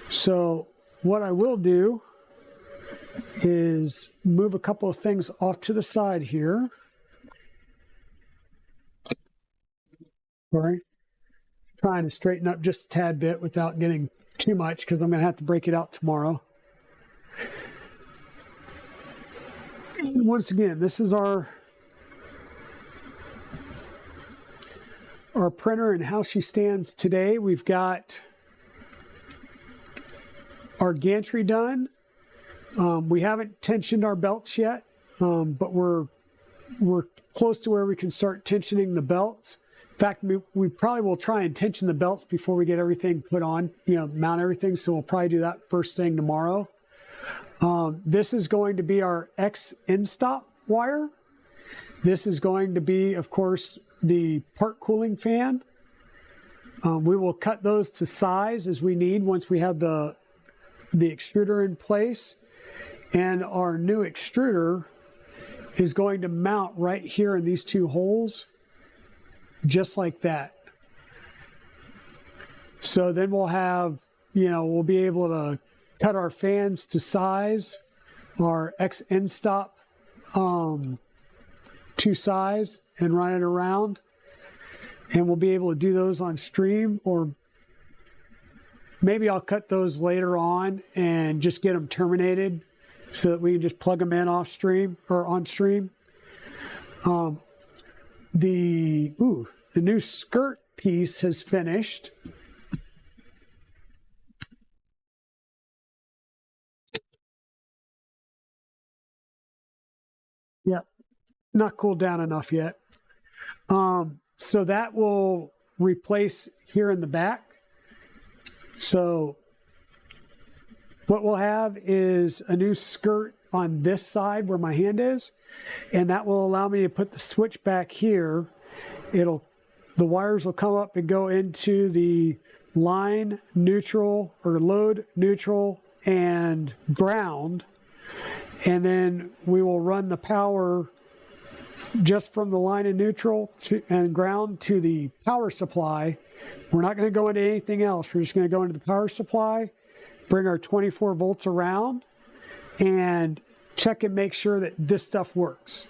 So what I will do is move a couple of things off to the side here. Sorry, trying to straighten up just a tad bit without getting too much because I'm going to have to break it out tomorrow. And once again, this is our printer and how she stands today. We've got our gantry done. We haven't tensioned our belts yet, but we're close to where we can start tensioning the belts. In fact, we probably will try and tension the belts before we get everything put on, mount everything. So we'll probably do that first thing tomorrow. This is going to be our X end-stop wire. This is going to be, of course, the part cooling fan. We will cut those to size as we need once we have the extruder in place. And our new extruder is going to mount right here in these two holes, just like that. So then we'll have, we'll be able to cut our fans to size, our X end stop to size, and run it around. And we'll be able to do those on stream, or maybe I'll cut those later on and just get them terminated so that we can just plug them in off stream or on stream. The new skirt piece has finished. Yep, not cooled down enough yet. So that will replace here in the back. So what we'll have is a new skirt on this side where my hand is, and that will allow me to put the switch back here. The wires will come up and go into the line, neutral, or load, neutral, and ground. And then we will run the power just from the line and neutral and ground to the power supply. We're not going to go into anything else. We're just going to go into the power supply, bring our 24 volts around, and check and make sure that this stuff works.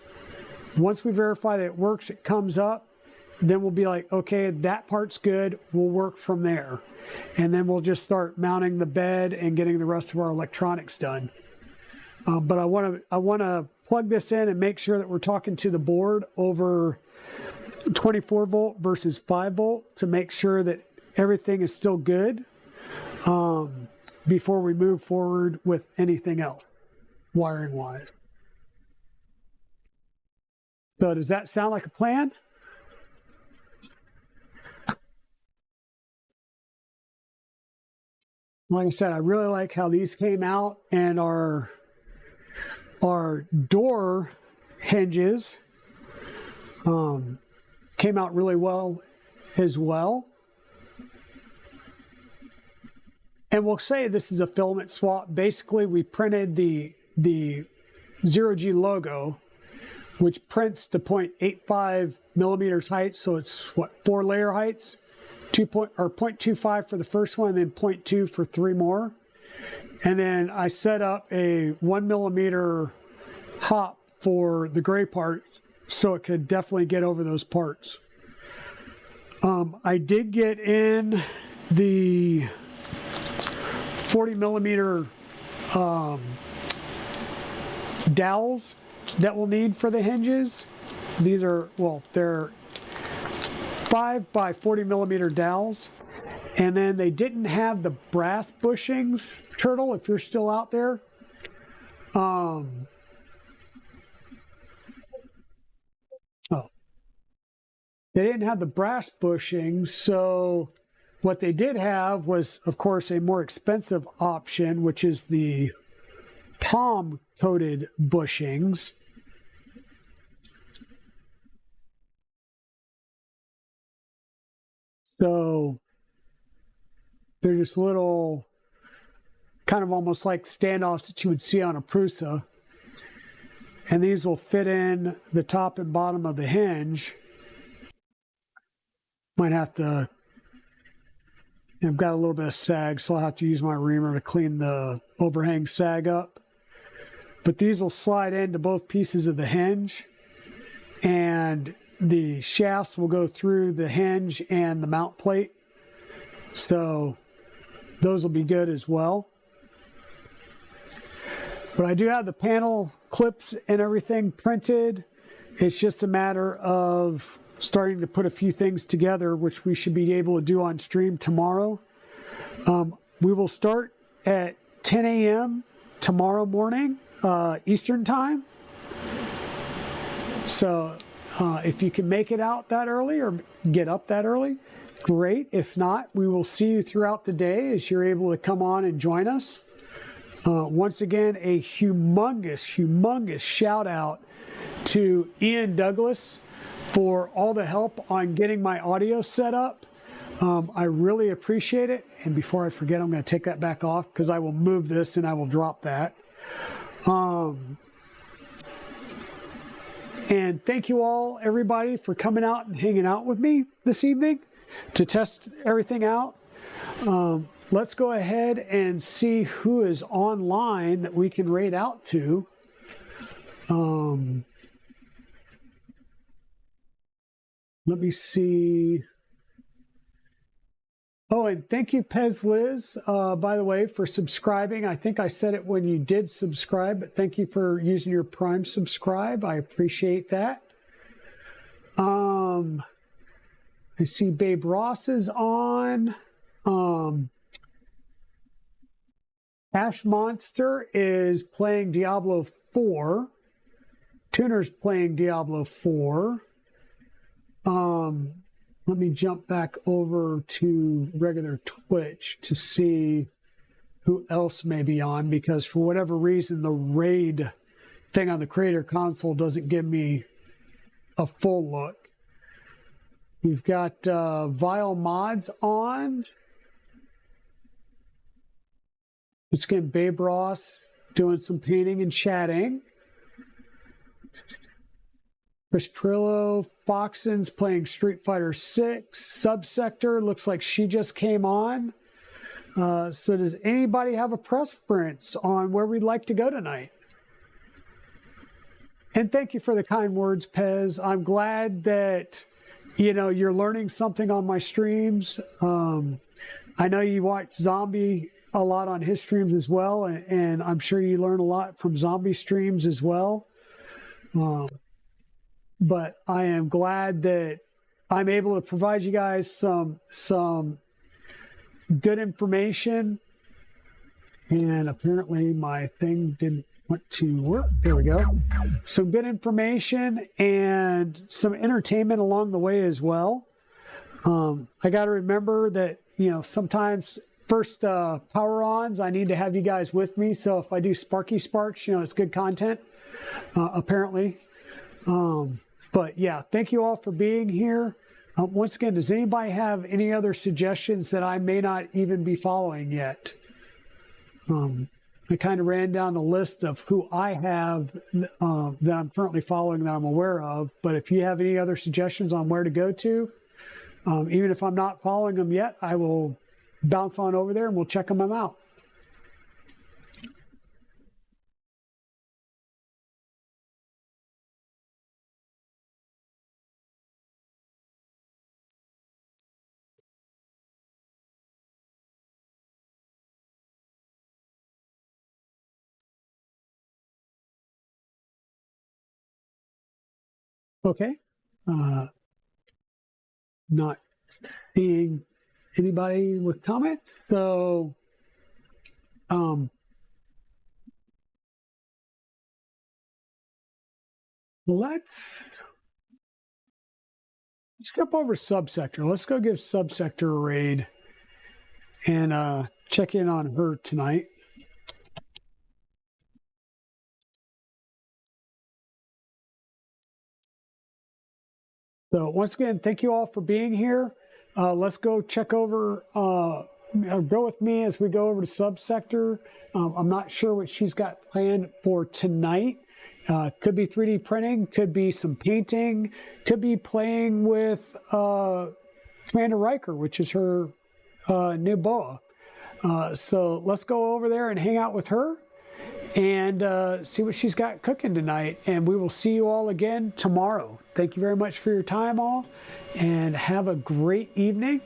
Once we verify that it works, it comes up, then we'll be like, okay, that part's good, we'll work from there. and then we'll just start mounting the bed and getting the rest of our electronics done. But I want to plug this in and make sure that we're talking to the board over 24 volt versus 5 volt to make sure that everything is still good before we move forward with anything else wiring wise. So does that sound like a plan? Like I said, I really like how these came out, and our door hinges came out really well as well. And we'll say this is a filament swap. Basically, we printed the ZeroG logo, which prints to 0.85 millimeters height. So it's what, 4 layer heights, 0.25 for the first one, and then 0.2 for 3 more. And then I set up a 1 millimeter hop for the gray part, so it could definitely get over those parts. I did get in the 40 millimeter dowels that we'll need for the hinges. These are, well, they're 5 by 40 millimeter dowels. And then they didn't have the brass bushings, Turtle, if you're still out there. They didn't have the brass bushings, so what they did have was, of course, a more expensive option, which is the palm-coated bushings. So they're just little, kind of almost like standoffs that you would see on a Prusa. And these will fit in the top and bottom of the hinge. Might have to, I've got a little bit of sag, so I'll have to use my reamer to clean the overhang sag up. But these will slide into both pieces of the hinge, and the shafts will go through the hinge and the mount plate. So those will be good as well. But I do have the panel clips and everything printed. It's just a matter of starting to put a few things together, which we should be able to do on stream tomorrow. We will start at 10 a.m. tomorrow morning, Eastern time. So if you can make it out that early or get up that early, great. If not, we will see you throughout the day as you're able to come on and join us. Once again, a humongous shout out to Ian Douglas for all the help on getting my audio set up. I really appreciate it. And before I forget, I'm going to take that back off because I will move this and I will drop that. And thank you all, everybody, for coming out and hanging out with me this evening to test everything out. Let's go ahead and see who is online that we can raid out to. Let me see. Oh, and thank you, Pez Liz, by the way, for subscribing. I think I said it when you did subscribe, but thank you for using your Prime subscribe. I appreciate that. I see Babe Ross is on. Ash Monster is playing Diablo 4. Tuner's playing Diablo 4. Let me jump back over to regular Twitch to see who else may be on, because for whatever reason, the raid thing on the creator console doesn't give me a full look. We've got Vile Mods on. It's again Babe Ross doing some painting and chatting. Chris Prillo, Foxen's playing Street Fighter 6. Subsector looks like she just came on. So does anybody have a preference on where we'd like to go tonight? And thank you for the kind words, Pez. I'm glad that, you know, you're learning something on my streams. I know you watch Zombie a lot on his streams as well, and I'm sure you learn a lot from Zombie streams as well. But I am glad that I'm able to provide you guys some good information. And apparently my thing didn't want to work. There we go. Some good information and some entertainment along the way as well. I got to remember that, you know, sometimes first power ons, I need to have you guys with me. So if I do Sparky Sparks, you know, it's good content, apparently. But yeah, thank you all for being here. Once again, does anybody have any other suggestions that I may not even be following yet? I kind of ran down the list of who I have that I'm currently following that I'm aware of. But if you have any other suggestions on where to go to, even if I'm not following them yet, I will bounce on over there and we'll check them out. Okay. Not seeing anybody with comments, so let's step over subsector. Let's go give subsector a raid and check in on her tonight. So once again, thank you all for being here. Let's go check over, go with me as we go over to subsector. I'm not sure what she's got planned for tonight. Could be 3D printing, could be some painting, could be playing with Commander Riker, which is her new boa. So let's go over there and hang out with her and see what she's got cooking tonight. And we will see you all again tomorrow. Thank you very much for your time all, and have a great evening.